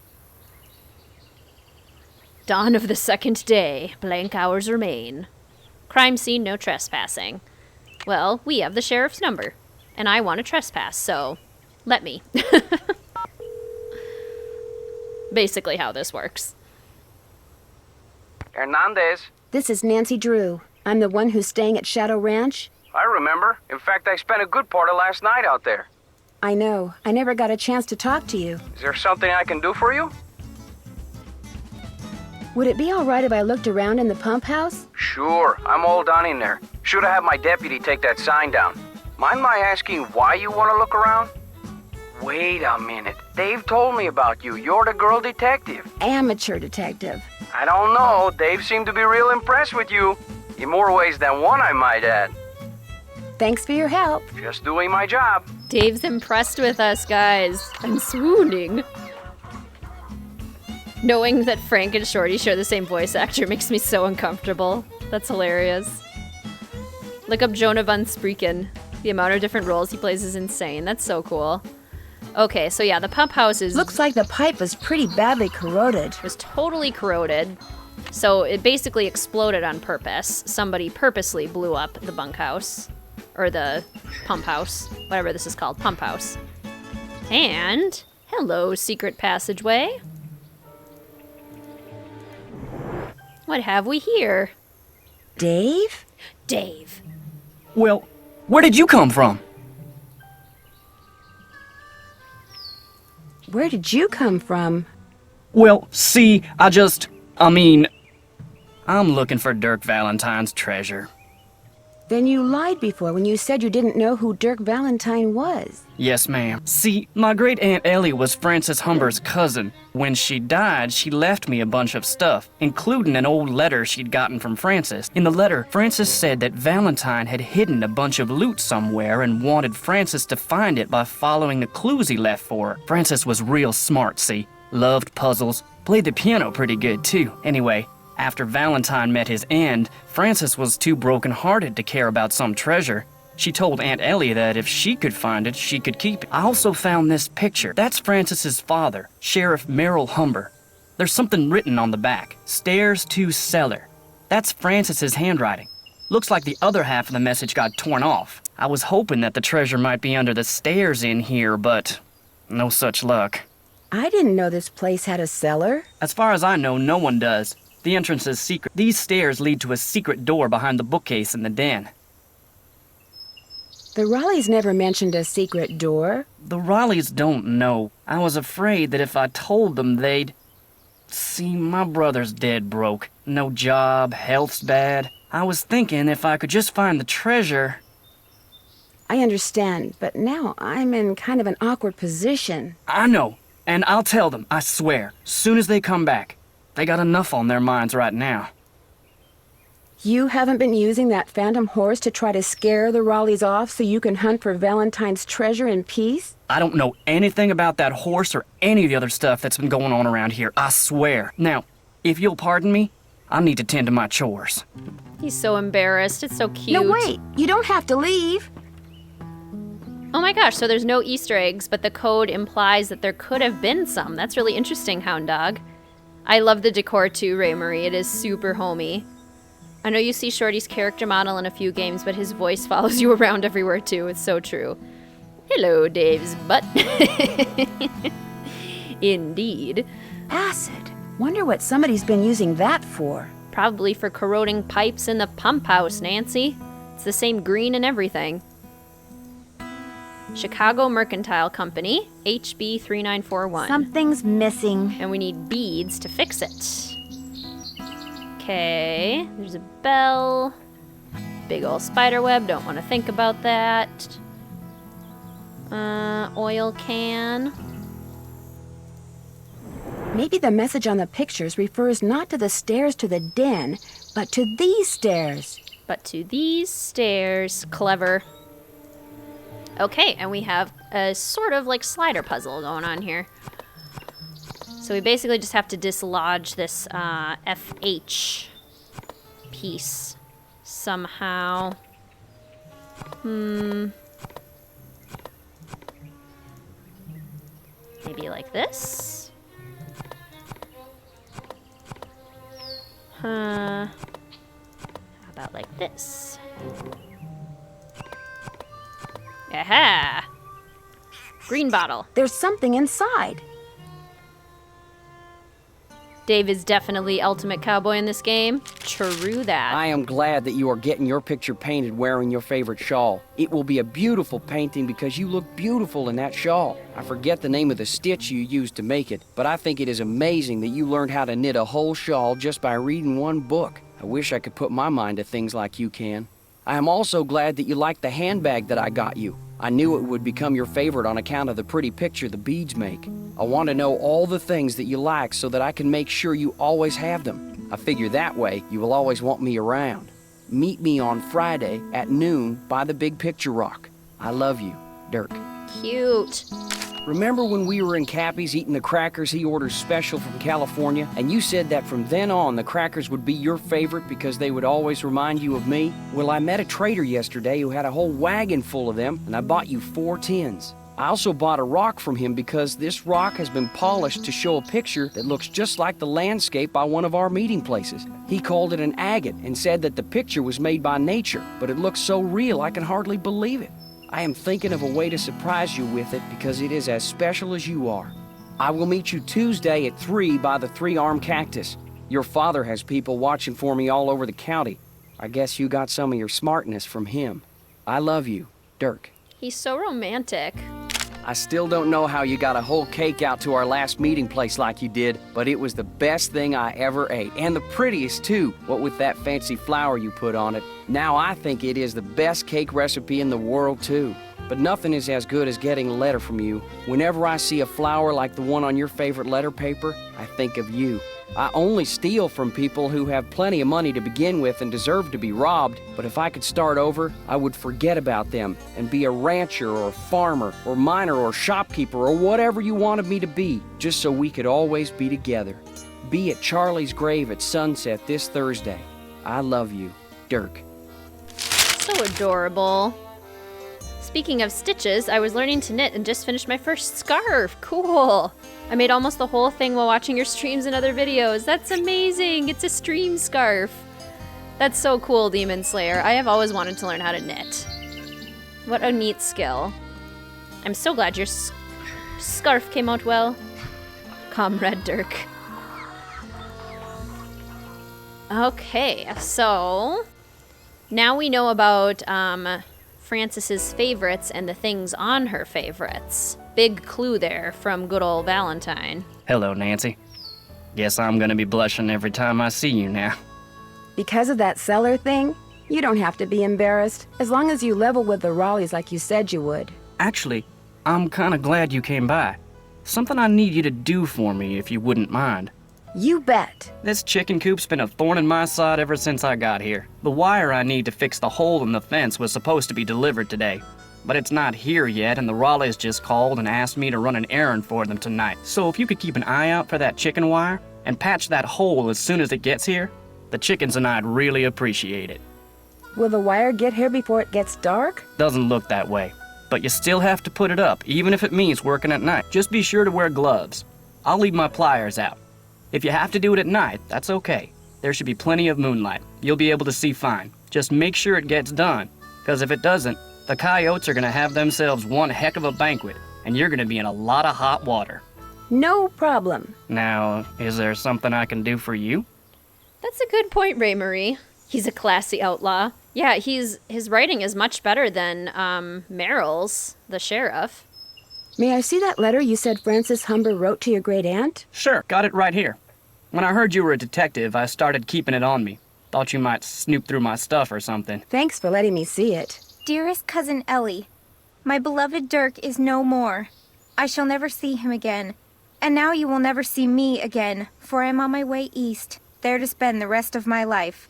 Dawn of the second day. Blank hours remain. Crime scene, no trespassing. Well, we have the sheriff's number. And I want to trespass, so let me. Basically how this works. Hernandez. This is Nancy Drew. I'm the one who's staying at Shadow Ranch. I remember. In fact, I spent a good part of last night out there. I know. I never got a chance to talk to you. Is there something I can do for you? Would it be all right if I looked around in the pump house? Sure. I'm all done in there. Should have had my deputy take that sign down. Mind my asking why you want to look around? Wait a minute. Dave told me about you. You're the girl detective. Amateur detective. I don't know. Dave seemed to be real impressed with you. In more ways than one, I might add. Thanks for your help. Just doing my job. Dave's impressed with us, guys. I'm swooning. Knowing that Frank and Shorty share the same voice actor makes me so uncomfortable. That's hilarious. Look up Jonah Von Spreeken. The amount of different roles he plays is insane. That's so cool. Okay, so yeah, the pump house is... Looks like the pipe was pretty badly corroded. It was totally corroded. So it basically exploded on purpose. Somebody purposely blew up the bunkhouse. Or the pump house. Whatever this is called. Pump house. And... hello, secret passageway. What have we here? Dave? Dave. Well, where did you come from? Where did you come from? Well, see, I'm looking for Dirk Valentine's treasure. Then you lied before when you said you didn't know who Dirk Valentine was. Yes, ma'am. See, my great-aunt Ellie was Frances Humber's cousin. When she died, she left me a bunch of stuff, including an old letter she'd gotten from Frances. In the letter, Frances said that Valentine had hidden a bunch of loot somewhere and wanted Frances to find it by following the clues he left for her. Frances was real smart, see? Loved puzzles. Played the piano pretty good, too. Anyway, after Valentine met his end, Frances was too broken-hearted to care about some treasure. She told Aunt Ellie that if she could find it, she could keep it. I also found this picture. That's Frances's father, Sheriff Merrill Humber. There's something written on the back. Stairs to cellar. That's Frances's handwriting. Looks like the other half of the message got torn off. I was hoping that the treasure might be under the stairs in here, but no such luck. I didn't know this place had a cellar. As far as I know, no one does. The entrance is secret. These stairs lead to a secret door behind the bookcase in the den. The Raleighs never mentioned a secret door. The Raleighs don't know. I was afraid that if I told them, they'd... See, my brother's dead broke. No job, health's bad. I was thinking if I could just find the treasure... I understand, but now I'm in kind of an awkward position. I know, and I'll tell them, I swear, soon as they come back. They got enough on their minds right now. You haven't been using that phantom horse to try to scare the Raleighs off so you can hunt for Valentine's treasure in peace? I don't know anything about that horse or any of the other stuff that's been going on around here, I swear. Now, if you'll pardon me, I need to tend to my chores. He's so embarrassed. It's so cute. No, wait. You don't have to leave. Oh my gosh, so there's no Easter eggs, but the code implies that there could have been some. That's really interesting, Hound Dog. I love the decor too, Ray Marie. It is super homey. I know you see Shorty's character model in a few games, but his voice follows you around everywhere too. It's so true. Hello, Dave's butt. Indeed. Acid. Wonder what somebody's been using that for. Probably for corroding pipes in the pump house, Nancy. It's the same green and everything. Chicago Mercantile Company, HB 3941. Something's missing. And we need beads to fix it. Okay, there's a bell. Big ol' spider web, don't want to think about that. Oil can. Maybe the message on the pictures refers not to the stairs to the den, but to these stairs. But to these stairs. Clever. Okay, and we have a sort of like slider puzzle going on here. So we basically just have to dislodge this FH piece somehow. Maybe like this? How about like this? Aha! Green bottle. There's something inside. Dave is definitely ultimate cowboy in this game. True that. I am glad that you are getting your picture painted wearing your favorite shawl. It will be a beautiful painting because you look beautiful in that shawl. I forget the name of the stitch you used to make it, but I think it is amazing that you learned how to knit a whole shawl just by reading one book. I wish I could put my mind to things like you can. I am also glad that you like the handbag that I got you. I knew it would become your favorite on account of the pretty picture the beads make. I want to know all the things that you like so that I can make sure you always have them. I figure that way you will always want me around. Meet me on Friday at noon by the Big Picture Rock. I love you, Dirk. Cute. Remember when we were in Cappy's eating the crackers he orders special from California, and you said that from then on the crackers would be your favorite because they would always remind you of me? Well, I met a trader yesterday who had a whole wagon full of them, and I bought you 4 tins. I also bought a rock from him because this rock has been polished to show a picture that looks just like the landscape by one of our meeting places. He called it an agate and said that the picture was made by nature, but it looks so real I can hardly believe it. I am thinking of a way to surprise you with it because it is as special as you are. I will meet you Tuesday at 3 by the 3-armed cactus. Your father has people watching for me all over the county. I guess you got some of your smartness from him. I love you, Dirk. He's so romantic. I still don't know how you got a whole cake out to our last meeting place like you did, but it was the best thing I ever ate. And the prettiest, too, what with that fancy flower you put on it. Now I think it is the best cake recipe in the world, too. But nothing is as good as getting a letter from you. Whenever I see a flower like the one on your favorite letter paper, I think of you. I only steal from people who have plenty of money to begin with and deserve to be robbed, but if I could start over, I would forget about them and be a rancher or a farmer or miner or shopkeeper or whatever you wanted me to be, just so we could always be together. Be at Charlie's grave at sunset this Thursday. I love you, Dirk. So adorable. Speaking of stitches, I was learning to knit and just finished my first scarf. Cool. I made almost the whole thing while watching your streams and other videos. That's amazing. It's a stream scarf. That's so cool, Demon Slayer. I have always wanted to learn how to knit. What a neat skill. I'm so glad your scarf came out well, Comrade Dirk. Okay, so now we know about Frances's favorites and the things on her favorites. Big clue there from good old Valentine. Hello, Nancy. Guess I'm gonna be blushing every time I see you now. Because of that cellar thing, you don't have to be embarrassed, as long as you level with the Raleighs like you said you would. Actually, I'm kinda glad you came by. Something I need you to do for me, if you wouldn't mind. You bet. This chicken coop's been a thorn in my side ever since I got here. The wire I need to fix the hole in the fence was supposed to be delivered today, but it's not here yet, and the Raleighs just called and asked me to run an errand for them tonight. So if you could keep an eye out for that chicken wire and patch that hole as soon as it gets here, the chickens and I'd really appreciate it. Will the wire get here before it gets dark? Doesn't look that way, but you still have to put it up, even if it means working at night. Just be sure to wear gloves. I'll leave my pliers out. If you have to do it at night, that's okay. There should be plenty of moonlight. You'll be able to see fine. Just make sure it gets done, because if it doesn't, the coyotes are gonna have themselves one heck of a banquet, and you're gonna be in a lot of hot water. No problem. Now, is there something I can do for you? That's a good point, Ray Marie. He's a classy outlaw. Yeah, his writing is much better than Merrill's, the sheriff. May I see that letter you said Frances Humber wrote to your great-aunt? Sure, got it right here. When I heard you were a detective, I started keeping it on me. Thought you might snoop through my stuff or something. Thanks for letting me see it. Dearest Cousin Ellie, my beloved Dirk is no more. I shall never see him again. And now you will never see me again, for I am on my way east, there to spend the rest of my life.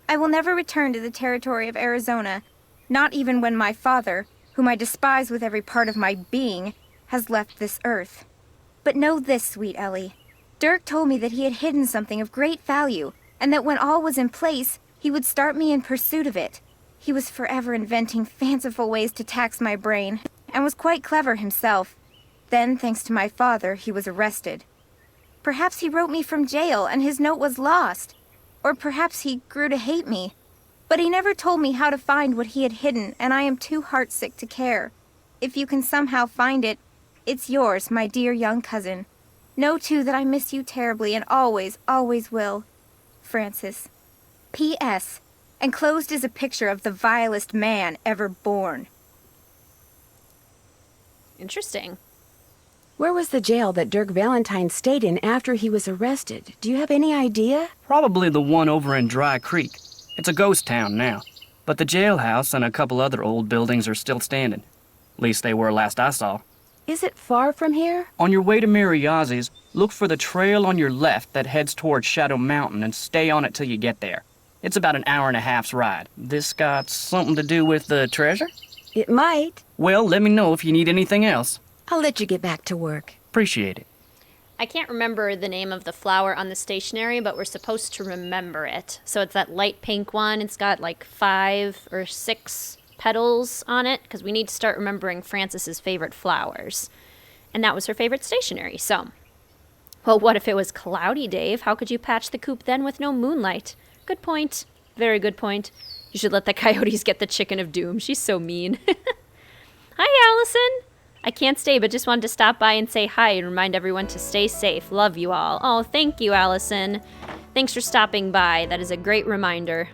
I will never return to the territory of Arizona, not even when my father, whom I despise with every part of my being, has left this earth. But know this, sweet Ellie. Dirk told me that he had hidden something of great value, and that when all was in place, he would start me in pursuit of it. He was forever inventing fanciful ways to tax my brain, and was quite clever himself. Then, thanks to my father, he was arrested. Perhaps he wrote me from jail and his note was lost. Or perhaps he grew to hate me. But he never told me how to find what he had hidden, and I am too heartsick to care. If you can somehow find it, it's yours, my dear young cousin. Know, too, that I miss you terribly and always, always will. Francis. P.S. Enclosed is a picture of the vilest man ever born. Interesting. Where was the jail that Dirk Valentine stayed in after he was arrested? Do you have any idea? Probably the one over in Dry Creek. It's a ghost town now, but the jailhouse and a couple other old buildings are still standing. At least they were last I saw. Is it far from here? On your way to Yazzie's, look for the trail on your left that heads towards Shadow Mountain and stay on it till you get there. It's about an hour and a half's ride. This got something to do with the treasure? It might. Well, let me know if you need anything else. I'll let you get back to work. Appreciate it. I can't remember the name of the flower on the stationery, but we're supposed to remember it. So it's that light pink one. It's got like 5 or 6 petals on it, because we need to start remembering Frances's favorite flowers. And that was her favorite stationery, so. Well, what if it was cloudy, Dave? How could you patch the coop then with no moonlight? Good point. Very good point. You should let the coyotes get the chicken of doom. She's so mean. Hi, Allison. I can't stay, but just wanted to stop by and say hi and remind everyone to stay safe. Love you all. Oh, thank you, Allison. Thanks for stopping by. That is a great reminder.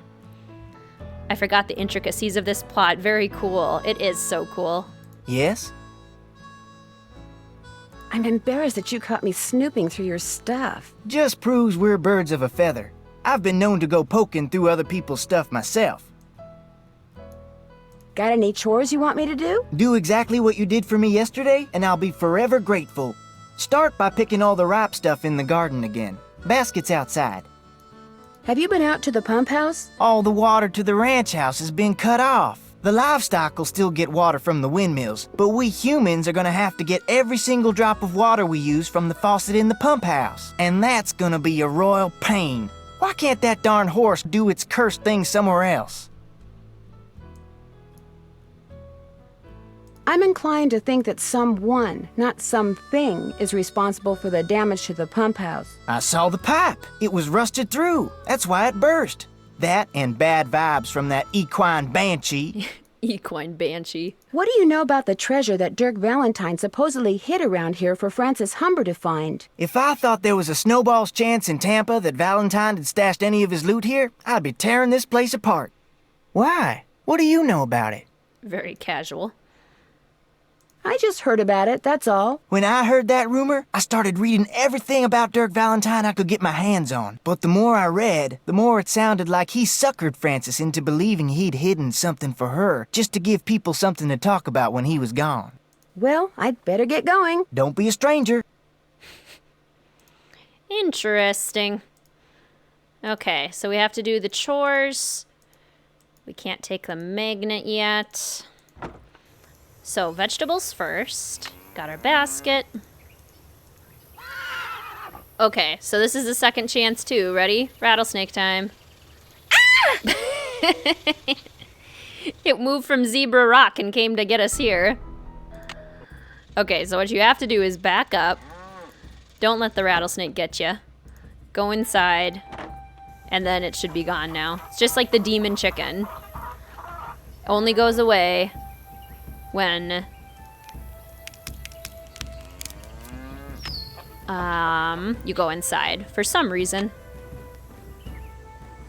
I forgot the intricacies of this plot. Very cool. It is so cool. Yes? I'm embarrassed that you caught me snooping through your stuff. Just proves we're birds of a feather. I've been known to go poking through other people's stuff myself. Got any chores you want me to do? Do exactly what you did for me yesterday, and I'll be forever grateful. Start by picking all the ripe stuff in the garden again. Basket's outside. Have you been out to the pump house? All the water to the ranch house has been cut off. The livestock will still get water from the windmills, but we humans are gonna have to get every single drop of water we use from the faucet in the pump house. And that's gonna be a royal pain. Why can't that darn horse do its cursed thing somewhere else? I'm inclined to think that someone, not something, is responsible for the damage to the pump house. I saw the pipe. It was rusted through. That's why it burst. That and bad vibes from that equine banshee. Equine banshee. What do you know about the treasure that Dirk Valentine supposedly hid around here for Francis Humber to find? If I thought there was a snowball's chance in Tampa that Valentine had stashed any of his loot here, I'd be tearing this place apart. Why? What do you know about it? Very casual. I just heard about it, that's all. When I heard that rumor, I started reading everything about Dirk Valentine I could get my hands on. But the more I read, the more it sounded like he suckered Francis into believing he'd hidden something for her, just to give people something to talk about when he was gone. Well, I'd better get going. Don't be a stranger. Interesting. Okay, so we have to do the chores. We can't take the magnet yet. So, vegetables first. Got our basket. Okay, so this is the second chance too. Ready? Rattlesnake time. Ah! It moved from Zebra Rock and came to get us here. Okay, so what you have to do is back up. Don't let the rattlesnake get you. Go inside. And then it should be gone now. It's just like the demon chicken. Only goes away when you go inside for some reason.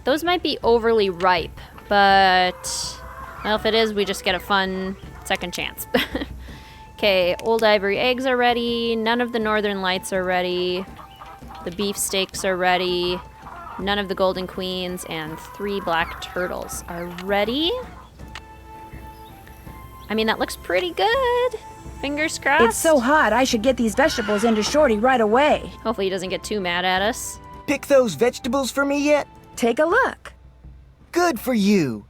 Those might be overly ripe, but well, if it is, we just get a fun second chance. Okay, old ivory eggs are ready. None of the northern lights are ready. The beefsteaks are ready. None of the golden queens and 3 black turtles are ready. I mean, that looks pretty good. Fingers crossed. It's so hot, I should get these vegetables into Shorty right away. Hopefully he doesn't get too mad at us. Pick those vegetables for me yet? Take a look. Good for you.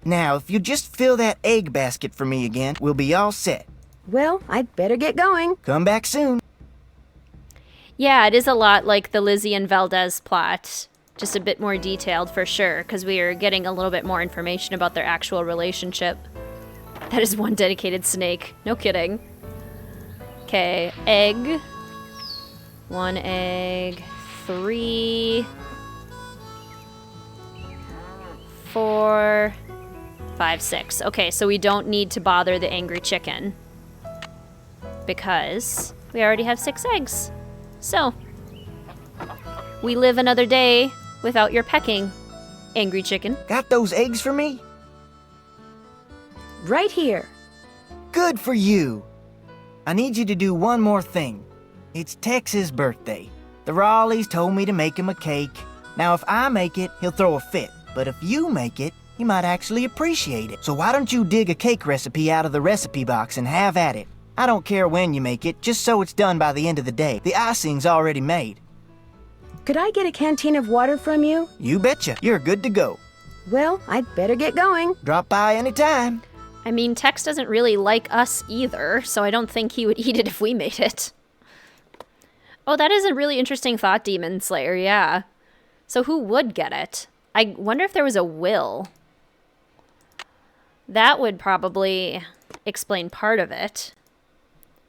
Now, if you just fill that egg basket for me again, we'll be all set. Well, I'd better get going. Come back soon. Yeah, it is a lot like the Lizzie and Valdez plot. Just a bit more detailed for sure, because we are getting a little bit more information about their actual relationship. That is one dedicated snake. No kidding. Okay, egg. 1 egg. 3. 4. 5, 6. Okay, so we don't need to bother the angry chicken. Because we already have 6 eggs. So, we live another day without your pecking, angry chicken. Got those eggs for me? Right here. Good for you. I need you to do one more thing. It's Tex's birthday. The Raleighs told me to make him a cake. Now, if I make it, he'll throw a fit. But if you make it, he might actually appreciate it. So why don't you dig a cake recipe out of the recipe box and have at it? I don't care when you make it, just so it's done by the end of the day. The icing's already made. Could I get a canteen of water from you? You betcha. You're good to go. Well, I'd better get going. Drop by anytime. I mean, Tex doesn't really like us either, so I don't think he would eat it if we made it. Oh, that is a really interesting thought, Demon Slayer, yeah. So who would get it? I wonder if there was a will. That would probably explain part of it.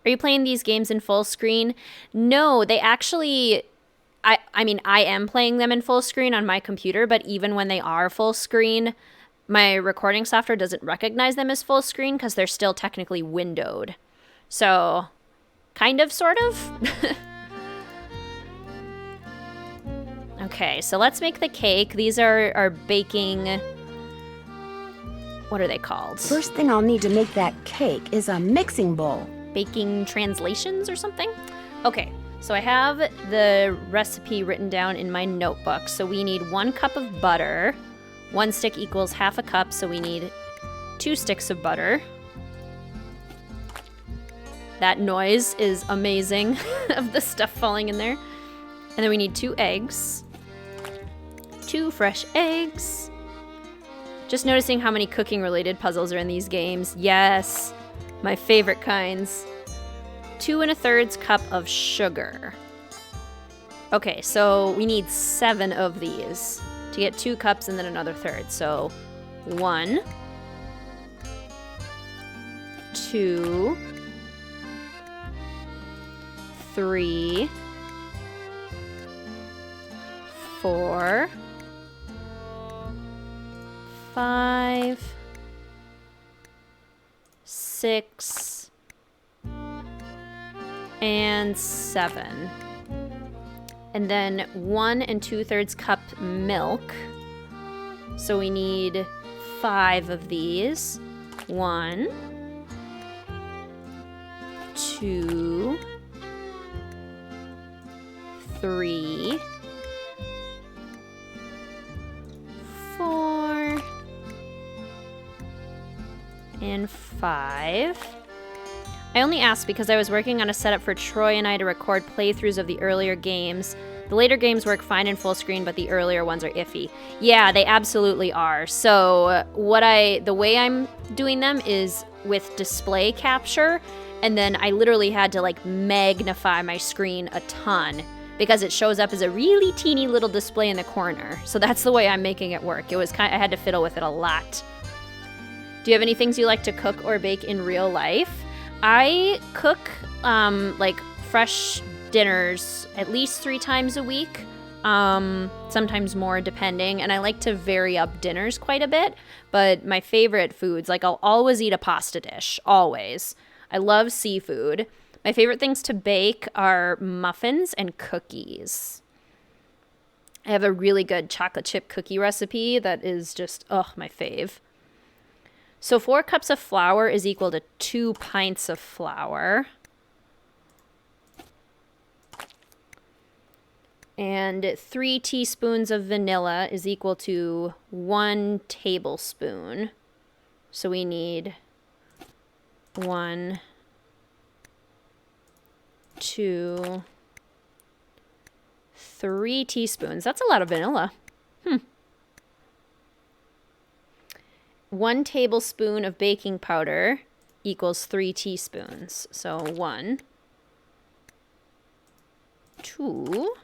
Are you playing these games in full screen? No, they actually... I mean, I am playing them in full screen on my computer, but even when they are full screen, my recording software doesn't recognize them as full screen because they're still technically windowed. So, kind of, sort of. Okay, so let's make the cake. These are our baking... What are they called? First thing I'll need to make that cake is a mixing bowl. Baking translations or something? Okay, so I have the recipe written down in my notebook. So we need 1 cup of butter. 1 stick equals half a cup, so we need 2 sticks of butter. That noise is amazing of the stuff falling in there. And then we need 2 eggs. 2 fresh eggs. Just noticing how many cooking-related puzzles are in these games. Yes, my favorite kinds. 2 1/3 cup of sugar. Okay, so we need 7 of these to get 2 cups and then another third. So 1, 2, 3, 4, 5, 6, and 7. And then 1 2/3 cup milk. So we need 5 of these. 1, 2, 3, 4, and 5. I only asked because I was working on a setup for Troy and I to record playthroughs of the earlier games. The later games work fine in full screen, but the earlier ones are iffy. Yeah, they absolutely are. So the way I'm doing them is with display capture, and then I literally had to like magnify my screen a ton because it shows up as a really teeny little display in the corner. So that's the way I'm making it work. I had to fiddle with it a lot. Do you have any things you like to cook or bake in real life? I cook like fresh dinners at least 3 times a week, sometimes more depending, and I like to vary up dinners quite a bit, but my favorite foods, like I'll always eat a pasta dish, always. I love seafood. My favorite things to bake are muffins and cookies. I have a really good chocolate chip cookie recipe that is just, my fave. So 4 cups of flour is equal to 2 pints of flour. And 3 teaspoons of vanilla is equal to 1 tablespoon. So we need 1, 2, 3 teaspoons. That's a lot of vanilla. 1 tablespoon of baking powder equals 3 teaspoons. So 1, 2,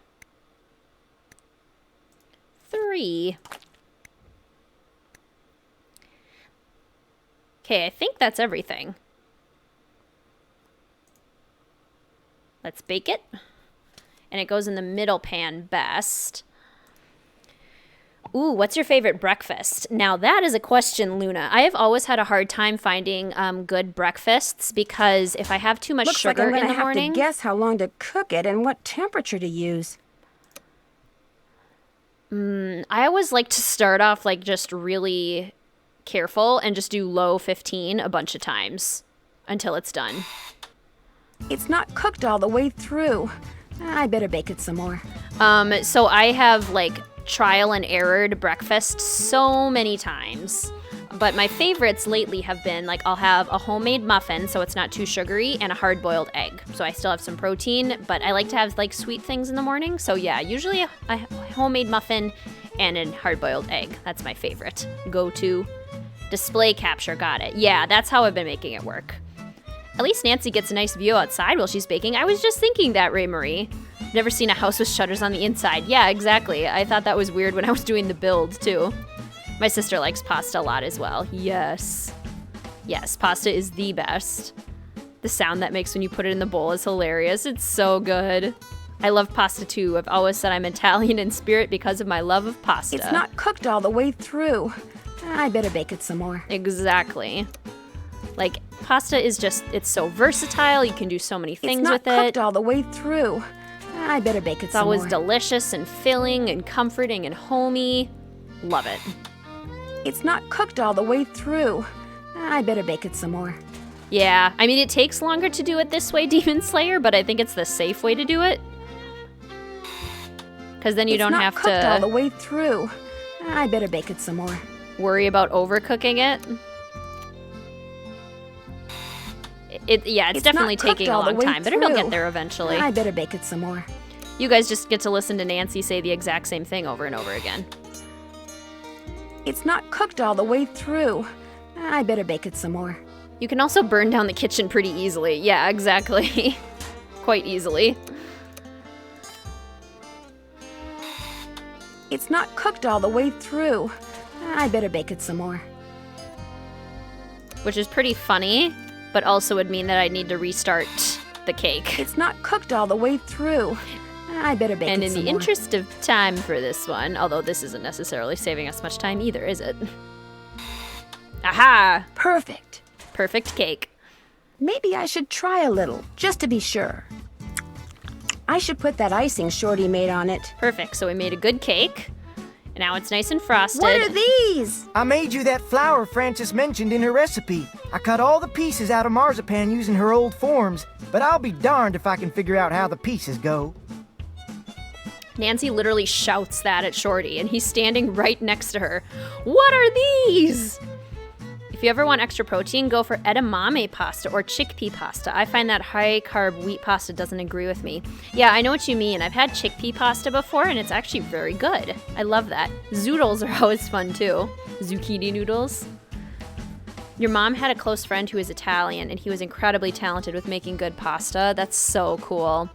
3. Okay, I think that's everything. Let's bake it. And it goes in the middle pan best. Ooh, what's your favorite breakfast? Now that is a question, Luna. I have always had a hard time finding good breakfasts because if I have too much sugar like I'm in the gonna morning, have to guess how long to cook it and what temperature to use. I always like to start off like just really careful and just do low 15 a bunch of times until it's done. It's not cooked all the way through. I better bake it some more. So I have like trial and errored breakfast so many times. But my favorites lately have been like I'll have a homemade muffin so it's not too sugary and a hard-boiled egg. So I still have some protein, but I like to have like sweet things in the morning. So yeah, usually a homemade muffin and a hard-boiled egg. That's my favorite. Go-to. Display capture, got it. Yeah, that's how I've been making it work. At least Nancy gets a nice view outside while she's baking. I was just thinking that, Ray Marie. Never seen a house with shutters on the inside. Yeah, exactly. I thought that was weird when I was doing the build, too. My sister likes pasta a lot as well. Yes. Yes, pasta is the best. The sound that makes when you put it in the bowl is hilarious. It's so good. I love pasta, too. I've always said I'm Italian in spirit because of my love of pasta. It's not cooked all the way through. I better bake it some more. Exactly. Like, pasta is just, it's so versatile. You can do so many things with it. It's not cooked all the way through. I better bake it some more. It's always delicious and filling and comforting and homey. Love it. It's not cooked all the way through. I better bake it some more. Yeah, I mean, it takes longer to do it this way, Demon Slayer, but I think it's the safe way to do it. Because then you don't have to... It's not cooked all the way through. I better bake it some more. Worry about overcooking it. It's definitely taking a long time, but it'll get there eventually. I better bake it some more. You guys just get to listen to Nancy say the exact same thing over and over again. It's not cooked all the way through. I better bake it some more. You can also burn down the kitchen pretty easily. Yeah, exactly. Quite easily. It's not cooked all the way through. I better bake it some more. Which is pretty funny, but also would mean that I need to restart the cake. It's not cooked all the way through. I better bake it some more. And in the interest of time for this one, although this isn't necessarily saving us much time either, is it? Aha! Perfect. Perfect cake. Maybe I should try a little, just to be sure. I should put that icing Shorty made on it. Perfect, so we made a good cake. And now it's nice and frosted. What are these? I made you that flour Frances mentioned in her recipe. I cut all the pieces out of marzipan using her old forms, but I'll be darned if I can figure out how the pieces go. Nancy literally shouts that at Shorty, and he's standing right next to her. What are these? If you ever want extra protein, go for edamame pasta or chickpea pasta. I find that high-carb wheat pasta doesn't agree with me. Yeah, I know what you mean. I've had chickpea pasta before, and it's actually very good. I love that. Zoodles are always fun, too. Zucchini noodles. Your mom had a close friend who was Italian, and he was incredibly talented with making good pasta. That's so cool.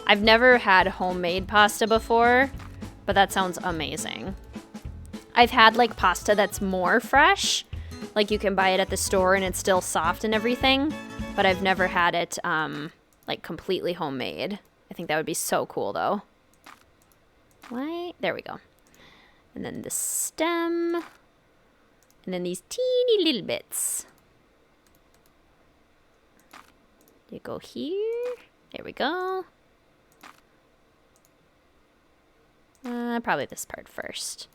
I've never had homemade pasta before, but that sounds amazing. I've had, like, pasta that's more fresh. Like, you can buy it at the store and it's still soft and everything, but I've never had it, like, completely homemade. I think that would be so cool, though. Why? There we go. And then the stem. And then these teeny little bits. You go here. There we go. Probably this part first.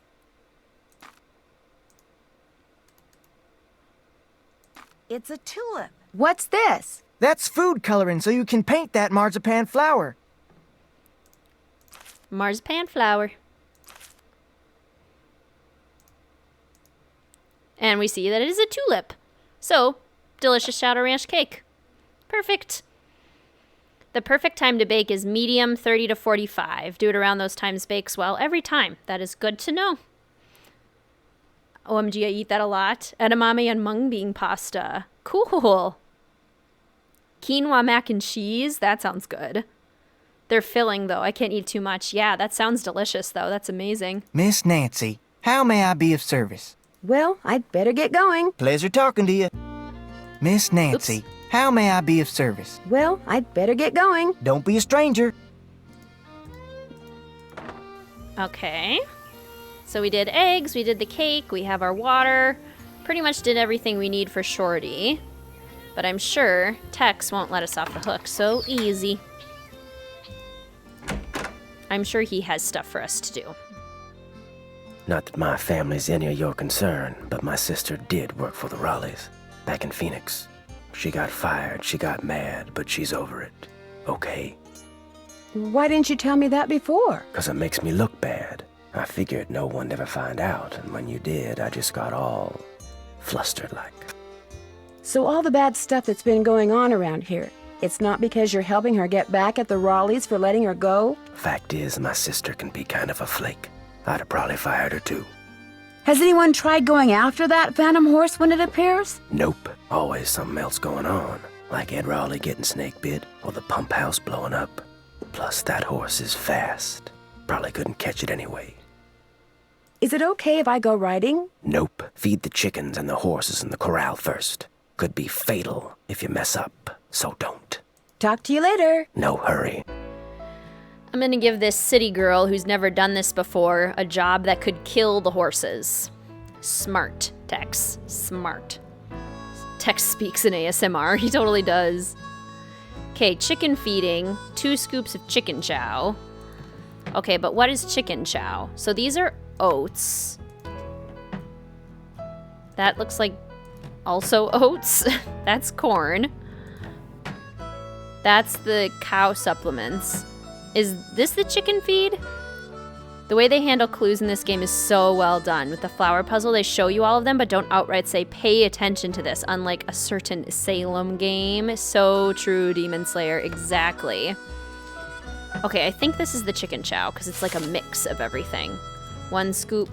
It's a tulip. What's this? That's food coloring so you can paint that marzipan flower. Marzipan flower. And we see that it is a tulip. So, delicious Shadow Ranch cake. Perfect. The perfect time to bake is medium 30 to 45. Do it around those times, bakes well every time. That is good to know. OMG, I eat that a lot. Edamame and mung bean pasta. Cool. Quinoa mac and cheese. That sounds good. They're filling, though. I can't eat too much. Yeah, that sounds delicious, though. That's amazing. Miss Nancy, how may I be of service? Well, I'd better get going. Pleasure talking to you. Miss Nancy, how may I be of service? Well, I'd better get going. Don't be a stranger. Okay. So we did eggs, we did the cake, we have our water. Pretty much did everything we need for Shorty. But I'm sure Tex won't let us off the hook so easy. I'm sure he has stuff for us to do. Not that my family's any of your concern, but my sister did work for the Raleighs, back in Phoenix. She got fired, she got mad, but she's over it. Okay? Why didn't you tell me that before? 'Cause it makes me look bad. I figured no one'd ever find out, and when you did, I just got all flustered like. So all the bad stuff that's been going on around here, it's not because you're helping her get back at the Raleighs for letting her go? Fact is, my sister can be kind of a flake. I'd have probably fired her too. Has anyone tried going after that phantom horse when it appears? Nope. Always something else going on. Like Ed Raleigh getting snake bit, or the pump house blowing up. Plus, that horse is fast. Probably couldn't catch it anyway. Is it okay if I go riding? Nope. Feed the chickens and the horses in the corral first. Could be fatal if you mess up, so don't. Talk to you later. No hurry. I'm gonna give this city girl who's never done this before a job that could kill the horses. Smart, Tex. Smart. Tex speaks in ASMR. He totally does. Okay, chicken feeding. 2 scoops of chicken chow. Okay, but what is chicken chow? So these are oats. That looks like also oats. That's corn. That's the cow supplements. Is this the chicken feed? The way they handle clues in this game is so well done. With the flower puzzle, they show you all of them, but don't outright say, pay attention to this, unlike a certain Salem game. So true, Demon Slayer, exactly. Okay, I think this is the chicken chow, because it's like a mix of everything. 1 scoop,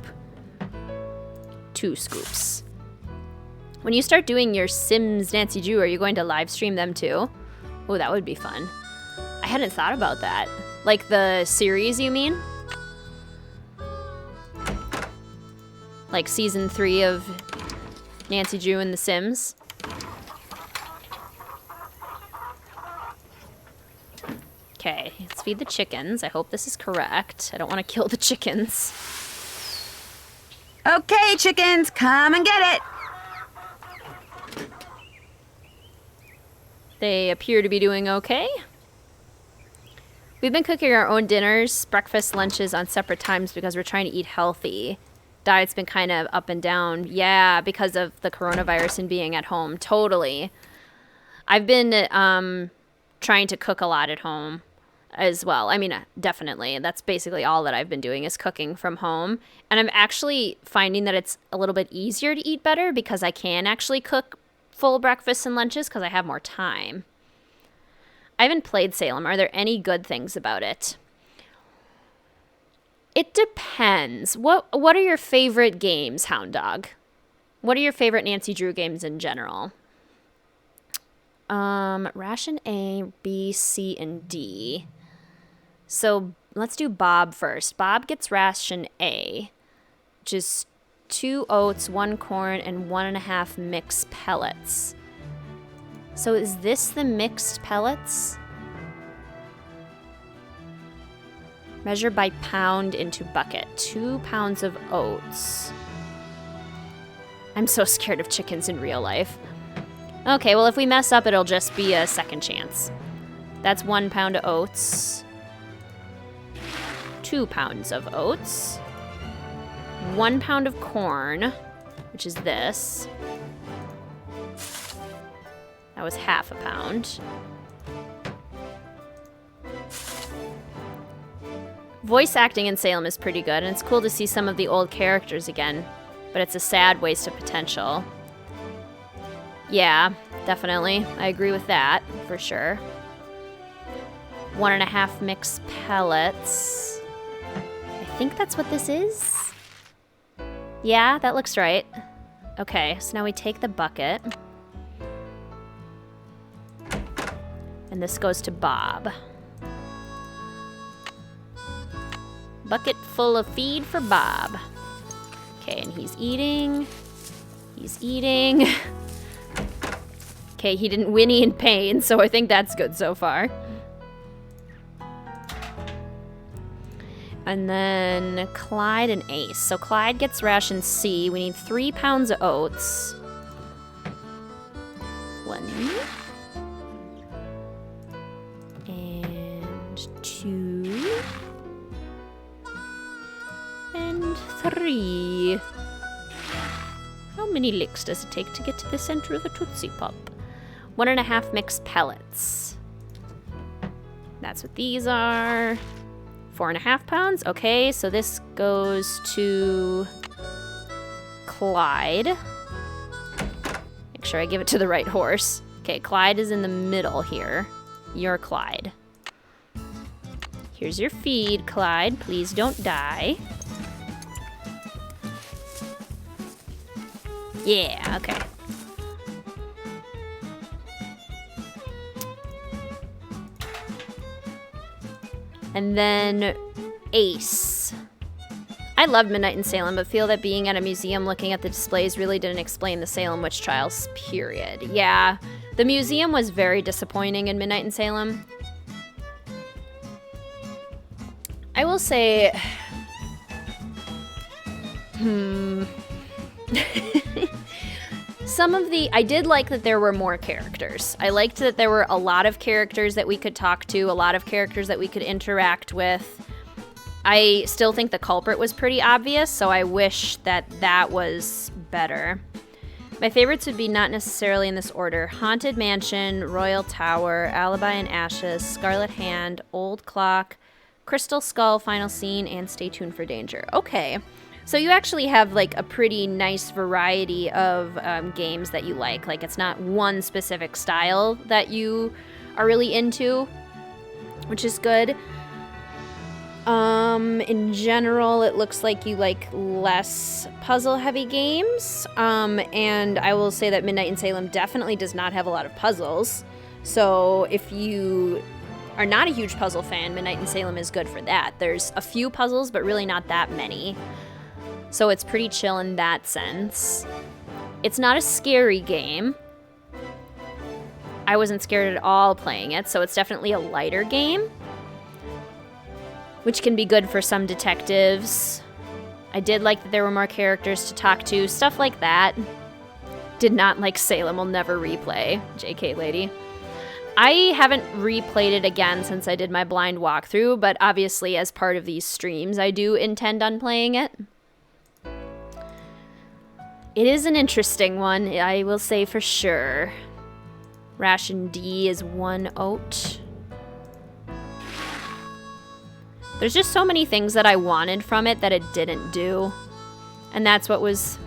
2 scoops. When you start doing your Sims Nancy Drew, are you going to live stream them too? Oh, that would be fun. I hadn't thought about that. Like the series, you mean? Like season 3 of Nancy Drew and The Sims? Okay, let's feed the chickens. I hope this is correct. I don't want to kill the chickens. Okay, chickens, come and get it. They appear to be doing okay. We've been cooking our own dinners, breakfast, lunches on separate times because we're trying to eat healthy. Diet's been kind of up and down. Yeah, because of the coronavirus and being at home. Totally. I've been trying to cook a lot at home as well. I mean, definitely. That's basically all that I've been doing is cooking from home. And I'm actually finding that it's a little bit easier to eat better because I can actually cook full breakfasts and lunches because I have more time. I haven't played Salem. Are there any good things about it? It depends. What are your favorite games, Hound Dog? What are your favorite Nancy Drew games in general? Ration A, B, C, and D. So let's do Bob first. Bob gets ration A, which is 2 oats, 1 corn, and 1.5 mixed pellets. So is this the mixed pellets? Measure by pound into bucket. 2 pounds of oats. I'm so scared of chickens in real life. Okay, well, if we mess up, it'll just be a second chance. That's 1 pound of oats. 2 pounds of oats. 1 pound of corn, which is this. That was half a pound. Voice acting in Salem is pretty good, and it's cool to see some of the old characters again, but it's a sad waste of potential. Yeah, definitely. I agree with that, for sure. 1.5 mixed pellets. I think that's what this is. Yeah, that looks right. Okay, so now we take the bucket. And this goes to Bob. Bucket full of feed for Bob. Okay, and he's eating. He's eating. Okay, he didn't whinny in pain, so I think that's good so far. And then Clyde and Ace. So Clyde gets ration C. We need 3 pounds of oats. 1. And 2. And 3. How many licks does it take to get to the center of the Tootsie Pop? 1.5 mixed pellets. That's what these are. 4.5 pounds. Okay, so this goes to Clyde. Make sure I give it to the right horse. Okay, Clyde is in the middle here. You're Clyde. Here's your feed, Clyde. Please don't die. Yeah, okay. And then Ace. I love Midnight in Salem, but feel that being at a museum looking at the displays really didn't explain the Salem witch trials, period. Yeah, the museum was very disappointing in Midnight in Salem. I will say... I did like that there were more characters. I liked that there were a lot of characters that we could talk to, a lot of characters that we could interact with. I still think the culprit was pretty obvious, so I wish that that was better. My favorites would be not necessarily in this order. Haunted Mansion, Royal Tower, Alibi in Ashes, Scarlet Hand, Old Clock, Crystal Skull, Final Scene, and Stay Tuned for Danger. Okay. So you actually have like a pretty nice variety of games that you like. Like it's not one specific style that you are really into, which is good. In general, it looks like you like less puzzle-heavy games. And I will say that Midnight in Salem definitely does not have a lot of puzzles. So if you are not a huge puzzle fan, Midnight in Salem is good for that. There's a few puzzles, but really not that many. So it's pretty chill in that sense. It's not a scary game. I wasn't scared at all playing it, so it's definitely a lighter game, which can be good for some detectives. I did like that there were more characters to talk to, stuff like that. Did not like Salem will never replay, JK lady. I haven't replayed it again since I did my blind walkthrough, but obviously as part of these streams, I do intend on playing it. It is an interesting one, I will say for sure. Ration D is 1 oat. There's just so many things that I wanted from it that it didn't do. And that's what was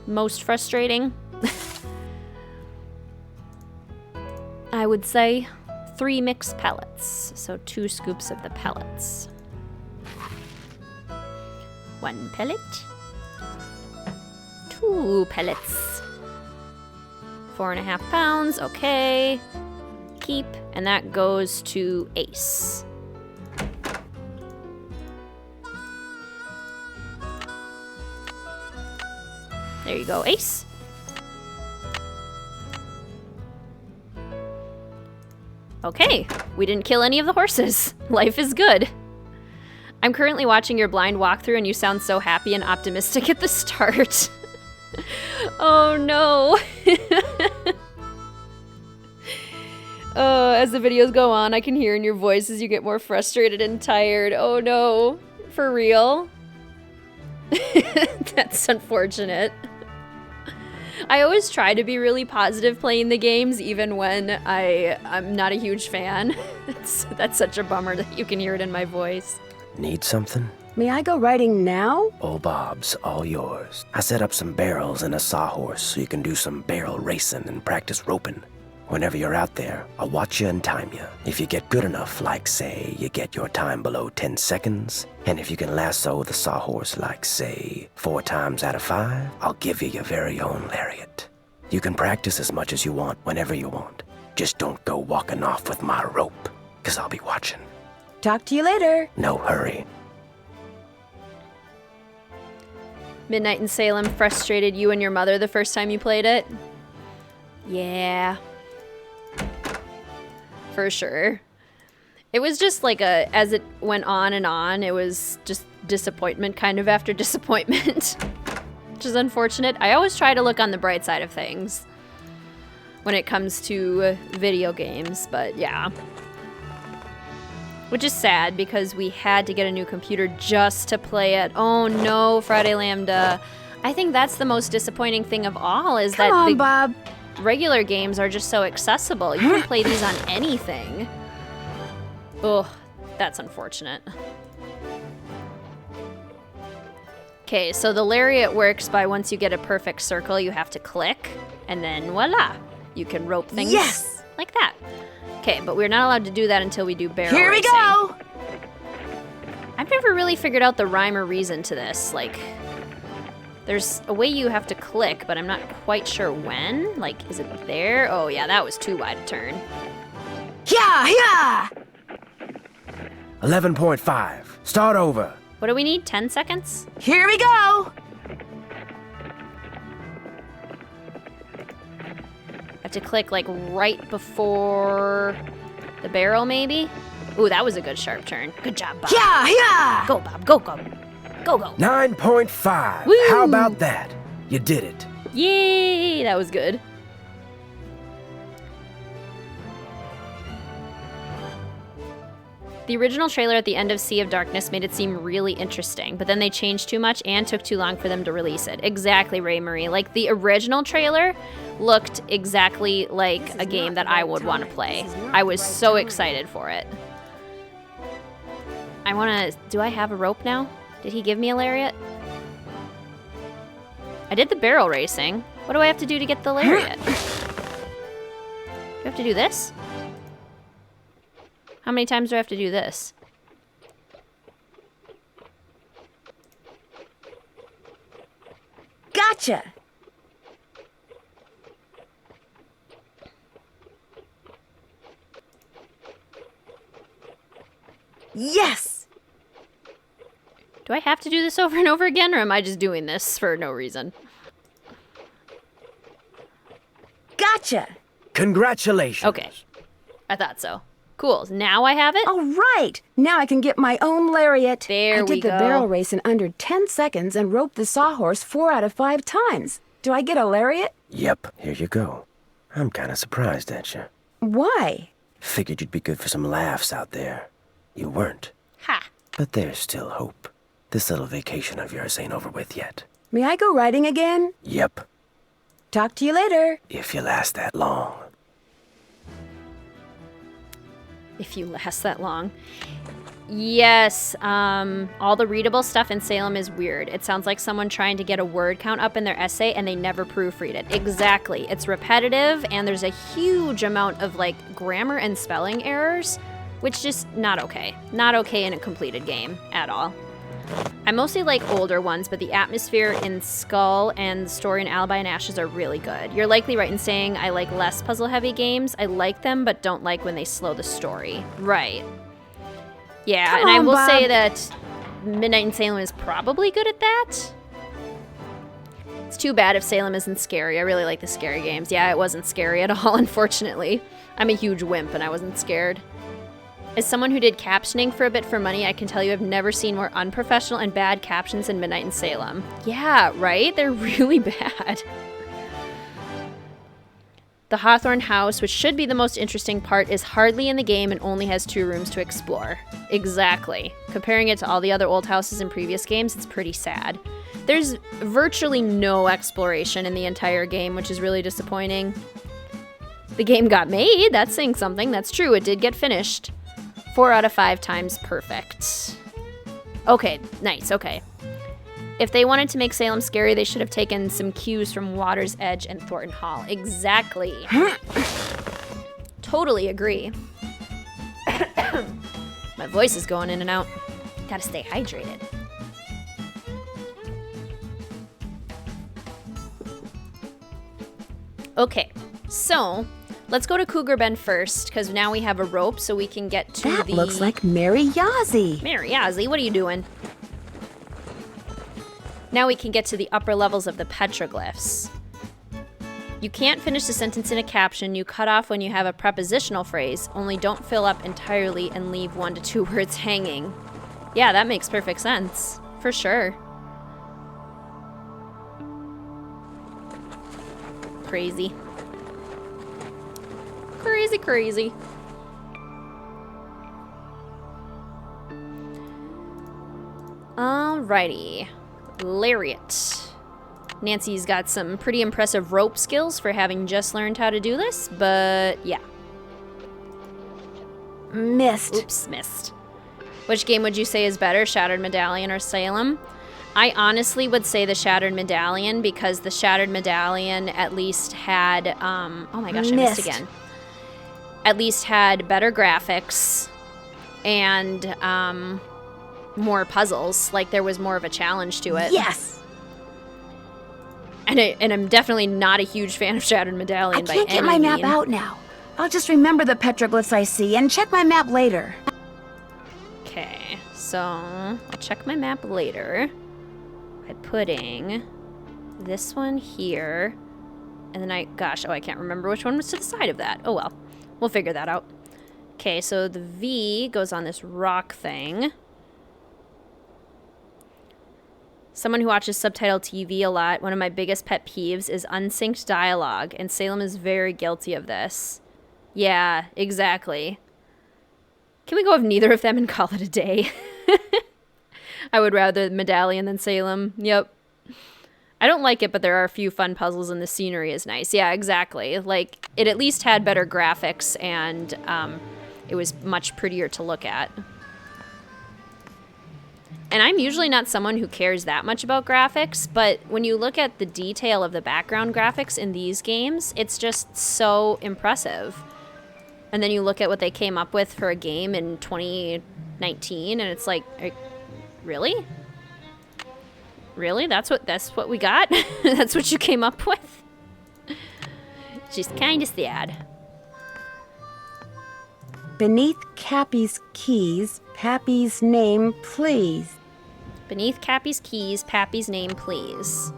most frustrating. I would say 3 mixed pellets. So 2 scoops of the pellets. 1 pellet. 2 pellets. 4.5 pounds, okay. Keep, and that goes to Ace. There you go, Ace. Okay, we didn't kill any of the horses. Life is good. I'm currently watching your blind walkthrough and you sound so happy and optimistic at the start. Oh no. Oh, as the videos go on, I can hear in your voice as you get more frustrated and tired. Oh no, for real? That's unfortunate. I always try to be really positive playing the games, even when I'm not a huge fan. That's such a bummer that you can hear it in my voice. Need something? May I go riding now? Old Bob's all yours. I set up some barrels and a sawhorse so you can do some barrel racing and practice roping. Whenever you're out there, I'll watch you and time you. If you get good enough, like, say, you get your time below 10 seconds, and if you can lasso the sawhorse, like, say, 4 times out of 5, I'll give you your very own lariat. You can practice as much as you want, whenever you want. Just don't go walking off with my rope, 'cause I'll be watching. Talk to you later. No hurry. Midnight in Salem frustrated you and your mother the first time you played it? Yeah. For sure. It was just like as it went on, it was just disappointment kind of after disappointment. Which is unfortunate. I always try to look on the bright side of things when it comes to video games, but yeah. Which is sad because we had to get a new computer just to play it. Oh no, Friday Lambda. I think that's the most disappointing thing of all is that the Bob. regular games are just so accessible. You can play these on anything. Ugh, that's unfortunate. Okay, so the lariat works by once you get a perfect circle, you have to click, and then voila, you can rope things like that. Okay, but we're not allowed to do that until we do barrel racing. Here we go! I've never really figured out the rhyme or reason to this. Like, there's a way you have to click, but I'm not quite sure when. Like, is it there? Oh yeah, that was too wide a turn. Yeah! 11.5. Start over. What do we need? 10 seconds? Here we go! Have to click like right before the barrel, maybe? Ooh, that was a good sharp turn. Good job, Bob. Yeah! Go, Bob. Go, go. Go, go. 9.5. Woo! How about that? You did it. Yay! That was good. The original trailer at the end of Sea of Darkness made it seem really interesting, but then they changed too much and took too long for them to release it. Exactly, Ray Marie. Like, the original trailer looked exactly like a game that I would want to play. I was so excited for it. Do I have a rope now? Did he give me a lariat? I did the barrel racing. What do I have to do to get the lariat? Do I have to do this? How many times do I have to do this? Gotcha! Yes! Do I have to do this over and over again, or am I just doing this for no reason? Gotcha! Congratulations. Okay. I thought so. Cool. Now I have it? All right! Now I can get my own lariat. There we go. I did the barrel race in under 10 seconds and roped the sawhorse 4 out of 5 times. Do I get a lariat? Yep, here you go. I'm kinda surprised at you. Why? Figured you'd be good for some laughs out there. You weren't. Ha! But there's still hope. This little vacation of yours ain't over with yet. May I go riding again? Yep, Talk to you later. if you last that long. If you last that long. Yes, all the readable stuff in Salem is weird. It sounds like someone trying to get a word count up in their essay and they never proofread it. Exactly. It's repetitive and there's a huge amount of like grammar and spelling errors, which just not okay. Not okay in a completed game at all. I mostly like older ones, but the atmosphere in Skull and the story in Alibi and Ashes are really good. You're likely right in saying I like less puzzle-heavy games. I like them, but don't like when they slow the story. Right. Yeah, Come and I on, will Bob. say that Midnight in Salem is probably good at that. It's too bad if Salem isn't scary. I really like the scary games. Yeah, it wasn't scary at all, unfortunately. I'm a huge wimp, and I wasn't scared. As someone who did captioning for a bit for money, I can tell you I've never seen more unprofessional and bad captions than Midnight in Salem. Yeah, right? They're really bad. The Hawthorne house, which should be the most interesting part, is hardly in the game and only has 2 rooms to explore. Exactly. Comparing it to all the other old houses in previous games, it's pretty sad. There's virtually no exploration in the entire game, which is really disappointing. The game got made, that's saying something. That's true, it did get finished. 4 out of 5 times perfect. Okay, nice, okay. If they wanted to make Salem scary, they should have taken some cues from Water's Edge and Thornton Hall. Exactly. Totally agree. My voice is going in and out. Gotta stay hydrated. Okay, so let's go to Cougar Bend first, because now we have a rope, so we can get to That looks like Mary Yazzie. Mary Yazzie, what are you doing? Now we can get to the upper levels of the petroglyphs. You can't finish the sentence in a caption. You cut off when you have a prepositional phrase, only don't fill up entirely and leave 1 to 2 words hanging. Yeah, that makes perfect sense. For sure. Crazy. Crazy, crazy. Alrighty. Lariat. Nancy's got some pretty impressive rope skills for having just learned how to do this, but yeah. Missed. Oops, missed. Which game would you say is better, Shattered Medallion or Salem? I honestly would say the Shattered Medallion because the Shattered Medallion at least had, oh my gosh, I missed again. At least had better graphics and more puzzles. Like there was more of a challenge to it. Yes! And I'm definitely not a huge fan of Shattered Medallion by any means. I can't get my map out now. I'll just remember the petroglyphs I see and check my map later. Okay, so I'll check my map later by putting this one here. And then I can't remember which one was to the side of that. Oh well, we'll figure that out. Okay, so the V goes on this rock thing. Someone who watches subtitle TV a lot, one of my biggest pet peeves is unsynced dialogue, and Salem is very guilty of this. Yeah, exactly. Can we go with neither of them and call it a day? I would rather Medallion than Salem. Yep. I don't like it, but there are a few fun puzzles and the scenery is nice. Yeah, exactly. Like, it at least had better graphics and it was much prettier to look at. And I'm usually not someone who cares that much about graphics, but when you look at the detail of the background graphics in these games, it's just so impressive. And then you look at what they came up with for a game in 2019, and it's like, really? Really? That's what we got? That's what you came up with? She's kind of sad. Beneath Cappy's keys, Pappy's name, please. Beneath Cappy's keys, Pappy's name, please.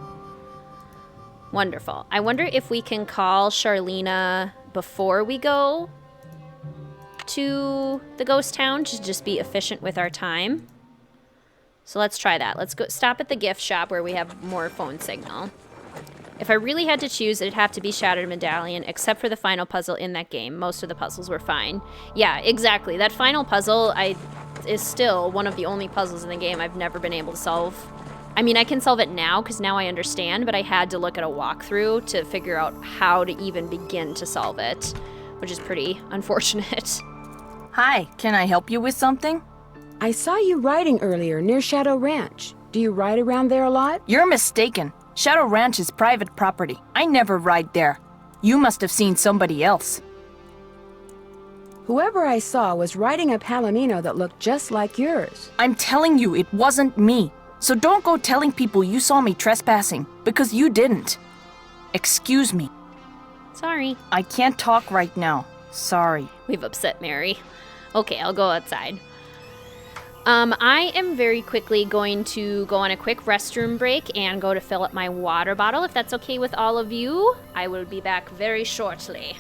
Wonderful. I wonder if we can call Charlena before we go to the ghost town to just be efficient with our time. So let's try that. Let's go stop at the gift shop where we have more phone signal. If I really had to choose, it'd have to be Shattered Medallion, except for the final puzzle in that game. Most of the puzzles were fine. Yeah, exactly. That final puzzle is still one of the only puzzles in the game I've never been able to solve. I mean, I can solve it now because now I understand, but I had to look at a walkthrough to figure out how to even begin to solve it, which is pretty unfortunate. Hi, can I help you with something? I saw you riding earlier near Shadow Ranch. Do you ride around there a lot? You're mistaken. Shadow Ranch is private property. I never ride there. You must have seen somebody else. Whoever I saw was riding a Palomino that looked just like yours. I'm telling you, it wasn't me. So don't go telling people you saw me trespassing, because you didn't. Excuse me. Sorry. I can't talk right now. Sorry. We've upset Mary. Okay, I'll go outside. I am very quickly going to go on a quick restroom break and go to fill up my water bottle. If that's okay with all of you, I will be back very shortly.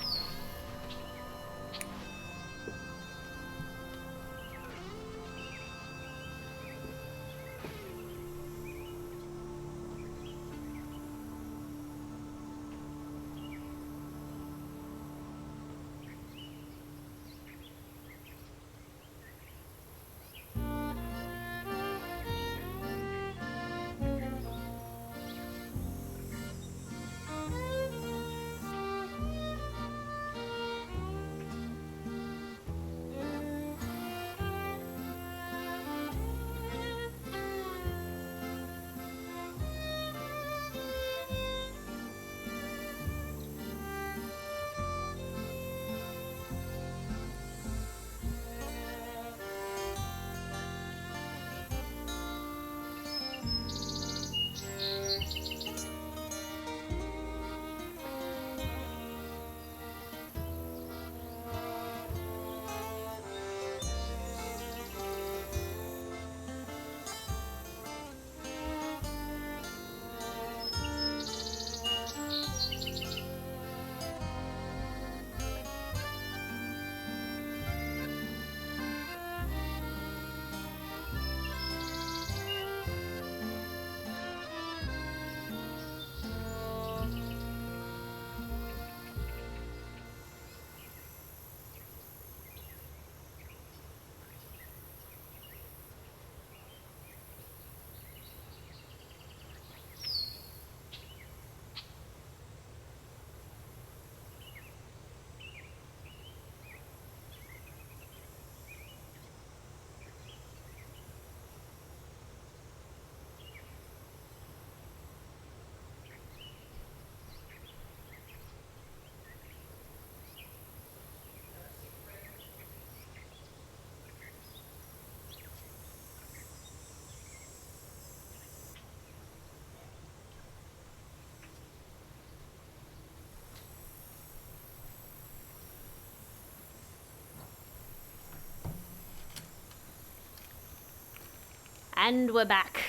And we're back.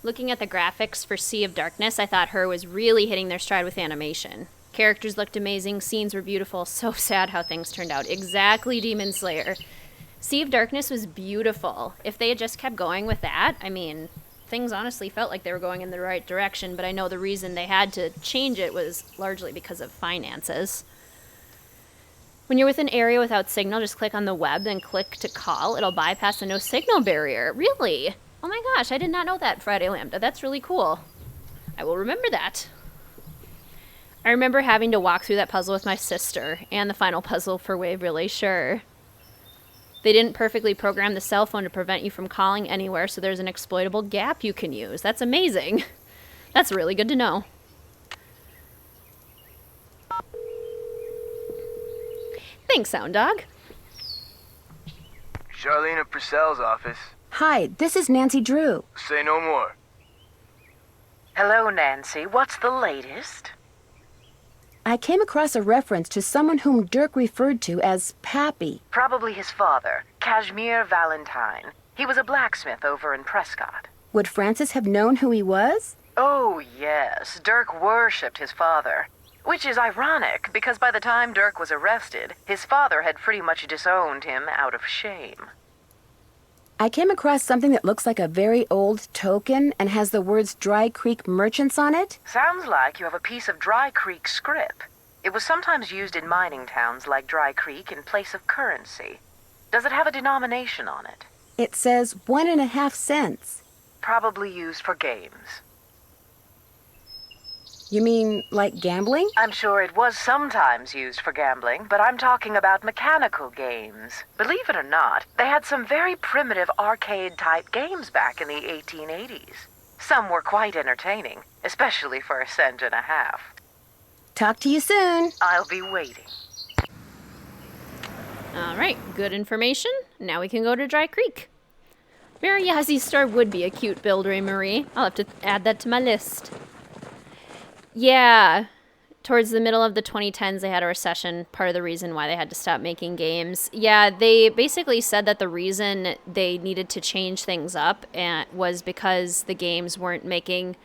Looking at the graphics for Sea of Darkness, I thought Her was really hitting their stride with animation. Characters looked amazing, scenes were beautiful, so sad how things turned out. Exactly, Demon Slayer. Sea of Darkness was beautiful. If they had just kept going with that, I mean, things honestly felt like they were going in the right direction, but I know the reason they had to change it was largely because of finances. When you're with an area without signal, just click on the web and click to call. It'll bypass the no signal barrier. Really? Oh my gosh, I did not know that, Friday Lambda. That's really cool. I will remember that. I remember having to walk through that puzzle with my sister, and the final puzzle for Wave Relay Sure. They didn't perfectly program the cell phone to prevent you from calling anywhere, so there's an exploitable gap you can use. That's amazing. That's really good to know. Thanks, Sound Dog. Charlene Purcell's office. Hi, this is Nancy Drew. Say no more. Hello, Nancy. What's the latest? I came across a reference to someone whom Dirk referred to as Pappy. Probably his father, Kashmir Valentine. He was a blacksmith over in Prescott. Would Francis have known who he was? Oh, yes. Dirk worshipped his father. Which is ironic, because by the time Dirk was arrested, his father had pretty much disowned him out of shame. I came across something that looks like a very old token and has the words Dry Creek Merchants on it. Sounds like you have a piece of Dry Creek scrip. It was sometimes used in mining towns like Dry Creek in place of currency. Does it have a denomination on it? It says 1.5 cents. Probably used for games. You mean like gambling? I'm sure it was sometimes used for gambling, but I'm talking about mechanical games. Believe it or not, they had some very primitive arcade-type games back in the 1880s. Some were quite entertaining, especially for 1.5 cents. Talk to you soon. I'll be waiting. All right, good information. Now we can go to Dry Creek. Mary Yazzie's store would be a cute build, Ray Marie. I'll have to add that to my list. Yeah, towards the middle of the 2010s, they had a recession, part of the reason why they had to stop making games. Yeah, they basically said that the reason they needed to change things up was because the games weren't making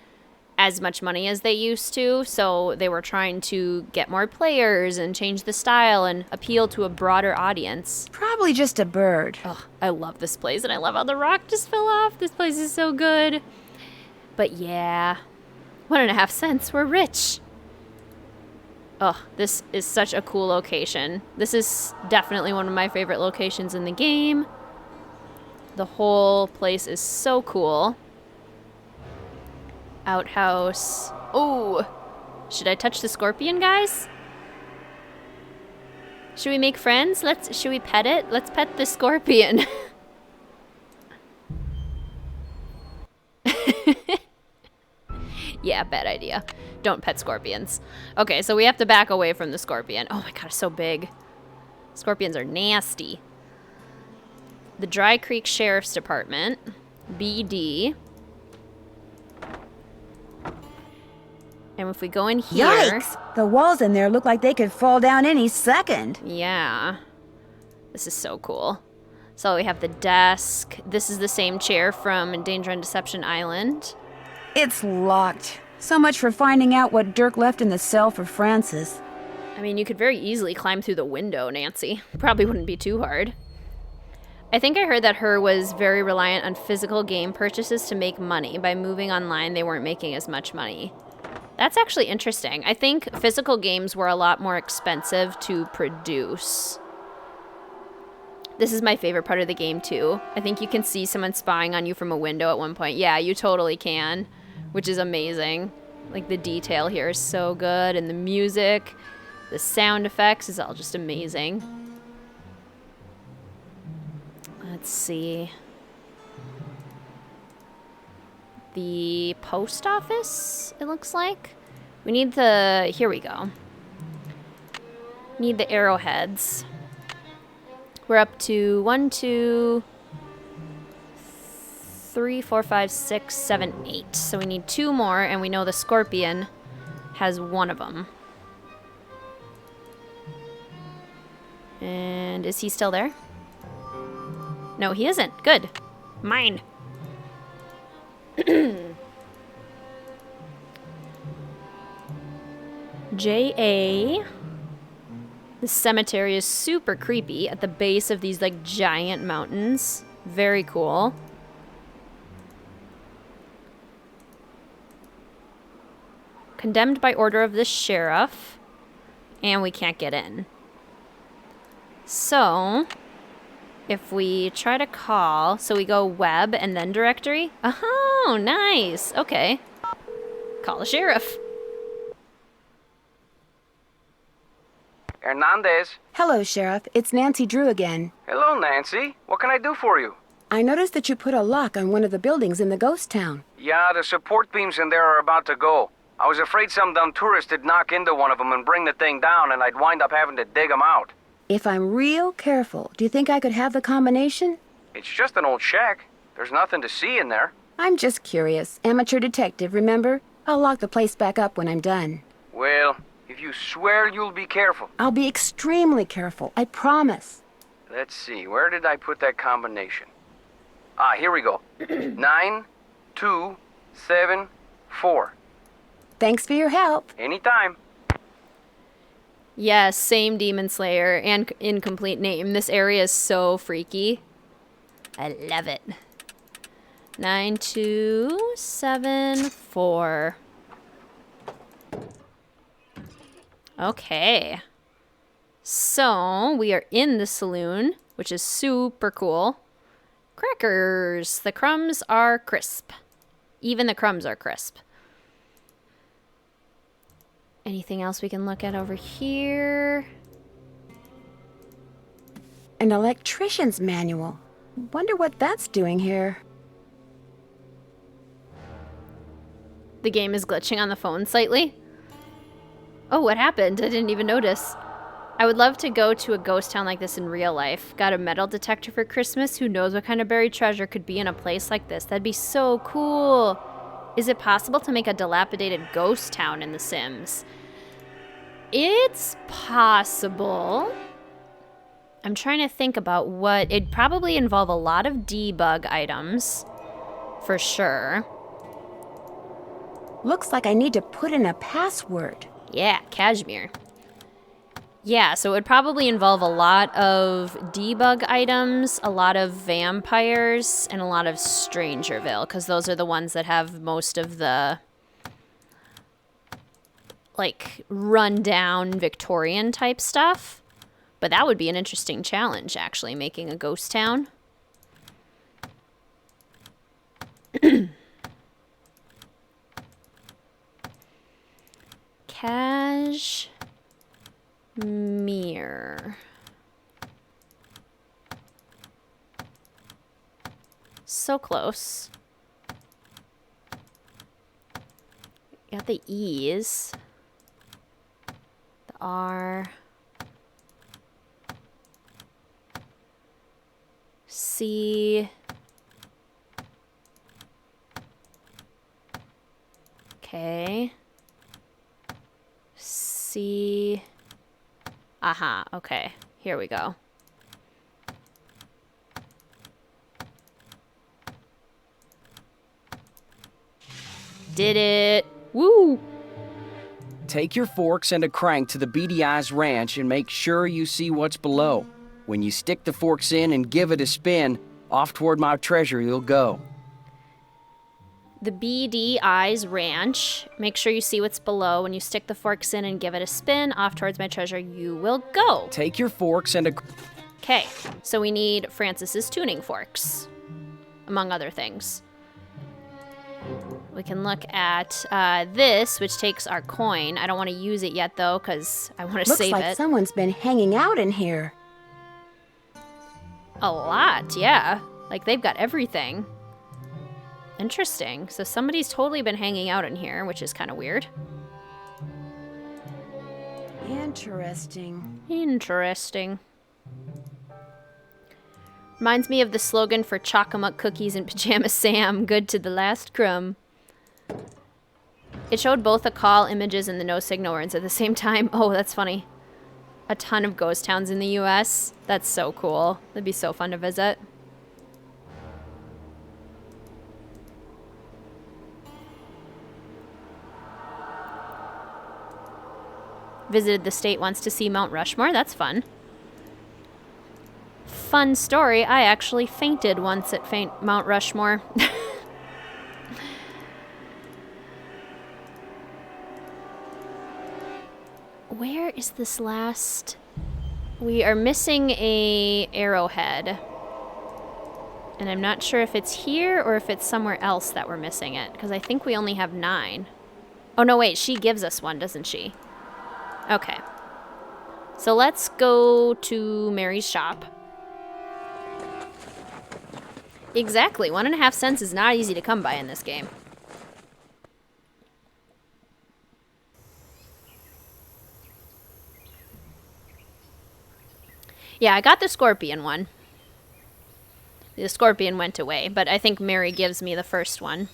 as much money as they used to, so they were trying to get more players and change the style and appeal to a broader audience. Probably just a bird. Oh, I love this place, and I love how the rock just fell off. This place is so good. But yeah... 1.5 cents, we're rich. Oh, this is such a cool location. This is definitely one of my favorite locations in the game. The whole place is so cool. Outhouse. Oh, should I touch the scorpion, guys? Should we make friends? Should we pet it? Let's pet the scorpion. Yeah, bad idea. Don't pet scorpions. Okay, so we have to back away from the scorpion. Oh my god, it's so big. Scorpions are nasty. The Dry Creek Sheriff's Department. BD. And if we go in here... Yikes! The walls in there look like they could fall down any second. Yeah. This is so cool. So we have the desk. This is the same chair from Danger and Deception Island. It's locked. So much for finding out what Dirk left in the cell for Francis. I mean, you could very easily climb through the window, Nancy. Probably wouldn't be too hard. I think I heard that Her was very reliant on physical game purchases to make money. By moving online, they weren't making as much money. That's actually interesting. I think physical games were a lot more expensive to produce. This is my favorite part of the game, too. I think you can see someone spying on you from a window at one point. Yeah, you totally can, which is amazing. Like, the detail here is so good, and the music, the sound effects is all just amazing. Let's see. The post office, it looks like. We need the... Here we go. Need the arrowheads. We're up to 1, 2, 3, 4, 5, 6, 7, 8. So we need 2 more, and we know the scorpion has 1 of them. And is he still there? No, he isn't. Good. Mine. J.A. The cemetery is super creepy at the base of these, like, giant mountains. Very cool. Condemned by order of the sheriff. And we can't get in. So, if we try to call, so we go web and then directory. Oh, nice. Okay. Call the sheriff. Hernandez. Hello, Sheriff. It's Nancy Drew again. Hello, Nancy. What can I do for you? I noticed that you put a lock on one of the buildings in the ghost town. Yeah, the support beams in there are about to go. I was afraid some dumb tourist would knock into one of them and bring the thing down, and I'd wind up having to dig them out. If I'm real careful, do you think I could have the combination? It's just an old shack. There's nothing to see in there. I'm just curious. Amateur detective, remember? I'll lock the place back up when I'm done. Well, if you swear you'll be careful. I'll be extremely careful, I promise. Let's see, where did I put that combination? Ah, here we go. 9, 2, 7, 4. Thanks for your help. Anytime. Yes, same Demon Slayer and incomplete name. This area is so freaky. I love it. 9, 2, 7, 4. Okay. So, we are in the saloon, which is super cool. Crackers. The crumbs are crisp. Even the crumbs are crisp. Anything else we can look at over here? An electrician's manual. Wonder what that's doing here. The game is glitching on the phone slightly. Oh, what happened? I didn't even notice. I would love to go to a ghost town like this in real life. Got a metal detector for Christmas? Who knows what kind of buried treasure could be in a place like this? That'd be so cool. Is it possible to make a dilapidated ghost town in The Sims? It's possible. I'm trying to think about what... It'd probably involve a lot of debug items, for sure. Looks like I need to put in a password. Yeah, Kashmir. Yeah, so it would probably involve a lot of debug items, a lot of vampires, and a lot of Strangerville, because those are the ones that have most of the, like, rundown Victorian type stuff. But that would be an interesting challenge, actually, making a ghost town. Kashmir. So close. Got the E's. The R. C. Okay. C. Aha, okay. Here we go. Did it. Woo! Take your forks and a crank to the Beady Eyes Ranch and make sure you see what's below. When you stick the forks in and give it a spin, off toward my treasure you'll go. The BD Eyes Ranch. Make sure you see what's below. When you stick the forks in and give it a spin, off towards my treasure you will go. Take your forks and a... Okay, so we need Francis's tuning forks, among other things. We can look at this, which takes our coin. I don't want to use it yet, though, because I want to save it. Looks like someone's been hanging out in here. A lot, yeah. Like, they've got everything. Interesting. So somebody's totally been hanging out in here, which is kind of weird. Interesting. Interesting. Reminds me of the slogan for Chocolate cookies and Pajama Sam, good to the last crumb. It showed both the call images and the no signal words at the same time. Oh, that's funny. A ton of ghost towns in the US. That's so cool. That'd be so fun to visit. visited the state once to see Mount Rushmore. That's fun. Fun story, I actually fainted once at Mount Rushmore. Where is this last? We are missing a arrowhead. And I'm not sure if it's here or if it's somewhere else that we're missing it, because I think we only have 9. Oh no, wait, she gives us one, doesn't she? Okay. So let's go to Mary's shop. Exactly, 1.5 cents is not easy to come by in this game. Yeah, I got the scorpion one. The scorpion went away, but I think Mary gives me the first one.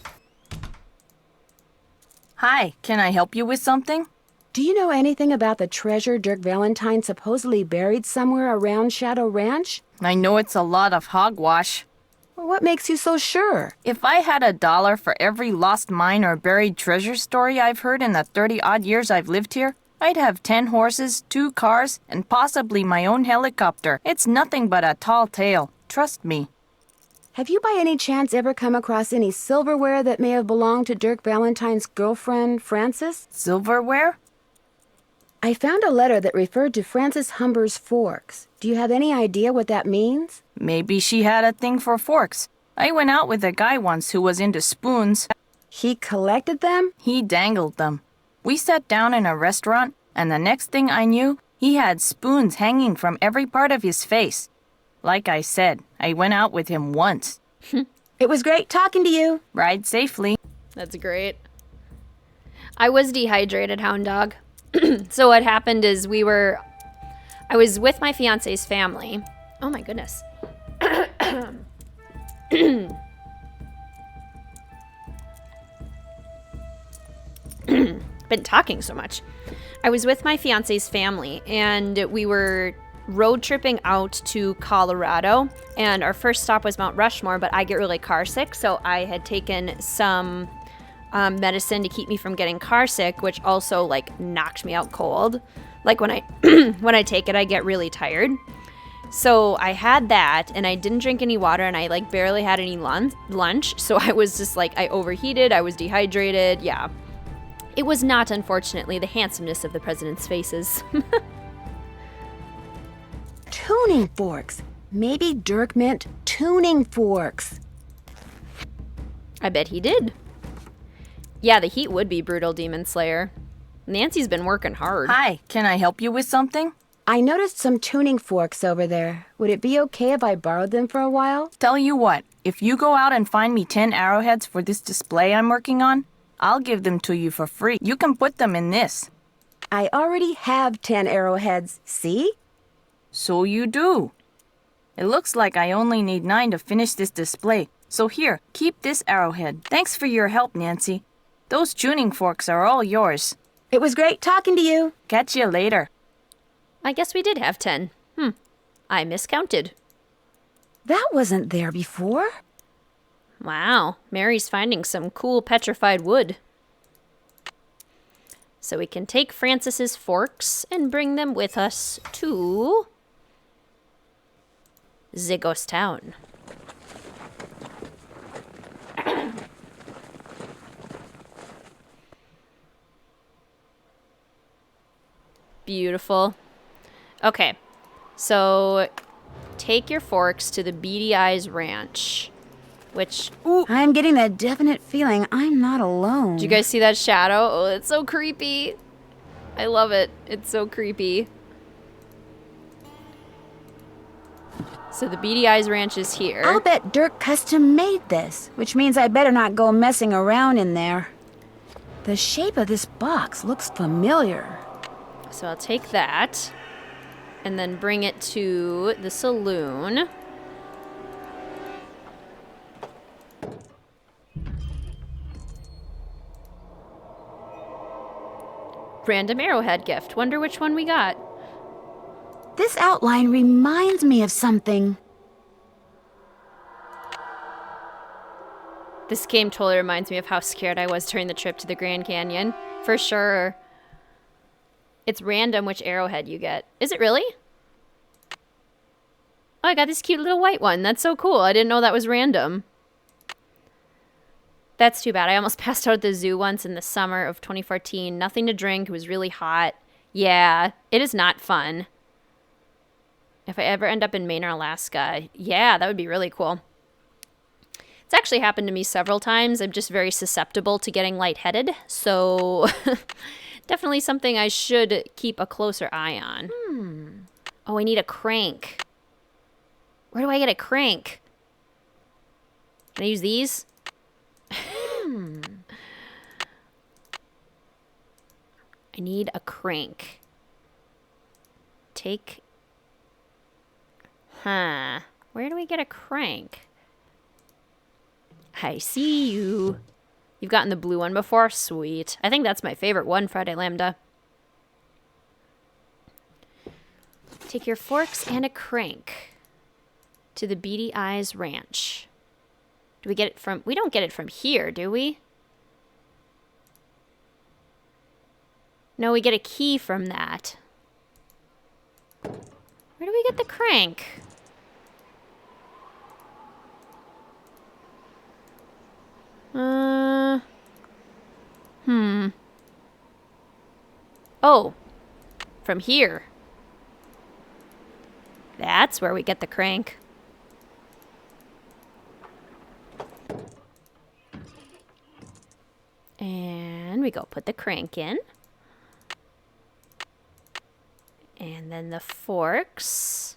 Hi, can I help you with something? Do you know anything about the treasure Dirk Valentine supposedly buried somewhere around Shadow Ranch? I know it's a lot of hogwash. What makes you so sure? If I had $1 for every lost mine or buried treasure story I've heard in the 30-odd years I've lived here, I'd have 10 horses, 2 cars, and possibly my own helicopter. It's nothing but a tall tale. Trust me. Have you by any chance ever come across any silverware that may have belonged to Dirk Valentine's girlfriend, Frances? Silverware? I found a letter that referred to Frances Humber's forks. Do you have any idea what that means? Maybe she had a thing for forks. I went out with a guy once who was into spoons. He collected them? He dangled them. We sat down in a restaurant, and the next thing I knew, he had spoons hanging from every part of his face. Like I said, I went out with him once. It was great talking to you. Ride safely. That's great. I was dehydrated, Hound Dog. So what happened is I was with my fiance's family. Oh my goodness. Been talking so much. I was with my fiance's family, and we were road tripping out to Colorado, and our first stop was Mount Rushmore, but I get really car sick, so I had taken some medicine to keep me from getting car sick, which also like knocked me out cold. Like when I when I take it, I get really tired. So I had that, and I didn't drink any water, and I like barely had any lunch. So I was just like, I overheated, I was dehydrated. Yeah, it was not, unfortunately, the handsomeness of the president's faces. Tuning forks. Maybe Dirk meant tuning forks. I bet he did. Yeah, the heat would be brutal, Demon Slayer. Nancy's been working hard. Hi, can I help you with something? I noticed some tuning forks over there. Would it be okay if I borrowed them for a while? Tell you what, if you go out and find me 10 arrowheads for this display I'm working on, I'll give them to you for free. You can put them in this. I already have 10 arrowheads, see? So you do. It looks like I only need 9 to finish this display. So here, keep this arrowhead. Thanks for your help, Nancy. Those tuning forks are all yours. It was great talking to you. Catch you later. I guess we did have 10. I miscounted. That wasn't there before. Wow, Mary's finding some cool petrified wood. So we can take Frances's forks and bring them with us to Zygos Town. Beautiful. Okay, so take your forks to the Beady Eyes Ranch, which... Ooh, I'm getting that definite feeling I'm not alone. Did you guys see that shadow? Oh, it's so creepy. I love it. It's so creepy. So the Beady Eyes Ranch is here. I'll bet Dirk custom made this, which means I better not go messing around in there. The shape of this box looks familiar. So I'll take that and then bring it to the saloon. Random arrowhead gift. Wonder which one we got. This outline reminds me of something. This game totally reminds me of how scared I was during the trip to the Grand Canyon. For sure. It's random which arrowhead you get. Is it really? Oh, I got this cute little white one. That's so cool. I didn't know that was random. That's too bad. I almost passed out at the zoo once in the summer of 2014. Nothing to drink. It was really hot. Yeah, it is not fun. If I ever end up in Maine or Alaska, yeah, that would be really cool. It's actually happened to me several times. I'm just very susceptible to getting lightheaded. So definitely something I should keep a closer eye on. Oh, I need a crank. Where do I get a crank? Can I use these? I need a crank. Where do we get a crank? I see you. You've gotten the blue one before? Sweet. I think that's my favorite one, Friday Lambda. Take your forks and a crank to the Beady Eyes Ranch. Do we get it from... We don't get it from here, do we? No, we get a key from that. Where do we get the crank? Oh, from here. That's where we get the crank. And we go put the crank in. And then the forks.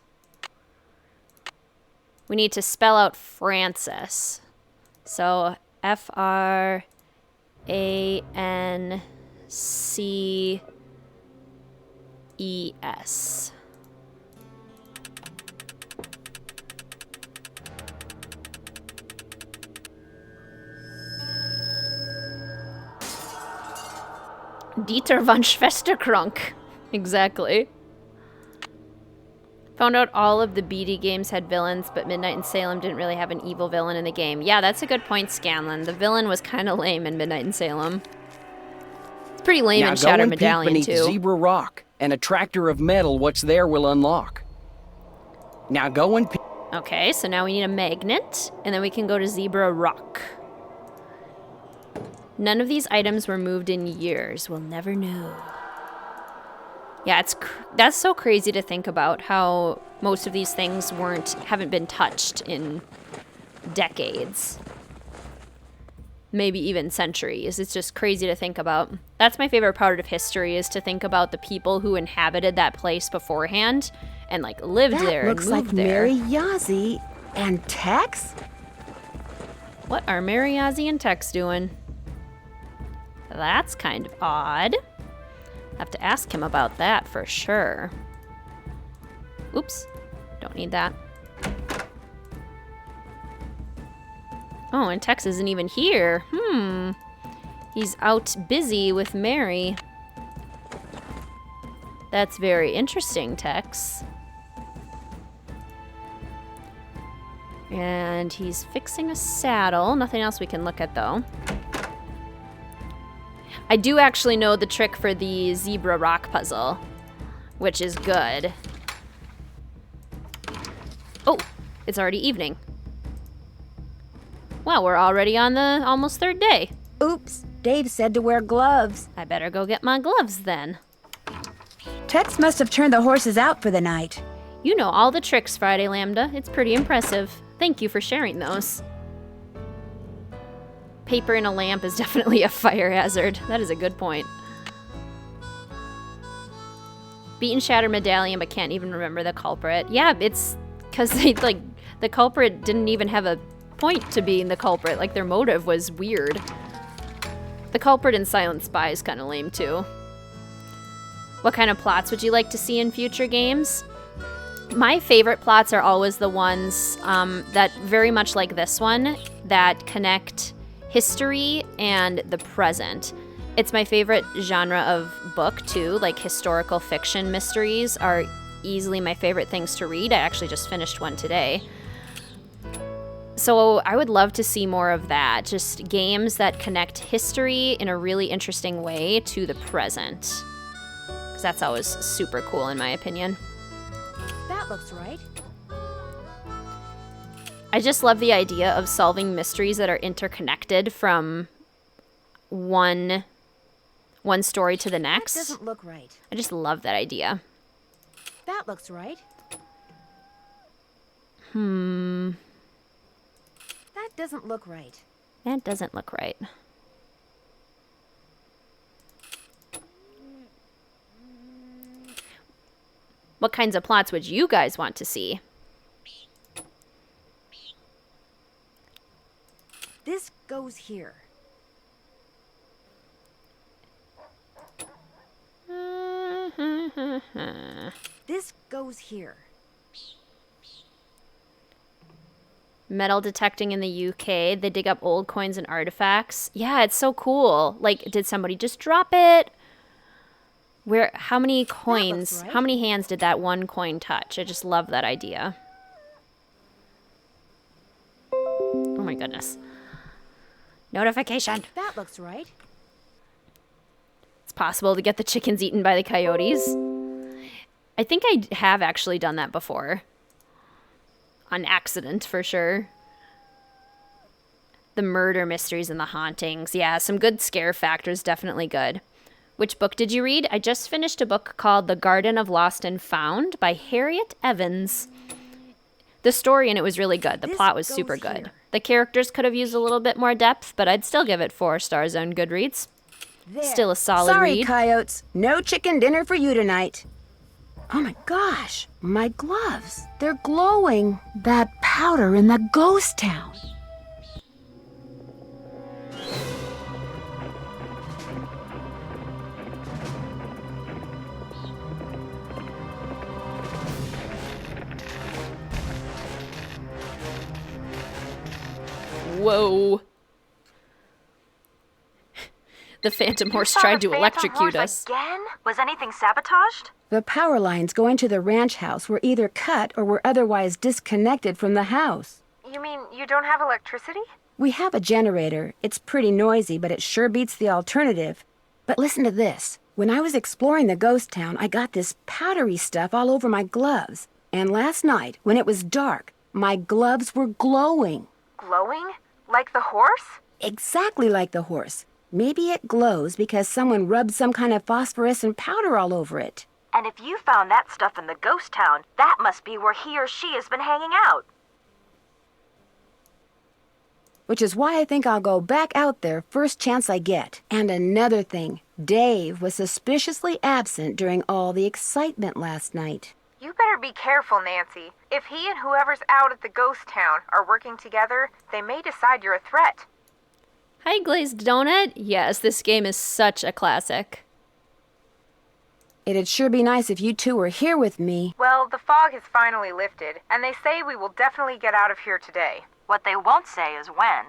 We need to spell out Francis. So Frances. Dieter von Schwesterkrank. Exactly. Found out all of the Beady games had villains, but Midnight in Salem didn't really have an evil villain in the game. Yeah, that's a good point, Scanlan. The villain was kind of lame in Midnight in Salem. It's pretty lame in Shattered Medallion, too. Zebra Rock, and a tractor of metal what's there will unlock. Now go and... Okay, so now we need a magnet, and then we can go to Zebra Rock. None of these items were moved in years. We'll never know. Yeah, that's so crazy to think about how most of these things haven't been touched in decades. Maybe even centuries. It's just crazy to think about. That's my favorite part of history, is to think about the people who inhabited that place beforehand and like lived there and moved there. That looks like Mary Yazzie and Tex? What are Mary Yazzie and Tex doing? That's kind of odd. Have to ask him about that for sure. Oops, don't need that. Oh, and Tex isn't even here. He's out busy with Mary. That's very interesting, Tex. And he's fixing a saddle. Nothing else we can look at, though. I do actually know the trick for the Zebra Rock puzzle, which is good. Oh, it's already evening. Wow, we're already on the almost third day. Oops, Dave said to wear gloves. I better go get my gloves then. Tex must have turned the horses out for the night. You know all the tricks, Friday Lambda. It's pretty impressive. Thank you for sharing those. Paper in a lamp is definitely a fire hazard. That is a good point. Beaten Shattered Medallion, but can't even remember the culprit. Yeah, it's because the culprit didn't even have a point to being the culprit. Like, their motive was weird. The culprit in Silent Spy is kind of lame, too. What kind of plots would you like to see in future games? My favorite plots are always the ones that, very much like this one, that connect history and the present. It's my favorite genre of book, too. Like, historical fiction mysteries are easily my favorite things to read. I actually just finished one today. So I would love to see more of that. Just games that connect history in a really interesting way to the present. because that's always super cool in my opinion. That looks right. I just love the idea of solving mysteries that are interconnected from one story to the next. That doesn't look right. I just love that idea. That looks right. That doesn't look right. That doesn't look right. What kinds of plots would you guys want to see? This goes here. This goes here. Metal detecting in the UK. They dig up old coins and artifacts. Yeah, it's so cool. Like, did somebody just drop it? How many coins, right. how many hands did that one coin touch? I just love that idea. Oh my goodness. Notification. That looks right. It's possible to get the chickens eaten by the coyotes. I think I have actually done that before. On accident, for sure. The murder mysteries and the hauntings. Yeah, some good scare factors, definitely good. Which book did you read? I just finished a book called The Garden of Lost and Found by Harriet Evans. The story in it was really good. The plot was super good. The characters could have used a little bit more depth, but I'd still give it 4 stars on Goodreads. There. Still a solid Sorry, read. coyotes. No chicken dinner for you tonight. Oh my gosh, my gloves. They're glowing. That powder in the ghost town. Whoa. The Phantom Horse tried to electrocute us. Again? Was anything sabotaged? The power lines going to the ranch house were either cut or were otherwise disconnected from the house. You mean you don't have electricity? We have a generator. It's pretty noisy, but it sure beats the alternative. But listen to this. When I was exploring the ghost town, I got this powdery stuff all over my gloves. And last night, when it was dark, my gloves were glowing. Glowing? Like the horse? Exactly like the horse. Maybe it glows because someone rubbed some kind of phosphorescent powder all over it. And if you found that stuff in the ghost town, that must be where he or she has been hanging out. Which is why I think I'll go back out there first chance I get. And another thing, Dave was suspiciously absent during all the excitement last night. You better be careful, Nancy. If he and whoever's out at the ghost town are working together, they may decide you're a threat. Hi, Glazed Donut. Yes, this game is such a classic. It'd sure be nice if you two were here with me. Well, the fog has finally lifted, and they say we will definitely get out of here today. What they won't say is when.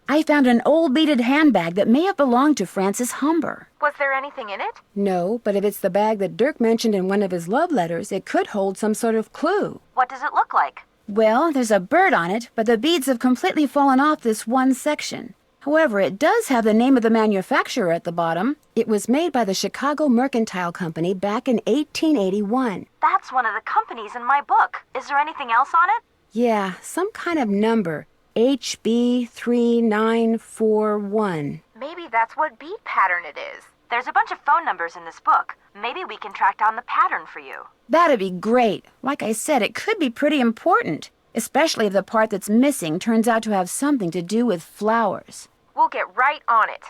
I found an old beaded handbag that may have belonged to Francis Humber. Was there anything in it? No, but if it's the bag that Dirk mentioned in one of his love letters, it could hold some sort of clue. What does it look like? Well, there's a bird on it, but the beads have completely fallen off this one section. However, it does have the name of the manufacturer at the bottom. It was made by the Chicago Mercantile Company back in 1881. That's one of the companies in my book. Is there anything else on it? Yeah, some kind of number. HB3941. Maybe that's what bead pattern it is. There's a bunch of phone numbers in this book. Maybe we can track down the pattern for you. That'd be great. Like I said, it could be pretty important, especially if the part that's missing turns out to have something to do with flowers. We'll get right on it.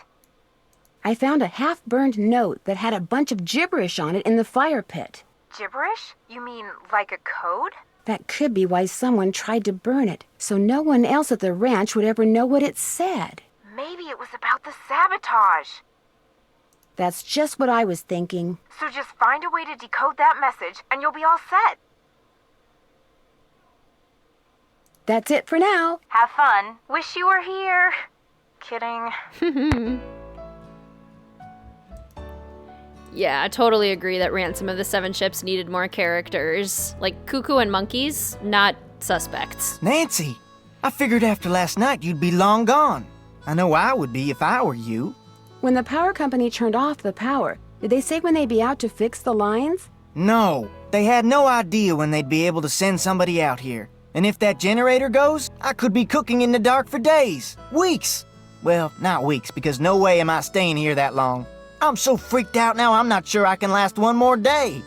I found a half-burned note that had a bunch of gibberish on it in the fire pit. Gibberish? You mean like a code? That could be why someone tried to burn it, so no one else at the ranch would ever know what it said. Maybe it was about the sabotage. That's just what I was thinking. So just find a way to decode that message and you'll be all set. That's it for now. Have fun. Wish you were here. Kidding. Yeah, I totally agree that Ransom of the Seven Ships needed more characters. Like Cuckoo and Monkeys, not suspects. Nancy, I figured after last night you'd be long gone. I know I would be if I were you. When the power company turned off the power, did they say when they'd be out to fix the lines? No, they had no idea when they'd be able to send somebody out here. And if that generator goes, I could be cooking in the dark for days, weeks. Well, not weeks, because no way am I staying here that long. I'm so freaked out now, I'm not sure I can last one more day.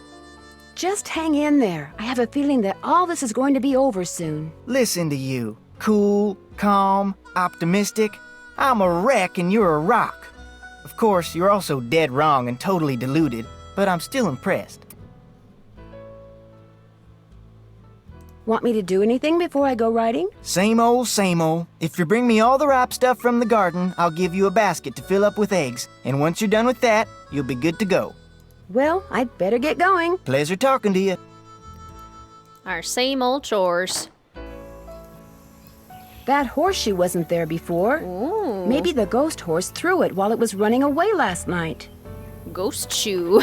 Just hang in there. I have a feeling that all this is going to be over soon. Listen to you. Cool, calm, optimistic. I'm a wreck and you're a rock. Of course, you're also dead wrong and totally deluded, but I'm still impressed. Want me to do anything before I go riding? Same old, same old. If you bring me all the ripe stuff from the garden, I'll give you a basket to fill up with eggs. And once you're done with that, you'll be good to go. Well, I'd better get going. Pleasure talking to you. Our same old chores. That horseshoe wasn't there before. Ooh. Maybe the ghost horse threw it while it was running away last night. Ghost shoe.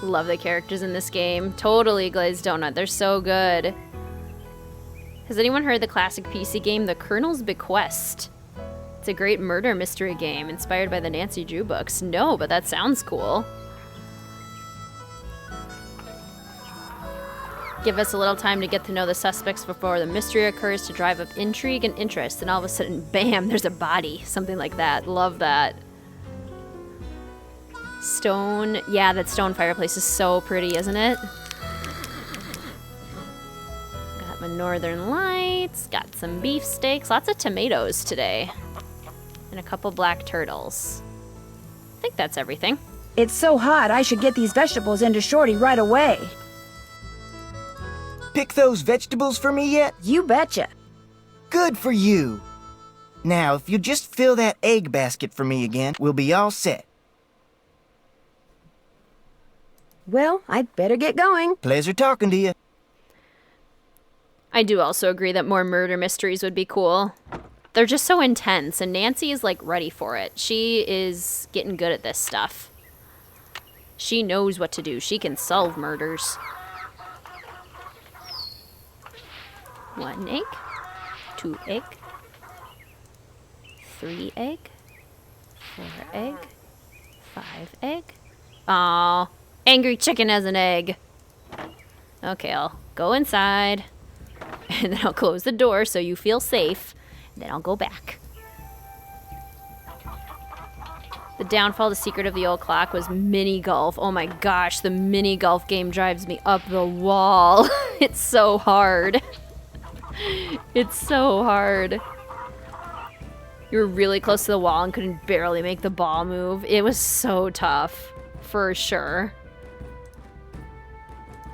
Love the characters in this game. Totally glazed donut. They're so good. Has anyone heard the classic PC game, The Colonel's Bequest? It's a great murder mystery game inspired by the Nancy Drew books. No, but that sounds cool. Give us a little time to get to know the suspects before the mystery occurs to drive up intrigue and interest, and all of a sudden, bam, there's a body. Something like that. Love that. Stone, yeah, that stone fireplace is so pretty, isn't it? Got my northern lights, got some beefsteaks, lots of tomatoes today, and a couple black turtles. I think that's everything. It's so hot, I should get these vegetables into Shorty right away. Pick those vegetables for me yet? You betcha. Good for you. Now, if you just fill that egg basket for me again, we'll be all set. Well, I'd better get going. Pleasure talking to you. I do also agree that more murder mysteries would be cool. They're just so intense, and Nancy is, like, ready for it. She is getting good at this stuff. She knows what to do. She can solve murders. 1 egg, 2 egg, 3 egg, 4 egg, 5 egg. Aww, angry chicken has an egg. Okay, I'll go inside, and then I'll close the door so you feel safe, and then I'll go back. The downfall, the secret of the old clock was mini golf. Oh my gosh, the mini golf game drives me up the wall. It's so hard. It's so hard. You were really close to the wall and couldn't barely make the ball move. It was so tough, for sure.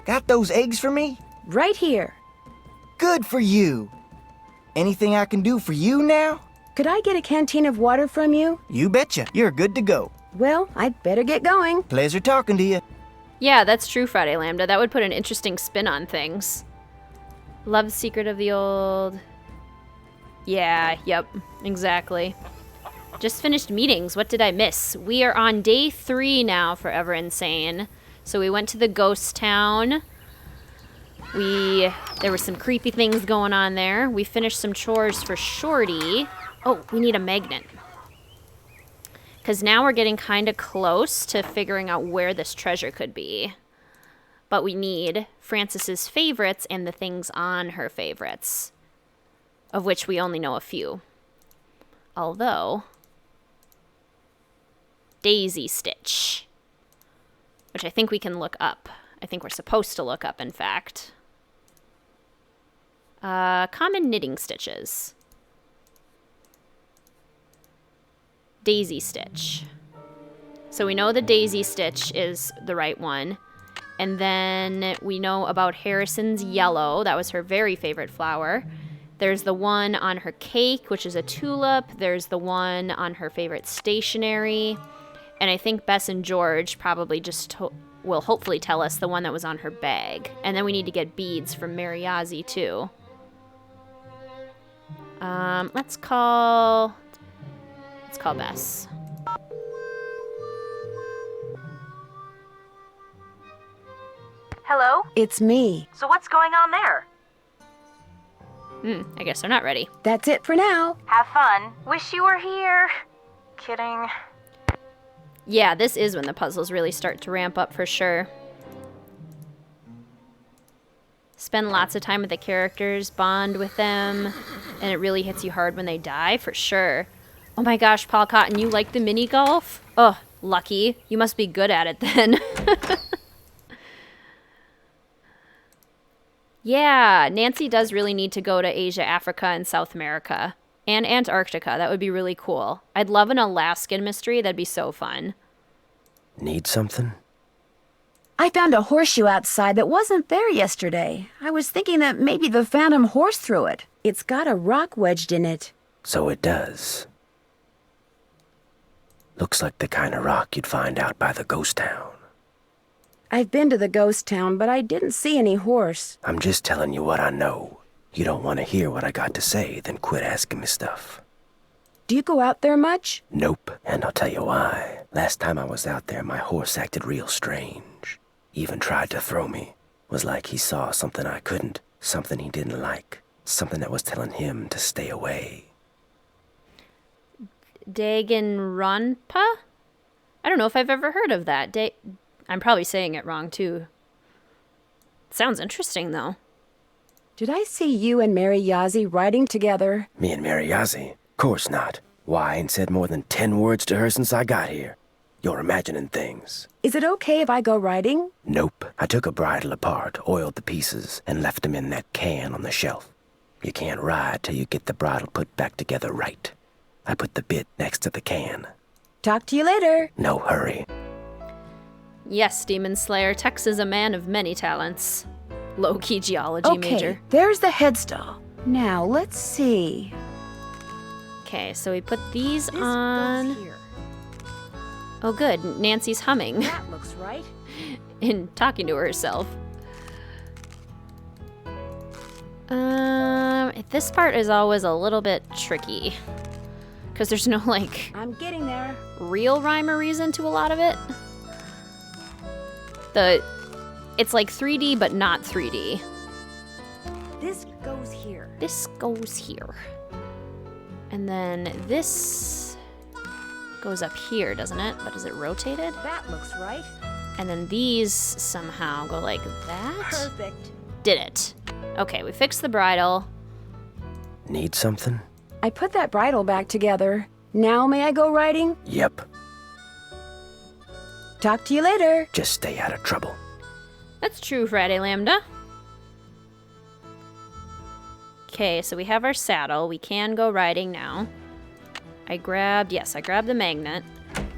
Got those eggs for me? Right here. Good for you. Anything I can do for you now? Could I get a canteen of water from you? You betcha. You're good to go. Well, I'd better get going. Pleasure talking to you. Yeah, that's true, Friday Lambda. That would put an interesting spin on things. Love the secret of the old... Yeah, yep, exactly. Just finished meetings. What did I miss? We are on day 3 now for Ever Insane. So we went to the ghost town. There were some creepy things going on there. We finished some chores for Shorty. Oh, we need a magnet. Because now we're getting kind of close to figuring out where this treasure could be. But we need Frances's favorites and the things on her favorites, of which we only know a few. Although, Daisy Stitch, which I think we can look up. I think we're supposed to look up, in fact. Common knitting stitches. Daisy Stitch. So we know the Daisy Stitch is the right one. And then we know about Harrison's yellow. That was her very favorite flower. There's the one on her cake, which is a tulip. There's the one on her favorite stationery. And I think Bess and George probably just will hopefully tell us the one that was on her bag. And then we need to get beads from Mary Yazzie, too. Let's call Bess. Hello? It's me. So what's going on there? I guess they're not ready. That's it for now. Have fun. Wish you were here. Kidding. Yeah, this is when the puzzles really start to ramp up for sure. Spend lots of time with the characters, bond with them, and it really hits you hard when they die, for sure. Oh my gosh, Paul Cotton, you like the mini golf? Oh, lucky. You must be good at it then. Yeah, Nancy does really need to go to Asia, Africa, and South America. And Antarctica. That would be really cool. I'd love an Alaskan mystery. That'd be so fun. Need something? I found a horseshoe outside that wasn't there yesterday. I was thinking that maybe the phantom horse threw it. It's got a rock wedged in it. So it does. Looks like the kind of rock you'd find out by the ghost town. I've been to the ghost town, but I didn't see any horse. I'm just telling you what I know. You don't want to hear what I got to say, then quit asking me stuff. Do you go out there much? Nope, and I'll tell you why. Last time I was out there, my horse acted real strange. Even tried to throw me. Was like he saw something I couldn't, something he didn't like, something that was telling him to stay away. Danganronpa? I don't know if I've ever heard of that. I'm probably saying it wrong, too. Sounds interesting, though. Did I see you and Mary Yazzie riding together? Me and Mary Yazzie? Course not. Why, I ain't said more than 10 words to her since I got here. You're imagining things. Is it okay if I go riding? Nope. I took a bridle apart, oiled the pieces, and left them in that can on the shelf. You can't ride till you get the bridle put back together right. I put the bit next to the can. Talk to you later. No hurry. Yes, Demon Slayer. Tex is a man of many talents. Low-key geology major. Okay, there's the headstall. Now, let's see. Okay, so we put these on. Oh, good. Nancy's humming. That looks right. And talking to herself. This part is always a little bit tricky. Because there's no, like... I'm getting there. Real rhyme or reason to a lot of it. It's like 3D, but not 3D. This goes here. This goes here. And then this goes up here, doesn't it? But is it rotated? That looks right. And then these somehow go like that. Perfect. Did it. Okay, we fixed the bridle. Need something? I put that bridle back together. Now may I go riding? Yep. Talk to you later. Just stay out of trouble. That's true, Friday Lambda. Okay, so we have our saddle. We can go riding now. I grabbed the magnet.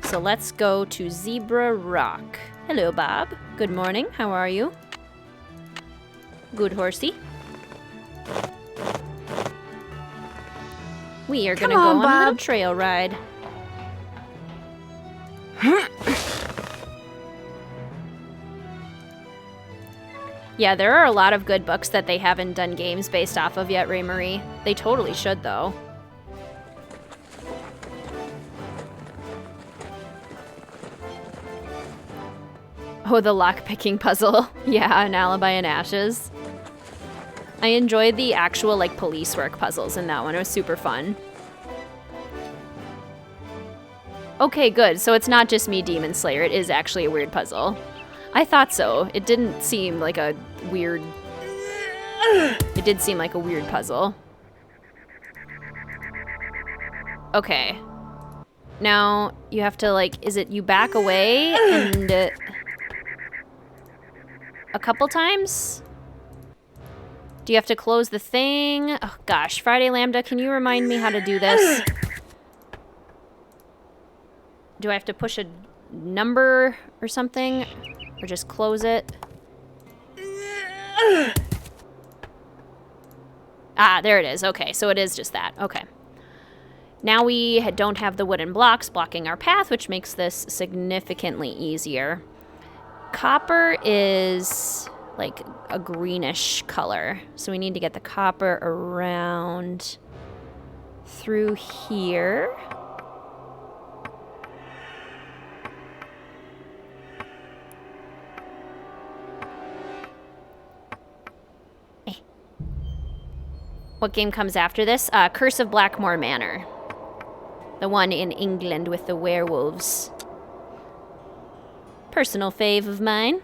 So let's go to Zebra Rock. Hello, Bob. Good morning. How are you? Good horsey. We are gonna go on a little trail ride. Yeah, there are a lot of good books that they haven't done games based off of yet, Ray Marie. They totally should, though. Oh, the lock-picking puzzle. Yeah, an alibi in ashes. I enjoyed the actual, like, police work puzzles in that one. It was super fun. Okay, good. So it's not just me, Demon Slayer. It is actually a weird puzzle. I thought so. It didn't seem like a weird... It did seem like a weird puzzle. Okay. Now, you have to, like... Is it you back away and... a couple times? Do you have to close the thing? Oh, gosh. Friday Lambda, can you remind me how to do this? Do I have to push a number or something? Or just close it? Ah, there it is. Okay, so it is just that. Okay. Now we don't have the wooden blocks blocking our path, which makes this significantly easier. Copper is like a greenish color. So we need to get the copper around through here. What game comes after this? Curse of Blackmore Manor. The one in England with the werewolves. Personal fave of mine.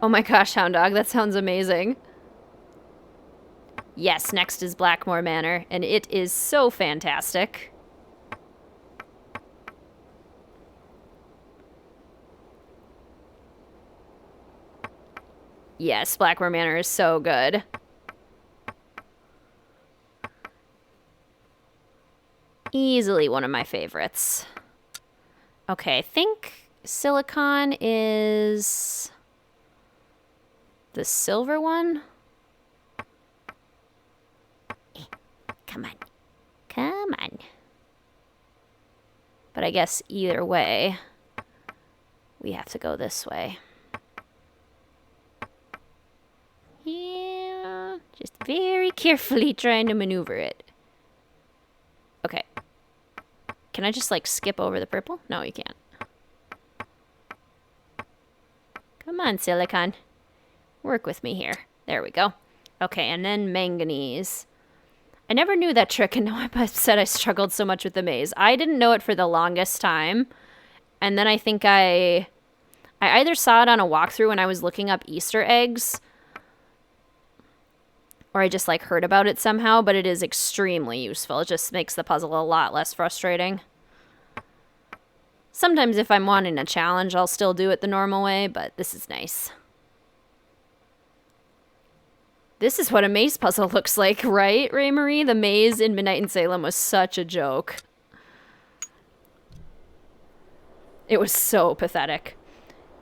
Oh my gosh, Hound Dog, that sounds amazing. Yes, next is Blackmore Manor, and it is so fantastic. Yes, Blackmore Manor is so good. Easily one of my favorites. Okay, I think Silicon is the silver one. Come on. Come on. But I guess either way, we have to go this way. Yeah, just very carefully trying to maneuver it. Okay. Can I just, like, skip over the purple? No, you can't. Come on, Silicon. Work with me here. There we go. Okay, and then manganese. I never knew that trick, and now I'm upset I struggled so much with the maze. I didn't know it for the longest time, and then I think I either saw it on a walkthrough when I was looking up Easter eggs, or I just, like, heard about it somehow, but it is extremely useful. It just makes the puzzle a lot less frustrating. Sometimes if I'm wanting a challenge, I'll still do it the normal way, but this is nice. This is what a maze puzzle looks like, right, Ray Marie? The maze in Midnight in Salem was such a joke. It was so pathetic.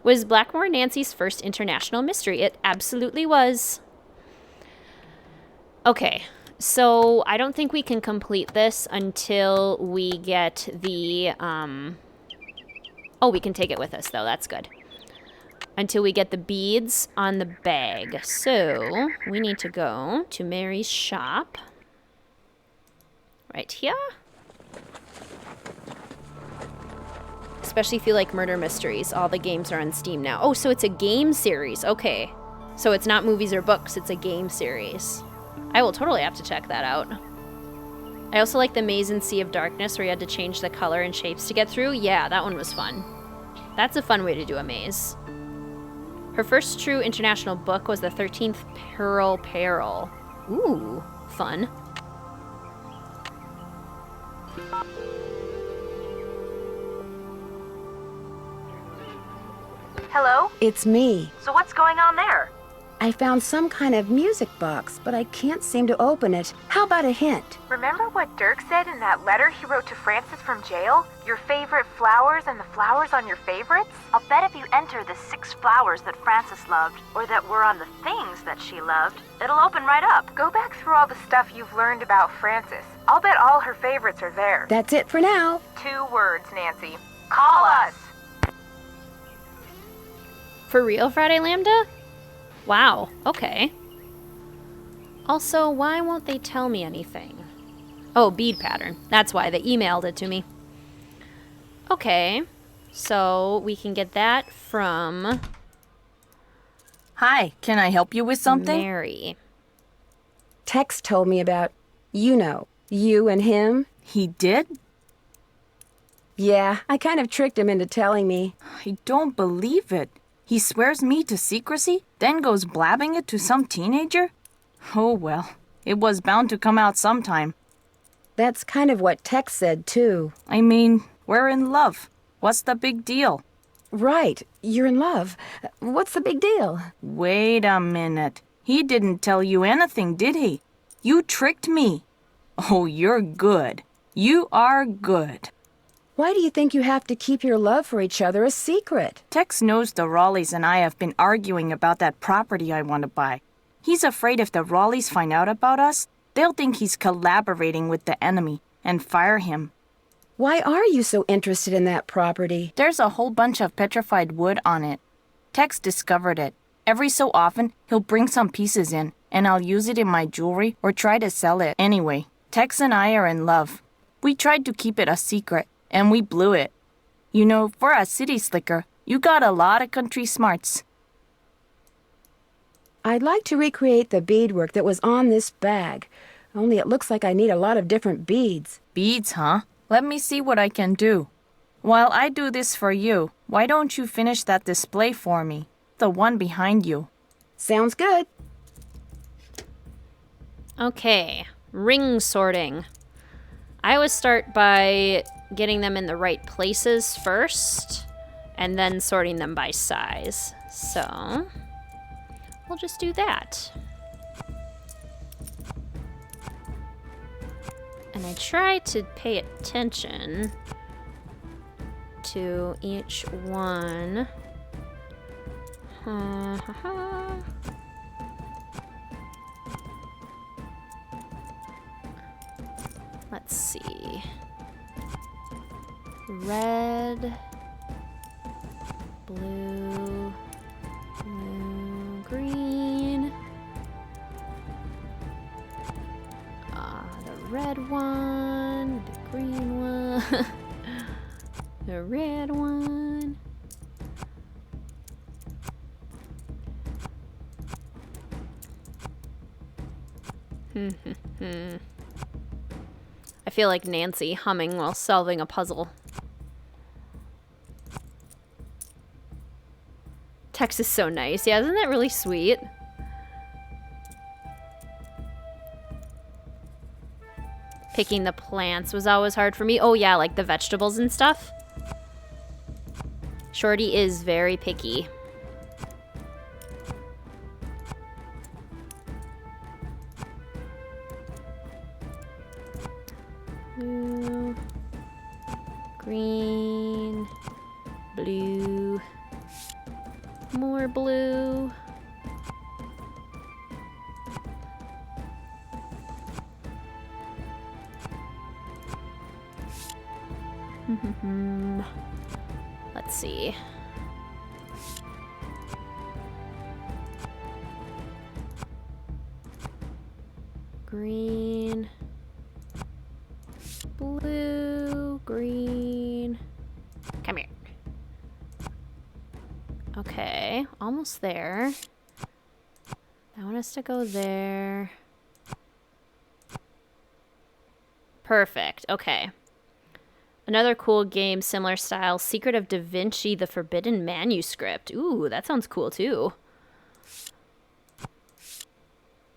Was Blackmore Nancy's first international mystery? It absolutely was. Okay, so I don't think we can complete this until we get the, Oh, we can take it with us, though. That's good. Until we get the beads on the bag. So, we need to go to Mary's shop. Right here. Especially if you like murder mysteries. All the games are on Steam now. Oh, so it's a game series. Okay. So it's not movies or books. It's a game series. I will totally have to check that out. I also like the Maze and Sea of Darkness where you had to change the color and shapes to get through. Yeah, that one was fun. That's a fun way to do a maze. Her first true international book was The 13th Pearl Peril. Ooh, fun. Hello? It's me. So what's going on there? I found some kind of music box, but I can't seem to open it. How about a hint? Remember what Dirk said in that letter he wrote to Francis from jail? Your favorite flowers and the flowers on your favorites? I'll bet if you enter the 6 flowers that Francis loved, or that were on the things that she loved, it'll open right up. Go back through all the stuff you've learned about Francis. I'll bet all her favorites are there. That's it for now. 2 words, Nancy. Call us. For real, Friday Lambda? Wow, okay. Also, why won't they tell me anything? Oh, bead pattern. That's why they emailed it to me. Okay, so we can get that from... Hi, can I help you with something? Mary. Tex told me about, you and him. He did? Yeah, I kind of tricked him into telling me. I don't believe it. He swears me to secrecy, then goes blabbing it to some teenager? Oh well, it was bound to come out sometime. That's kind of what Tex said, too. I mean, we're in love. What's the big deal? Right, you're in love. What's the big deal? Wait a minute. He didn't tell you anything, did he? You tricked me. Oh, you're good. You are good. Why do you think you have to keep your love for each other a secret? Tex knows the Raleighs and I have been arguing about that property I want to buy. He's afraid if the Raleighs find out about us, they'll think he's collaborating with the enemy and fire him. Why are you so interested in that property? There's a whole bunch of petrified wood on it. Tex discovered it. Every so often, he'll bring some pieces in, and I'll use it in my jewelry or try to sell it. Anyway, Tex and I are in love. We tried to keep it a secret, and we blew it. You know, for a city slicker, You got a lot of country smarts. I'd like to recreate the beadwork that was on this bag. Only it looks like I need a lot of different beads. Beads, huh? Let me see what I can do. While I do this for you, why don't you finish that display for me? The one behind you. Sounds good. Okay, ring sorting. I always start by getting them in the right places first, and then sorting them by size. So, we'll just do that. And I try to pay attention to each one. Let's see. Red, blue, green. The red one, the green one, the red one. I feel like Nancy humming while solving a puzzle. Text is so nice. Yeah, isn't that really sweet? Picking the plants was always hard for me. Oh yeah, like the vegetables and stuff. Shorty is very picky. Blue, green, blue, more blue. Let's see. Green, blue, green. Come here. Okay, almost there. I want us to go there. Perfect, okay. Another cool game, similar style, Secret of Da Vinci, The Forbidden Manuscript. Ooh, that sounds cool too.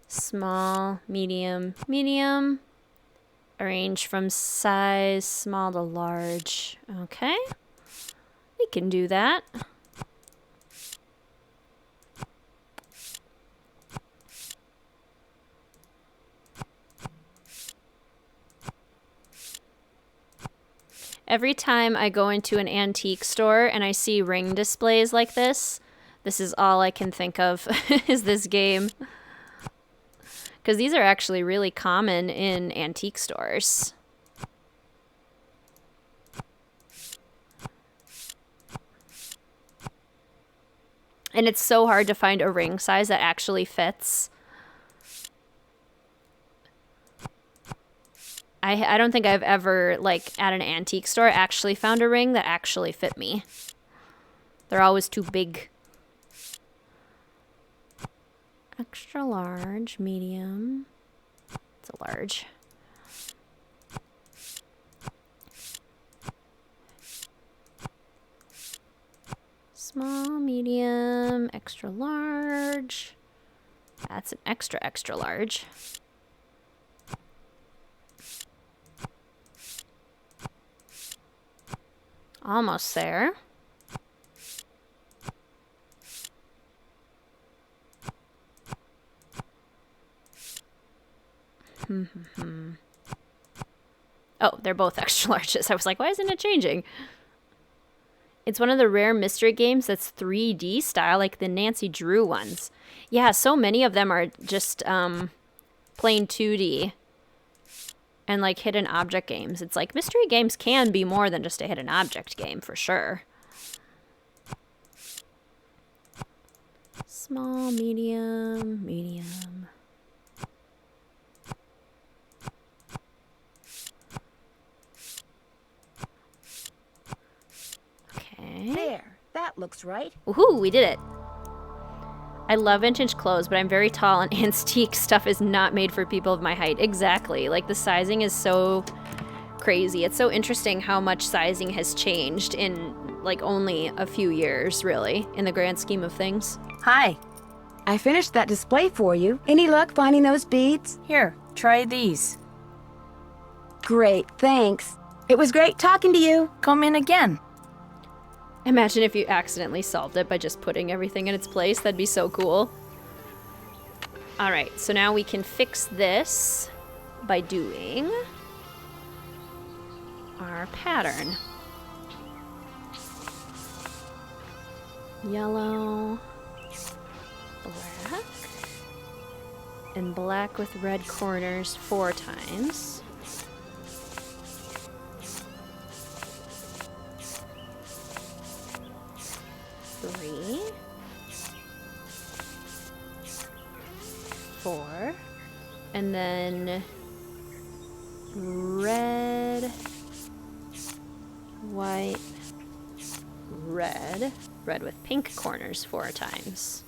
Small, medium, medium. Arrange from size small to large. Okay. We can do that. Every time I go into an antique store and I see ring displays like this is all I can think of is this game. Because these are actually really common in antique stores. And it's so hard to find a ring size that actually fits. I don't think I've ever, like, at an antique store actually found a ring that actually fit me. They're always too big. Extra large, medium. It's a large. Small, medium, extra large. That's an extra, extra large. Almost there. Oh, they're both extra larges. I was like, why isn't it changing? It's one of the rare mystery games that's 3D style, like the Nancy Drew ones. Yeah, so many of them are just plain 2D. And like hidden object games. It's like mystery games can be more than just a hidden object game, for sure. Small, medium, medium. Okay. There. That looks right. Woohoo, we did it. I love vintage clothes, but I'm very tall and antique stuff is not made for people of my height. Exactly. Like, the sizing is so crazy. It's so interesting how much sizing has changed in, like, only a few years, really, in the grand scheme of things. Hi. I finished that display for you. Any luck finding those beads? Here, try these. Great, thanks. It was great talking to you. Come in again. Imagine if you accidentally solved it by just putting everything in its place. That'd be so cool. Alright, so now we can fix this by doing our pattern. Yellow, black, and black with red corners 4 times. 3, 4, and then red, white, red, red with pink corners 4 times.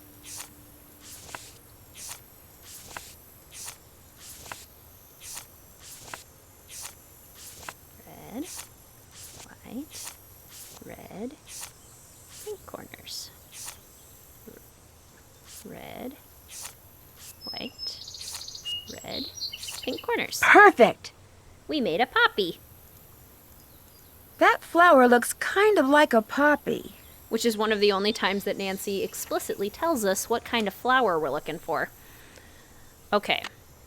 Red, white, red, pink corners. Red, white, red, pink corners. Perfect! We made a poppy. That flower looks kind of like a poppy. Which is one of the only times that Nancy explicitly tells us what kind of flower we're looking for. Okay,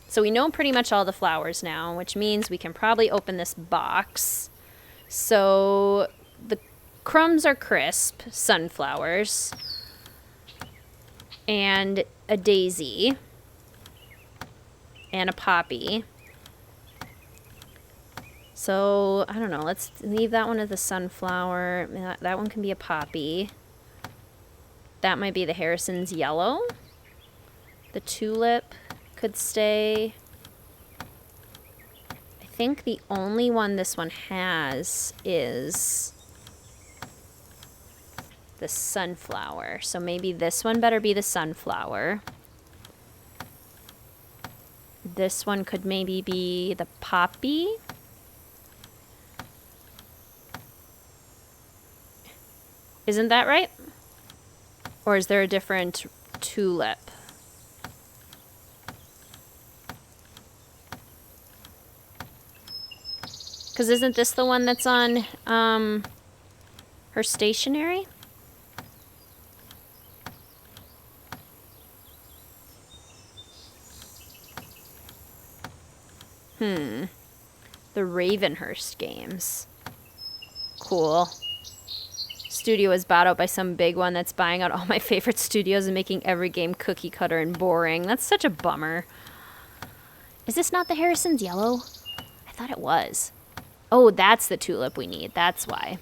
so we know pretty much all the flowers now, which means we can probably open this box. So the crumbs are crisp, sunflowers, and a daisy, and a poppy. So, I don't know, let's leave that one as the sunflower. That one can be a poppy. That might be the Harrison's yellow. The tulip could stay. I think the only one this one has is the sunflower. So maybe this one better be the sunflower. This one could maybe be the poppy. Isn't that right? Or is there a different tulip? Because isn't this the one that's on her stationery? The Ravenhurst games. Cool. Studio is bought out by some big one that's buying out all my favorite studios and making every game cookie cutter and boring. That's such a bummer. Is this not the Harrison's yellow? I thought it was. Oh, that's the tulip we need. That's why.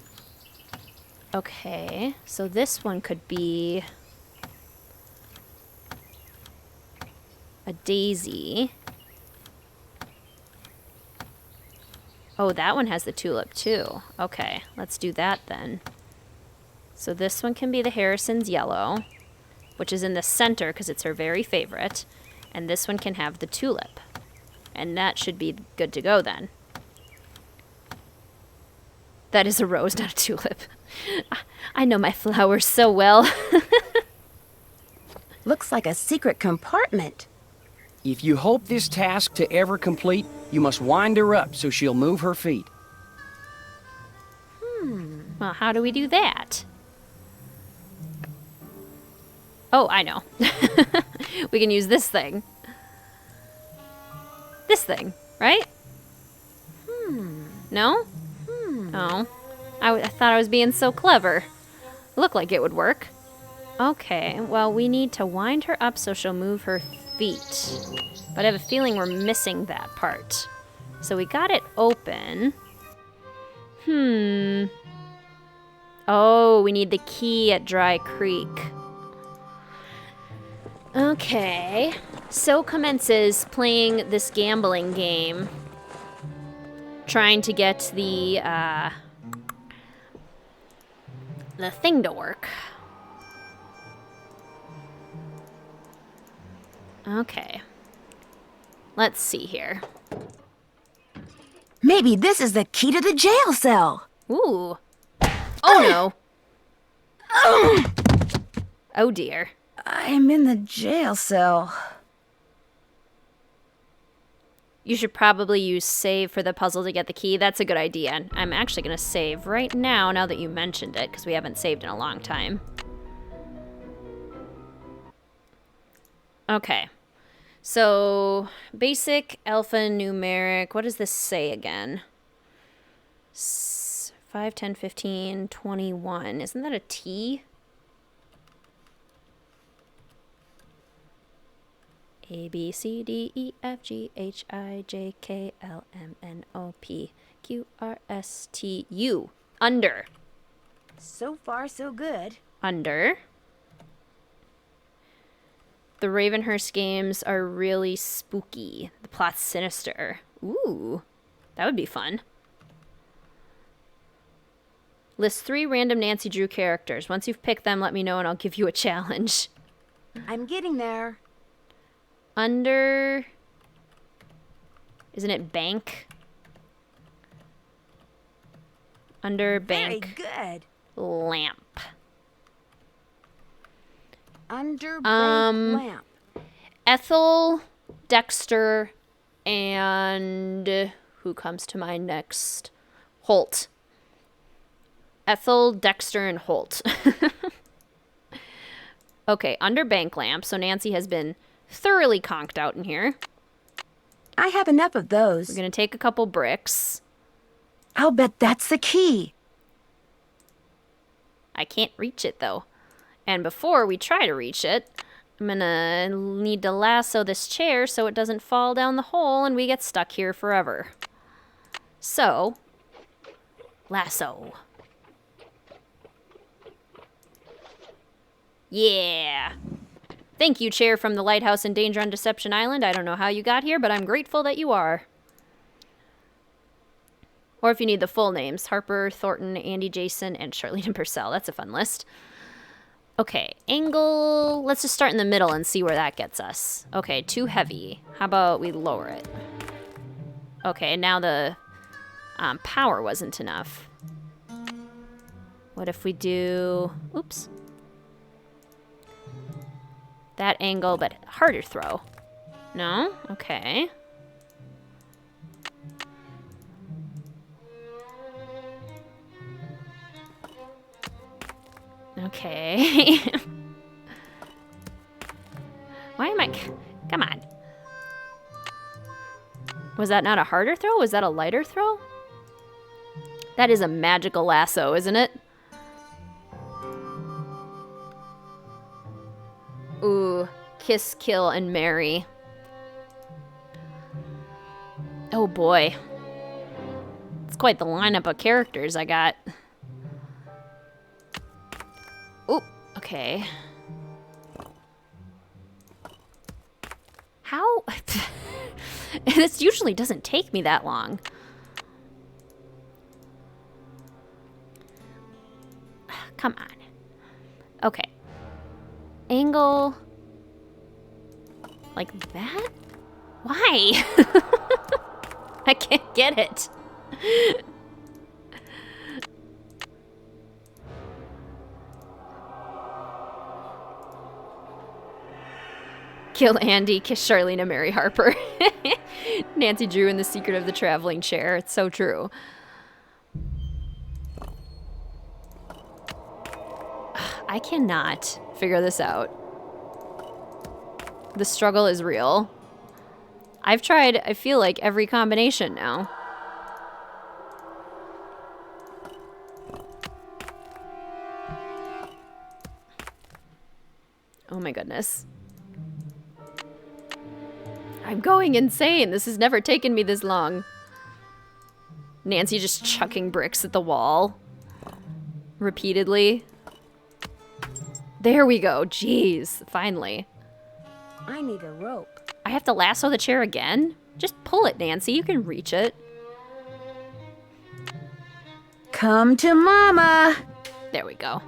Okay, so this one could be a daisy. Oh, that one has the tulip too. Okay, let's do that then. So this one can be the Harrison's yellow, which is in the center because it's her very favorite. And this one can have the tulip. And that should be good to go then. That is a rose, not a tulip. I know my flowers so well. Looks like a secret compartment. If you hope this task to ever complete, you must wind her up so she'll move her feet. Well, how do we do that? Oh, I know. We can use this thing. This thing, right? No? Oh. I thought I was being so clever. Looked like it would work. Okay, well, we need to wind her up so she'll move her feet. But I have a feeling we're missing that part. So we got it open. Oh, we need the key at Dry Creek. Okay. So commences playing this gambling game. Trying to get the the thing to work. Okay. Let's see here. Maybe this is the key to the jail cell. Ooh. Oh no. Oh dear. I'm in the jail cell. You should probably use save for the puzzle to get the key. That's a good idea. I'm actually going to save right now that you mentioned it, because we haven't saved in a long time. Okay. So, basic, alphanumeric. What does this say again? 5, 10, 15, 21. Isn't that a T? A, B, C, D, E, F, G, H, I, J, K, L, M, N, O, P, Q, R, S, T, U. Under. So far, so good. Under. The Ravenhurst games are really spooky. The plot's sinister. Ooh, that would be fun. List 3 random Nancy Drew characters. Once you've picked them, let me know and I'll give you a challenge. I'm getting there. Under... Isn't it bank? Under bank. Very good. Lamp. Under bank lamp. Ethel, Dexter, and who comes to mind next? Holt. Ethel, Dexter, and Holt. Okay, under bank lamp. So Nancy has been thoroughly conked out in here. I have enough of those. We're going to take a couple bricks. I'll bet that's the key. I can't reach it, though. And before we try to reach it, I'm going to need to lasso this chair so it doesn't fall down the hole and we get stuck here forever. So, lasso. Yeah. Thank you, chair from the lighthouse in Danger on Deception Island. I don't know how you got here, but I'm grateful that you are. Or if you need the full names, Harper, Thornton, Andy Jason, and Charlene Purcell. That's a fun list. Okay, angle. Let's just start in the middle and see where that gets us. Okay, too heavy. How about we lower it? Okay, now the power wasn't enough. What if we do... Oops. That angle, but harder throw. No? Okay. Okay. Why am I... Come on. Was that not a harder throw? Was that a lighter throw? That is a magical lasso, isn't it? Ooh, kiss, kill, and marry. Oh boy. It's quite the lineup of characters I got. Ooh, okay. How? This usually doesn't take me that long. Come on. Okay. Angle. Like that? Why? I can't get it. Kill Andy, kiss Charlene, and marry Harper. Nancy Drew in The Secret of the Traveling Chair. It's so true. I cannot figure this out. The struggle is real. I've tried, I feel like, every combination now. Oh my goodness. I'm going insane. This has never taken me this long. Nancy just chucking bricks at the wall. Repeatedly. There we go. Jeez. Finally. I need a rope. I have to lasso the chair again? Just pull it, Nancy. You can reach it. Come to Mama. There we go.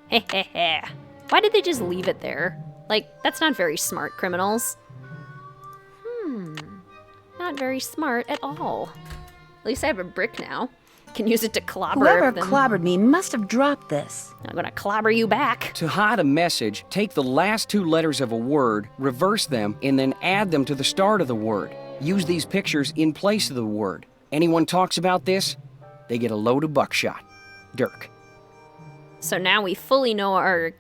Heh. Why did they just leave it there? Like, that's not very smart, criminals. Not very smart at all. At least I have a brick now. Can use it to clobber Whoever them. clobbered me must have dropped this. I'm gonna clobber you back. To hide a message, take the last 2 letters of a word, reverse them, and then add them to the start of the word. Use these pictures in place of the word. Anyone talks about this, they get a load of buckshot. Dirk. So now we fully know our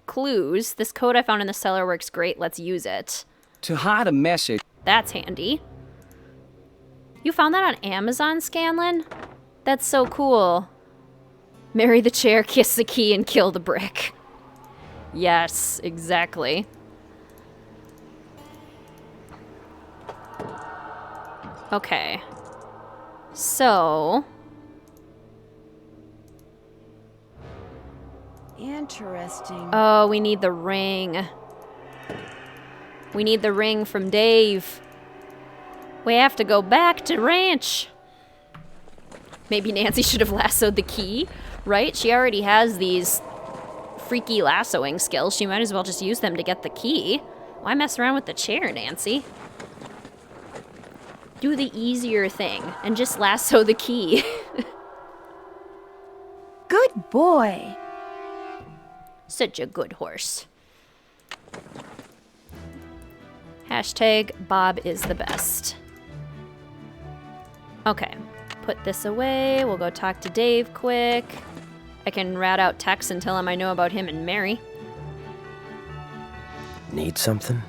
clues. This code I found in the cellar works great. Let's use it. To hide a message. That's handy. You found that on Amazon, Scanlan? That's so cool. Marry the chair, kiss the key, and kill the brick. Yes, exactly. Okay. So... Interesting. Oh, we need the ring. We need the ring from Dave. We have to go back to ranch. Maybe Nancy should have lassoed the key, right? She already has these freaky lassoing skills. She might as well just use them to get the key. Why mess around with the chair, Nancy? Do the easier thing and just lasso the key. Good boy. Such a good horse. Hashtag Bob is the best. Okay, put this away. We'll go talk to Dave quick. I can rat out Tex and tell him I know about him and Mary. Need something?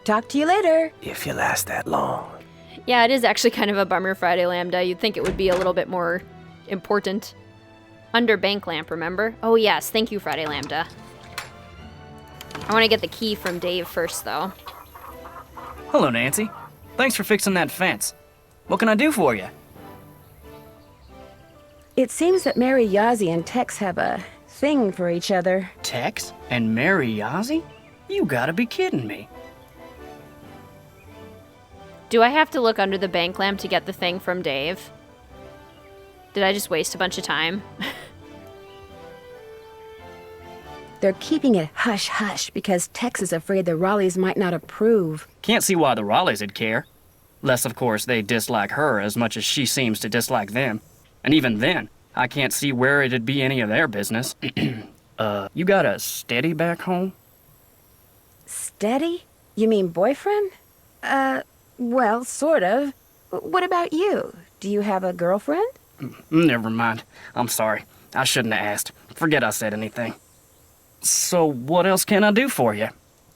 Talk to you later. If you last that long. Yeah, it is actually kind of a bummer, Friday Lambda. You'd think it would be a little bit more important. Under bank lamp, remember? Oh yes, thank you, Friday Lambda. I want to get the key from Dave first, though. Hello, Nancy. Thanks for fixing that fence. What can I do for you? It seems that Mary, Yazzie, and Tex have a thing for each other. Tex and Mary Yazzie? You gotta be kidding me. Do I have to look under the bank lamp to get the thing from Dave? Did I just waste a bunch of time? They're keeping it hush-hush because Tex is afraid the Raleighs might not approve. Can't see why the Raleighs would care. Less, of course, they dislike her as much as she seems to dislike them. And even then, I can't see where it'd be any of their business. You got a steady back home? Steady? You mean boyfriend? Well, sort of. What about you? Do you have a girlfriend? Never mind. I'm sorry. I shouldn't have asked. Forget I said anything. So what else can I do for you?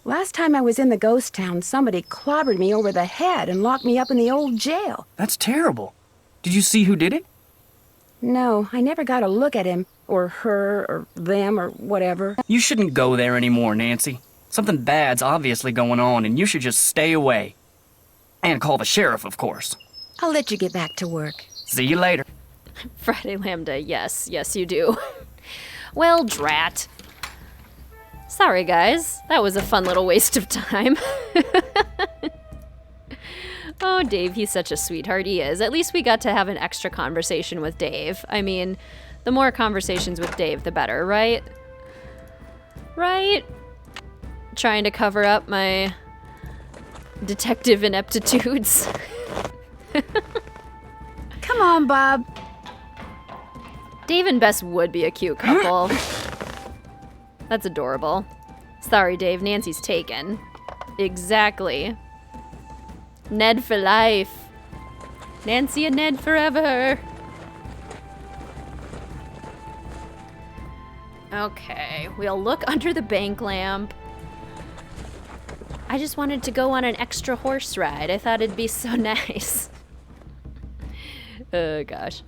Last time I was in the ghost town, somebody clobbered me over the head and locked me up in the old jail. That's terrible. Did you see who did it? No, I never got a look at him, or her, or them, or whatever. You shouldn't go there anymore, Nancy. Something bad's obviously going on, and you should just stay away. And call the sheriff, of course. I'll let you get back to work. See you later. Friday Lambda, yes, you do. Well, drat. Sorry, guys. That was a fun little waste of time. Oh, Dave, he's such a sweetheart. He is. At least we got to have an extra conversation with Dave. I mean, the more conversations with Dave, the better, right? Right? Trying to cover up my detective ineptitudes. Come on, Bob. Dave and Bess would be a cute couple. That's adorable. Sorry, Dave. Nancy's taken. Exactly. Ned for life. Nancy and Ned forever. Okay, we'll look under the bank lamp. I just wanted to go on an extra horse ride. I thought it'd be so nice. Oh, gosh.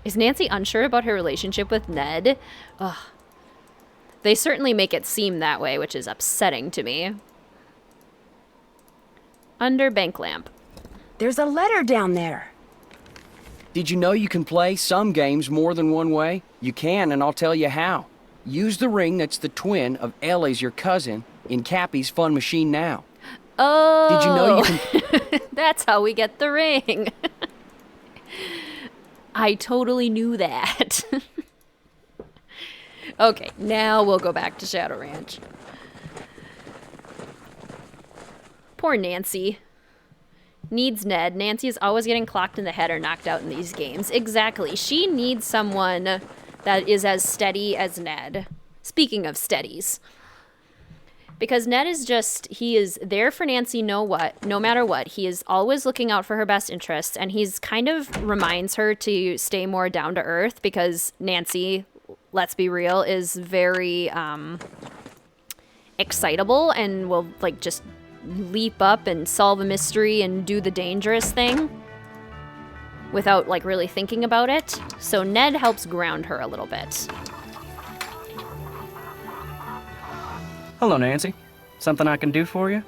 Is Nancy unsure about her relationship with Ned? Ugh. They certainly make it seem that way, which is upsetting to me. Under bank lamp. There's a letter down there. Did you know you can play some games more than one way? You can, and I'll tell you how. Use the ring that's the twin of Ellie's, your cousin, in Cappy's fun machine now. Oh! Did you know you can... That's how we get the ring. I totally knew that. Okay, now we'll go back to Shadow Ranch. Poor Nancy. Needs Ned. Nancy is always getting clocked in the head or knocked out in these games. Exactly. She needs someone that is as steady as Ned. Speaking of steadies. Because Ned is just, he is there for Nancy no matter what. He is always looking out for her best interests, and he's kind of reminds her to stay more down to earth because Nancy, let's be real, is very excitable and will like just leap up and solve a mystery and do the dangerous thing without like really thinking about it. So Ned helps ground her a little bit. Hello, Nancy. Something I can do for you?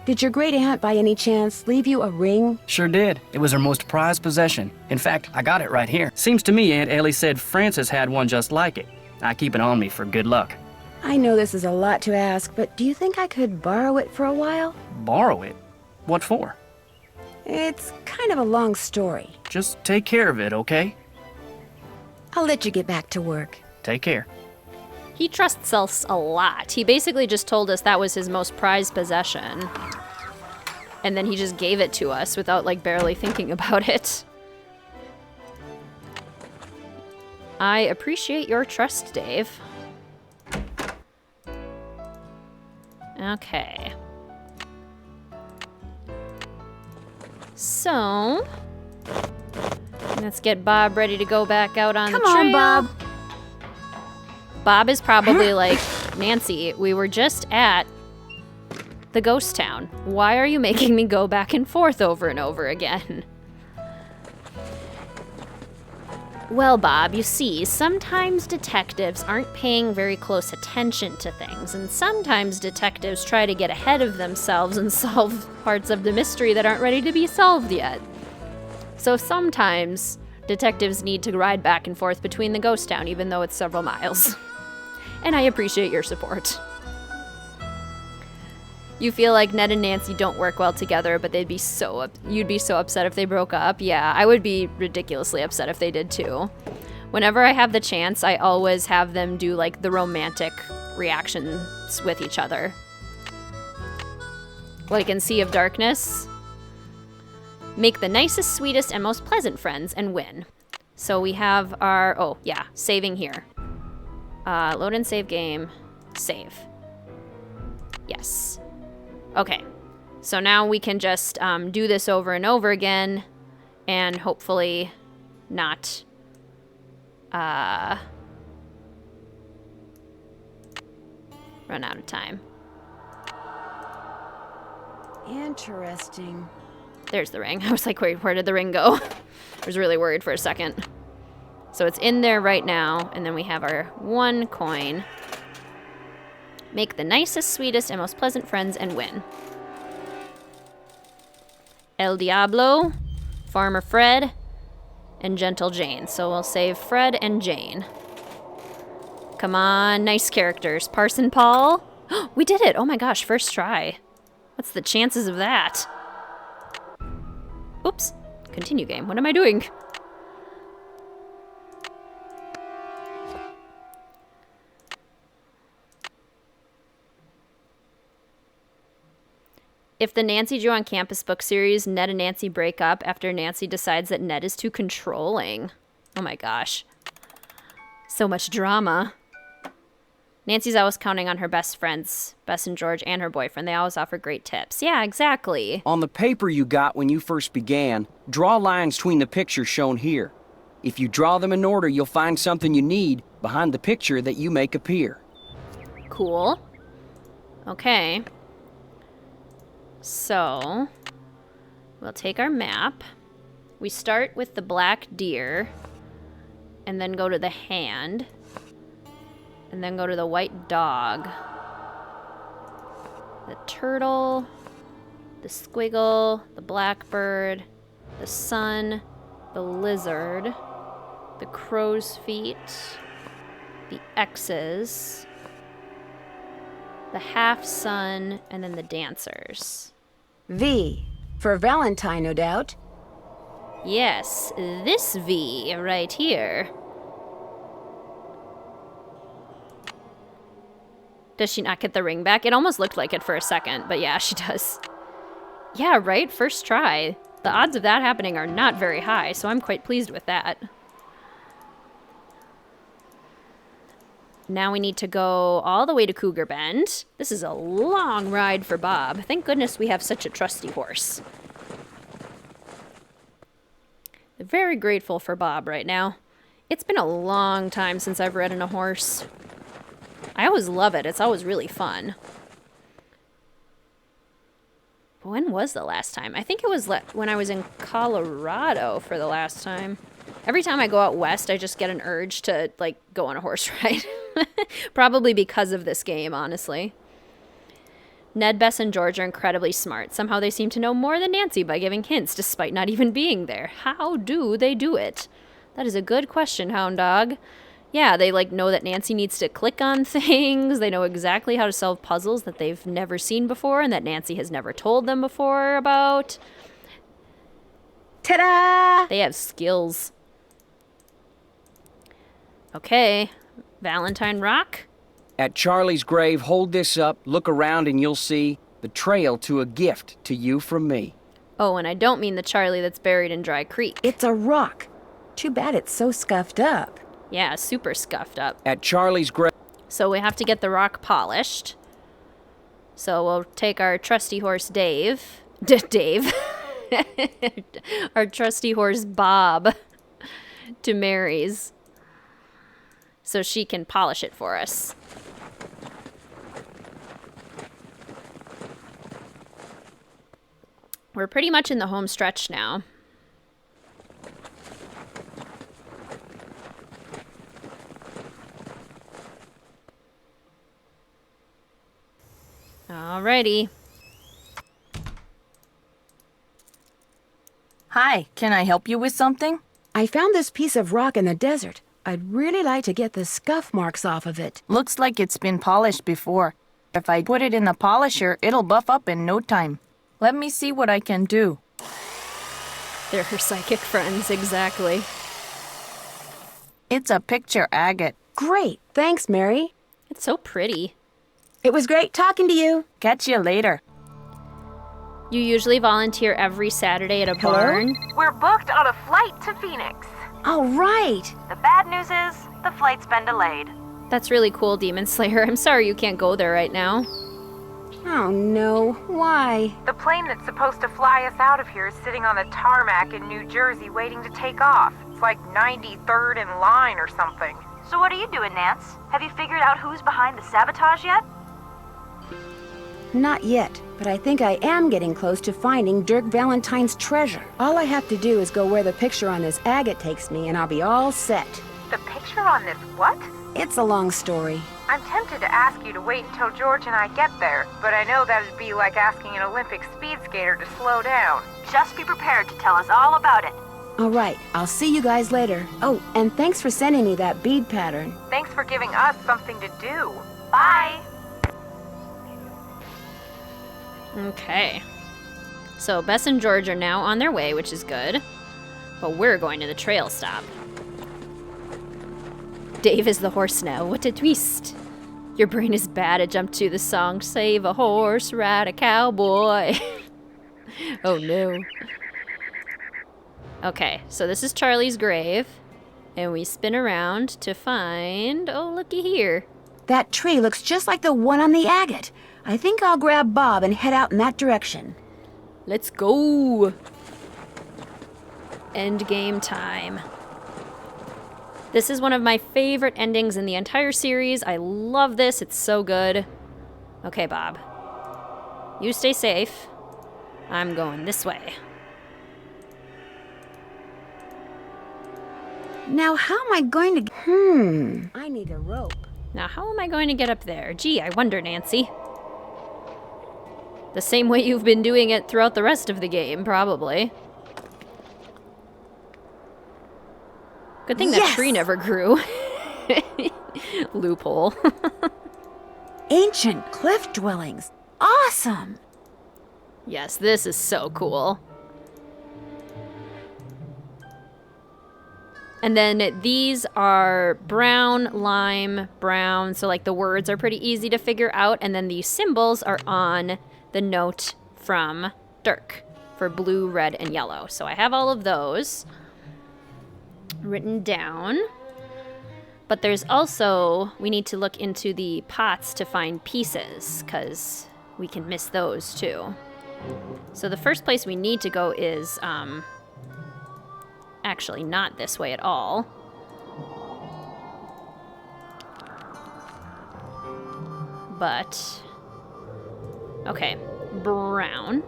Did your great aunt by any chance leave you a ring? Sure did. It was her most prized possession. In fact, I got it right here. Seems to me Aunt Ellie said Frances had one just like it. I keep it on me for good luck. I know this is a lot to ask, but do you think I could borrow it for a while? Borrow it? What for? It's kind of a long story. Just take care of it, okay? I'll let you get back to work. Take care. He trusts us a lot. He basically just told us that was his most prized possession. And then he just gave it to us without like barely thinking about it. I appreciate your trust, Dave. Okay. So, let's get Bob ready to go back out on the trail. Come on, Bob. Bob is probably like, Nancy, we were just at the ghost town. Why are you making me go back and forth over and over again? Well, Bob, you see, sometimes detectives aren't paying very close attention to things, and sometimes detectives try to get ahead of themselves and solve parts of the mystery that aren't ready to be solved yet. So sometimes detectives need to ride back and forth between the ghost town, even though it's several miles. And I appreciate your support. You feel like Ned and Nancy don't work well together, but you'd be so upset if they broke up. Yeah, I would be ridiculously upset if they did too. Whenever I have the chance, I always have them do like the romantic reactions with each other. Like in Sea of Darkness. Make the nicest, sweetest, and most pleasant friends and win. So we have our, saving here. Load and save game. Save. Yes. Okay. So now we can just do this over and over again and hopefully not run out of time. Interesting. There's the ring. I was like, wait, where did the ring go? I was really worried for a second. So it's in there right now, and then we have our 1 coin. Make the nicest, sweetest, and most pleasant friends and win. El Diablo, Farmer Fred, and Gentle Jane. So we'll save Fred and Jane. Come on, nice characters. Parson Paul. We did it! Oh my gosh, first try. What's the chances of that? Oops. Continue game. What am I doing? If the Nancy Drew on Campus book series, Ned and Nancy break up after Nancy decides that Ned is too controlling. Oh my gosh. So much drama. Nancy's always counting on her best friends, Bess and George, and her boyfriend. They always offer great tips. Yeah, exactly. On the paper you got when you first began, draw lines between the pictures shown here. If you draw them in order, you'll find something you need behind the picture that you make appear. Cool. Okay. So, we'll take our map. We start with the black deer, and then go to the hand, and then go to the white dog, the turtle, the squiggle, the blackbird, the sun, the lizard, the crow's feet, the X's, the half-sun, and then the dancers. V, for Valentine, no doubt. Yes, this V right here. Does she not get the ring back? It almost looked like it for a second, but yeah, she does. Yeah, right? First try. The odds of that happening are not very high, so I'm quite pleased with that. Now we need to go all the way to Cougar Bend. This is a long ride for Bob. Thank goodness we have such a trusty horse. Very grateful for Bob right now. It's been a long time since I've ridden a horse. I always love it. It's always really fun. When was the last time? I think it was when I was in Colorado for the last time. Every time I go out west, I just get an urge to, like, go on a horse ride. Probably because of this game, honestly. Ned, Bess, and George are incredibly smart. Somehow they seem to know more than Nancy by giving hints, despite not even being there. How do they do it? That is a good question, Hound Dog. Yeah, they, like, know that Nancy needs to click on things. They know exactly how to solve puzzles that they've never seen before and that Nancy has never told them before about. Ta-da! They have skills. Okay, Valentine Rock. At Charlie's grave, hold this up, look around, and you'll see the trail to a gift to you from me. Oh, and I don't mean the Charlie that's buried in Dry Creek. It's a rock. Too bad it's so scuffed up. Yeah, super scuffed up. At Charlie's grave. So we have to get the rock polished. So we'll take our trusty horse Dave. Dave. Our trusty horse Bob to Mary's. So she can polish it for us. We're pretty much in the home stretch now. Alrighty. Hi, can I help you with something? I found this piece of rock in the desert. I'd really like to get the scuff marks off of it. Looks like it's been polished before. If I put it in the polisher, it'll buff up in no time. Let me see what I can do. They're her psychic friends, exactly. It's a picture agate. Great. Thanks, Mary. It's so pretty. It was great talking to you. Catch you later. You usually volunteer every Saturday at a barn? We're booked on a flight to Phoenix. All right. The bad news is, the flight's been delayed. That's really cool, Demon Slayer. I'm sorry you can't go there right now. Oh no, why? The plane that's supposed to fly us out of here is sitting on the tarmac in New Jersey waiting to take off. It's like 93rd in line or something. So what are you doing, Nance? Have you figured out who's behind the sabotage yet? Not yet, but I think I am getting close to finding Dirk Valentine's treasure. All I have to do is go where the picture on this agate takes me and I'll be all set. The picture on this what? It's a long story. I'm tempted to ask you to wait until George and I get there, but I know that'd be like asking an Olympic speed skater to slow down. Just be prepared to tell us all about it. All right, I'll see you guys later. Oh, and thanks for sending me that bead pattern. Thanks for giving us something to do. Bye. Okay. So Bess and George are now on their way, which is good. But we're going to the trail stop. Dave is the horse now. What a twist. Your brain is bad. It jumped to the song, Save a Horse, Ride a Cowboy. Oh no. Okay, so this is Charlie's grave. And we spin around to find... Oh, looky here. That tree looks just like the one on the agate. I think I'll grab Bob and head out in that direction. Let's go. End game time. This is one of my favorite endings in the entire series. I love this. It's so good. Okay, Bob. You stay safe. I'm going this way. Now, how am I going to... I need a rope. Now, how am I going to get up there? Gee, I wonder, Nancy. The same way you've been doing it throughout the rest of the game, probably. Good thing that tree never grew. Loophole. Ancient cliff dwellings. Awesome! Yes, this is so cool. And then these are brown, lime, brown. So like the words are pretty easy to figure out. And then the symbols are on the note from Dirk for blue, red, and yellow. So I have all of those written down. But there's also, we need to look into the pots to find pieces because we can miss those too. So the first place we need to go is actually not this way at all. But, okay, brown,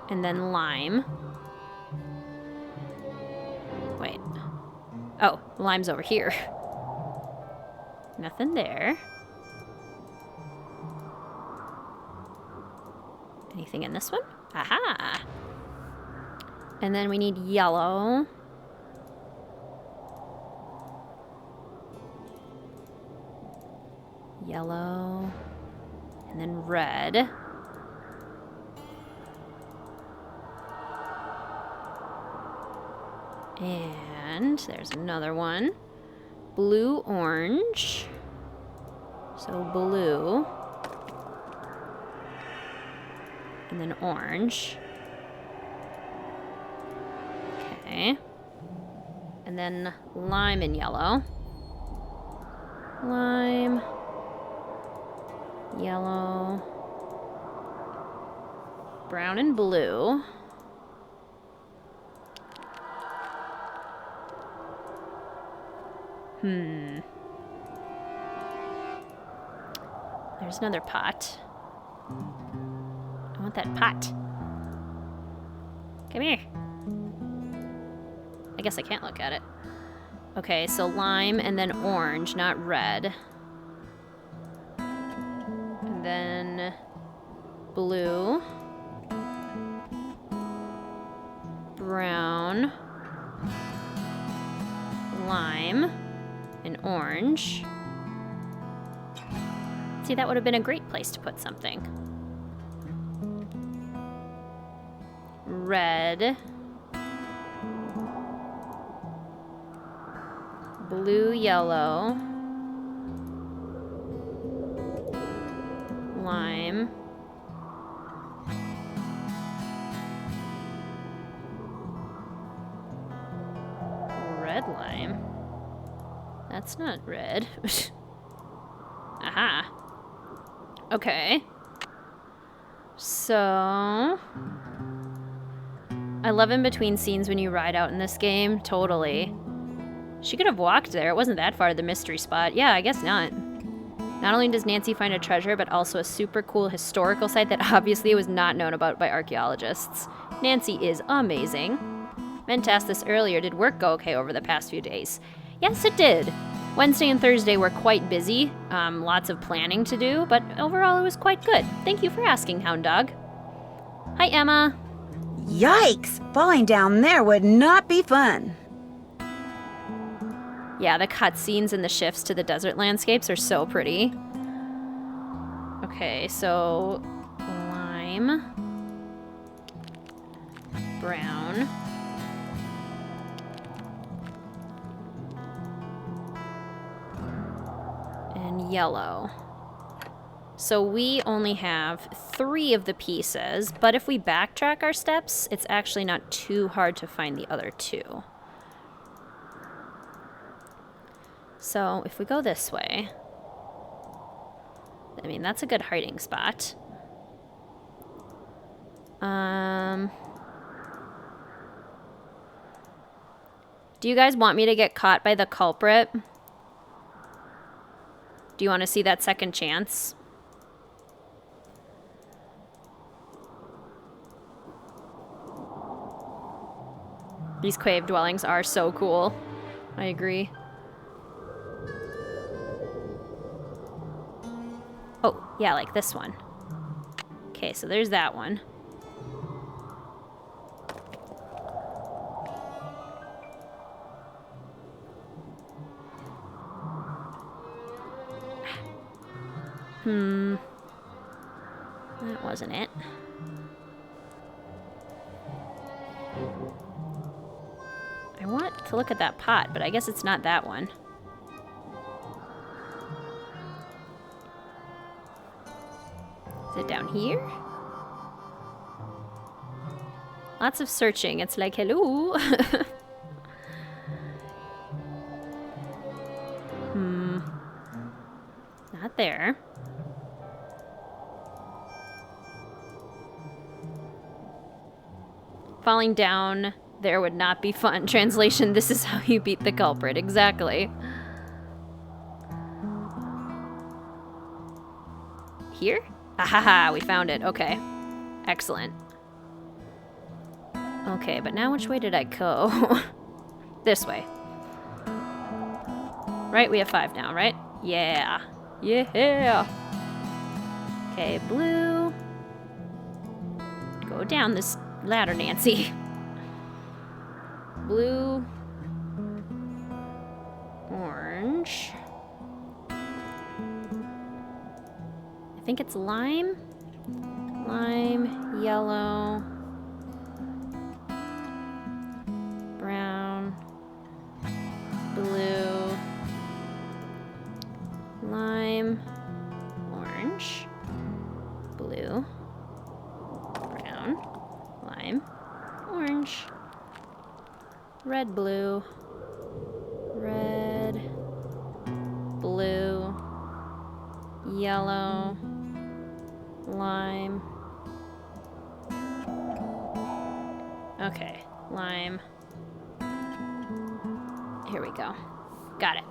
and then lime. Wait. Oh, lime's over here. Nothing there. Anything in this one? Aha! And then we need yellow. Yellow. And then red. And there's another one. Blue, orange. So blue. And then orange. Okay. And then lime and yellow. Lime. Yellow. Brown and blue. There's another pot. I want that pot. Come here. I guess I can't look at it. Okay, so lime and then orange, not red. And then blue. Brown. Lime. And orange. See, that would have been a great place to put something. Red. Blue, yellow. Lime. Red lime. That's not red. Aha. Okay. So, I love in between scenes when you ride out in this game. Totally. She could have walked there. It wasn't that far to the mystery spot. Yeah, I guess not. Not only does Nancy find a treasure, but also a super cool historical site that obviously was not known about by archaeologists. Nancy is amazing. Meant to ask this earlier, did work go okay over the past few days? Yes, it did. Wednesday and Thursday were quite busy, lots of planning to do, but overall it was quite good. Thank you for asking, Hound Dog. Hi, Emma. Yikes! Falling down there would not be fun. Yeah, the cutscenes and the shifts to the desert landscapes are so pretty. Okay, so lime, brown, and yellow. So we only have 3 of the pieces, but if we backtrack our steps, it's actually not too hard to find the other 2. So if we go this way, I mean, that's a good hiding spot. Do you guys want me to get caught by the culprit? Do you want to see that second chance? These cave dwellings are so cool. I agree. Oh, yeah, like this one. Okay, so there's that one. That wasn't it. I want to look at that pot, but I guess it's not that one. Is it down here? Lots of searching. It's like, hello. Not there. Falling down there would not be fun. Translation, this is how you beat the culprit. Exactly. Here? Ahaha, we found it. Okay. Excellent. Okay, but now which way did I go? This way. Right, we have 5 now, right? Yeah. Yeah. Okay, blue. Go down this ladder, Nancy. Blue. Orange. I think it's lime. Lime, yellow. Brown. Blue. Lime. Orange. Blue. Brown. Lime. Orange. Red, blue. Red. Blue. Yellow. Lime. Okay, lime. Here we go. Got it.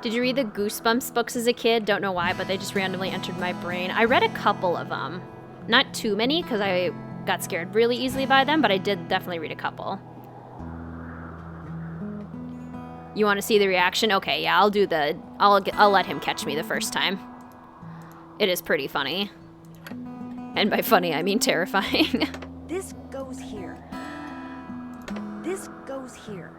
Did you read the Goosebumps books as a kid? Don't know why, but they just randomly entered my brain. I read a couple of them. Not too many, because I got scared really easily by them, but I did definitely read a couple. You want to see the reaction? Okay, yeah, I'll let him catch me the first time. It is pretty funny. And by funny, I mean terrifying. This goes here. This goes here.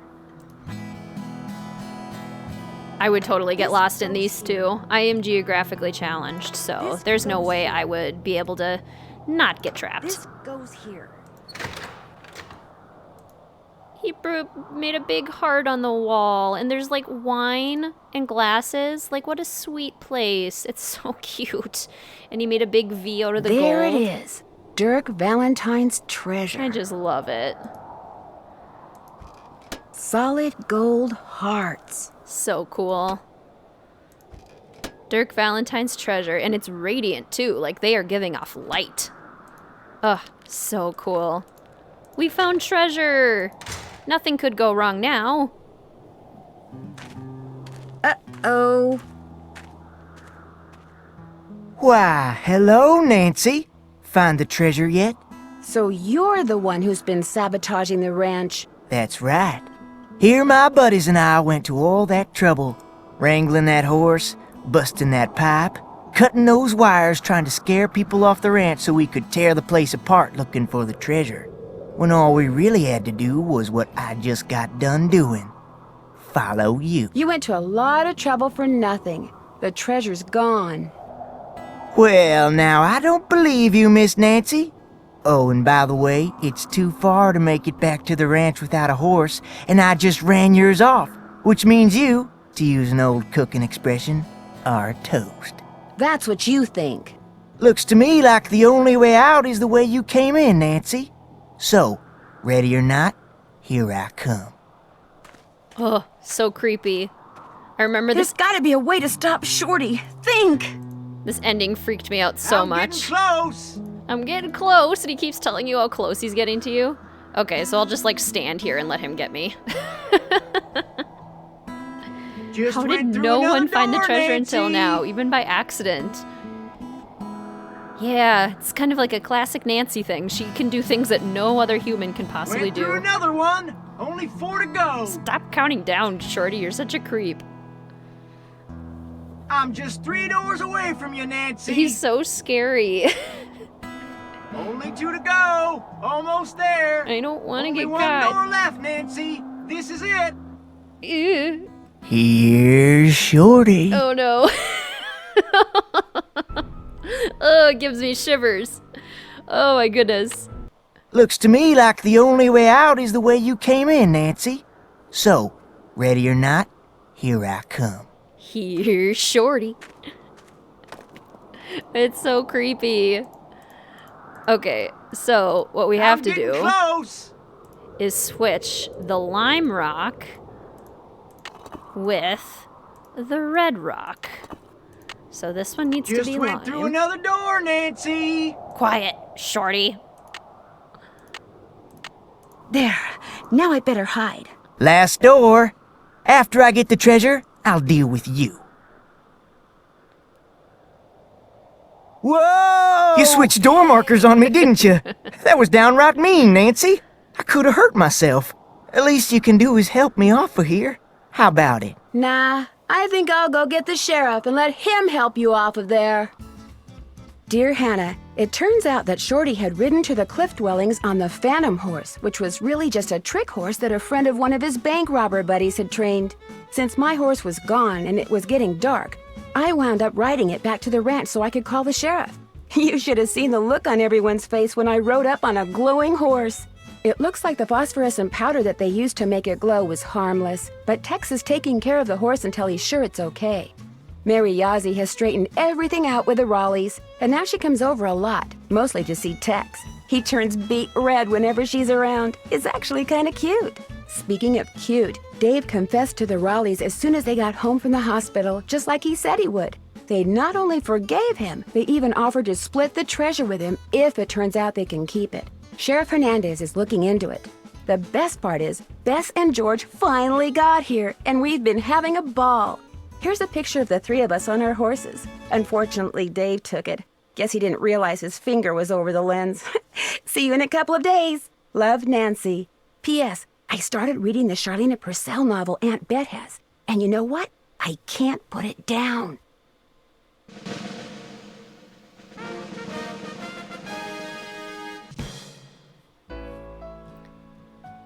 I would totally get lost in these two. I am geographically challenged, so there's no way I would be able to not get trapped. This goes here. He made a big heart on the wall, and there's like wine and glasses. Like, what a sweet place. It's so cute. And he made a big V out of the gold. There it is. Dirk Valentine's treasure. I just love it. Solid gold hearts. So cool. Dirk Valentine's treasure, and it's radiant too. Like, they are giving off light. Ugh, so cool. We found treasure. Nothing could go wrong now. Uh-oh. Why, hello, Nancy. Find the treasure yet? So you're the one who's been sabotaging the ranch. That's right. Here my buddies and I went to all that trouble. Wrangling that horse, busting that pipe, cutting those wires trying to scare people off the ranch so we could tear the place apart looking for the treasure. When all we really had to do was what I just got done doing. Follow you. You went to a lot of trouble for nothing. The treasure's gone. Well, now, I don't believe you, Miss Nancy. Oh, and by the way, it's too far to make it back to the ranch without a horse, and I just ran yours off, which means you, to use an old cooking expression, are toast. That's what you think. Looks to me like the only way out is the way you came in, Nancy. So, ready or not, here I come. Oh, so creepy. I remember There's gotta be a way to stop Shorty. Think! This ending freaked me out so much. Close! I'm getting close, and he keeps telling you how close he's getting to you. Okay, so I'll just, like, stand here and let him get me. How did no one find the treasure until now, even by accident? Yeah, it's kind of like a classic Nancy thing. She can do things that no other human can possibly do. Another one! Only 4 to go! Stop counting down, Shorty. You're such a creep. I'm just 3 doors away from you, Nancy. He's so scary. Only 2 to go. Almost there. I don't want to get Only caught. 1 door left, Nancy. This is it. Ew. Here's Shorty. Oh no. Oh, it gives me shivers. Oh my goodness. Looks to me like the only way out is the way you came in, Nancy. So, ready or not, here I come. Here's Shorty. It's so creepy. Okay, so what we have to do is switch the lime rock with the red rock. So this one needs to be lime. Just went through another door, Nancy. Quiet, Shorty. There. Now I better hide. Last door. After I get the treasure, I'll deal with you. Whoa! You switched door markers on me, didn't you? That was downright mean, Nancy. I could have hurt myself. At least you can do is help me off of here. How about it? Nah, I think I'll go get the sheriff and let him help you off of there. Dear Hannah, it turns out that Shorty had ridden to the cliff dwellings on the Phantom Horse, which was really just a trick horse that a friend of one of his bank robber buddies had trained. Since my horse was gone and it was getting dark, I wound up riding it back to the ranch so I could call the sheriff. You should have seen the look on everyone's face when I rode up on a glowing horse. It looks like the phosphorescent powder that they used to make it glow was harmless, but Tex is taking care of the horse until he's sure it's okay. Mary Yazzie has straightened everything out with the Raleighs, and now she comes over a lot, mostly to see Tex. He turns beet red whenever she's around. It's actually kind of cute. Speaking of cute, Dave confessed to the Raleighs as soon as they got home from the hospital, just like he said he would. They not only forgave him, they even offered to split the treasure with him if it turns out they can keep it. Sheriff Hernandez is looking into it. The best part is, Bess and George finally got here, and we've been having a ball. Here's a picture of the three of us on our horses. Unfortunately, Dave took it. Guess he didn't realize his finger was over the lens. See you in a couple of days. Love, Nancy. P.S. I started reading the Charlene Purcell novel Aunt Bet has. And you know what? I can't put it down.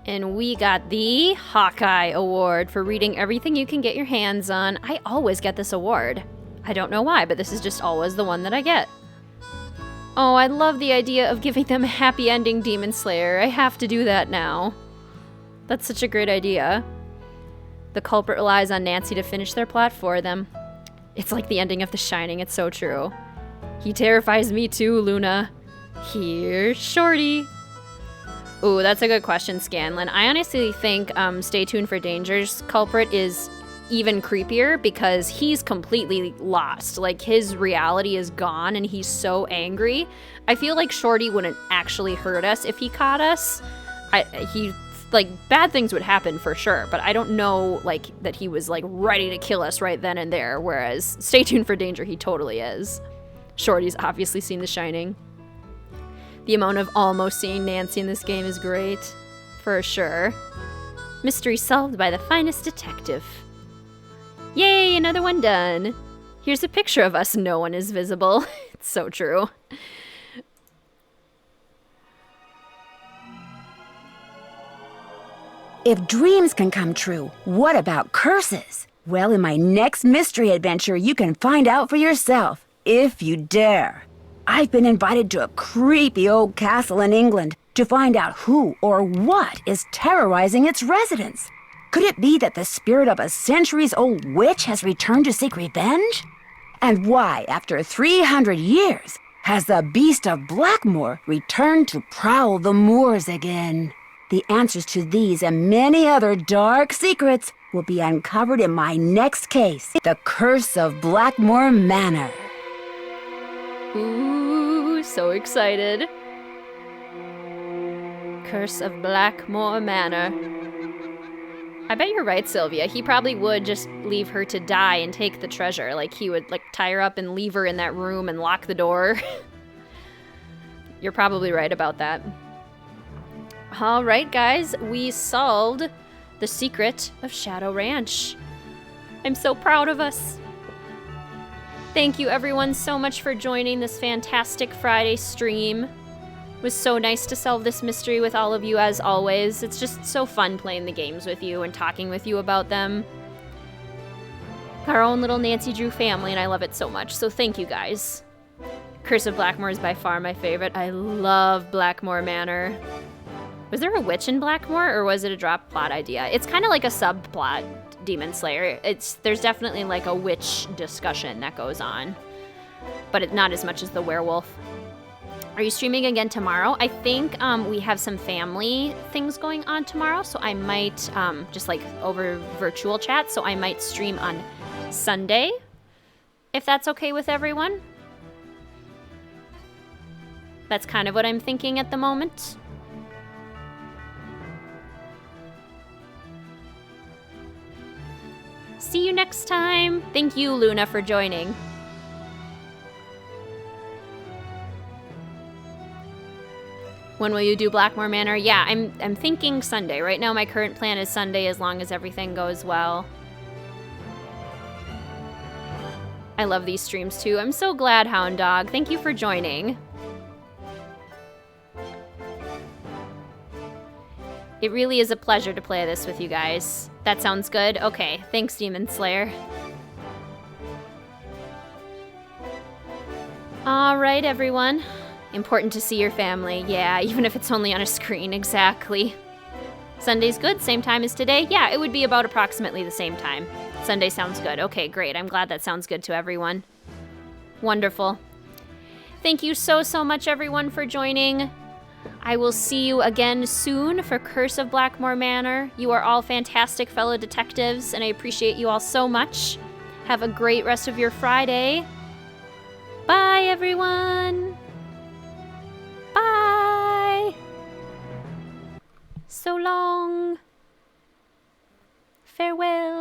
And we got the Hawkeye Award for reading everything you can get your hands on. I always get this award. I don't know why, but this is just always the one that I get. Oh, I love the idea of giving them a happy ending, Demon Slayer. I have to do that now. That's such a great idea. The culprit relies on Nancy to finish their plot for them. It's like the ending of The Shining, it's so true. He terrifies me too, Luna. Here's Shorty. Ooh, that's a good question, Scanlan. I honestly think Stay Tuned for Danger's culprit is even creepier because he's completely lost. Like, his reality is gone and he's so angry. I feel like Shorty wouldn't actually hurt us if he caught us. Bad things would happen for sure, but I don't know, like, that he was, like, ready to kill us right then and there, whereas Stay Tuned for Danger, he totally is. Shorty's obviously seen The Shining. The amount of almost seeing Nancy in this game is great, for sure. Mystery solved by the finest detective. Yay, another one done. Here's a picture of us, no one is visible. It's so true. If dreams can come true, what about curses? Well, in my next mystery adventure, you can find out for yourself, if you dare. I've been invited to a creepy old castle in England to find out who or what is terrorizing its residents. Could it be that the spirit of a centuries-old witch has returned to seek revenge? And why, after 300 years, has the Beast of Blackmoor returned to prowl the moors again? The answers to these and many other dark secrets will be uncovered in my next case, The Curse of Blackmoor Manor. Ooh, so excited. Curse of Blackmoor Manor. I bet you're right, Sylvia. He probably would just leave her to die and take the treasure. Like, he would, like, tie her up and leave her in that room and lock the door. You're probably right about that. All right, guys. We solved the secret of Shadow Ranch. I'm so proud of us. Thank you, everyone, so much for joining this fantastic Friday stream. It was so nice to solve this mystery with all of you, as always. It's just so fun playing the games with you and talking with you about them. Our own little Nancy Drew family, and I love it so much, so thank you, guys. Curse of Blackmoor is by far my favorite. I love Blackmoor Manor. Was there a witch in Blackmore, or was it a drop plot idea? It's kind of like a subplot, Demon Slayer. There's definitely like a witch discussion that goes on, but not as much as the werewolf. Are you streaming again tomorrow? I think we have some family things going on tomorrow, so I might, just like over virtual chat, so I might stream on Sunday, if that's okay with everyone. That's kind of what I'm thinking at the moment. See you next time. Thank you, Luna, for joining. When will you do Blackmore Manor? Yeah, I'm thinking Sunday. Right now my current plan is Sunday as long as everything goes well. I love these streams too. I'm so glad, Hound Dog. Thank you for joining. It really is a pleasure to play this with you guys. That sounds good? Okay, thanks, Demon Slayer. All right, everyone. Important to see your family. Yeah, even if it's only on a screen, exactly. Sunday's good, same time as today? Yeah, it would be about approximately the same time. Sunday sounds good. Okay, great. I'm glad that sounds good to everyone. Wonderful. Thank you so much, everyone, for joining. I will see you again soon for Curse of Blackmore Manor. You are all fantastic fellow detectives, and I appreciate you all so much. Have a great rest of your Friday. Bye, everyone. Bye. So long. Farewell.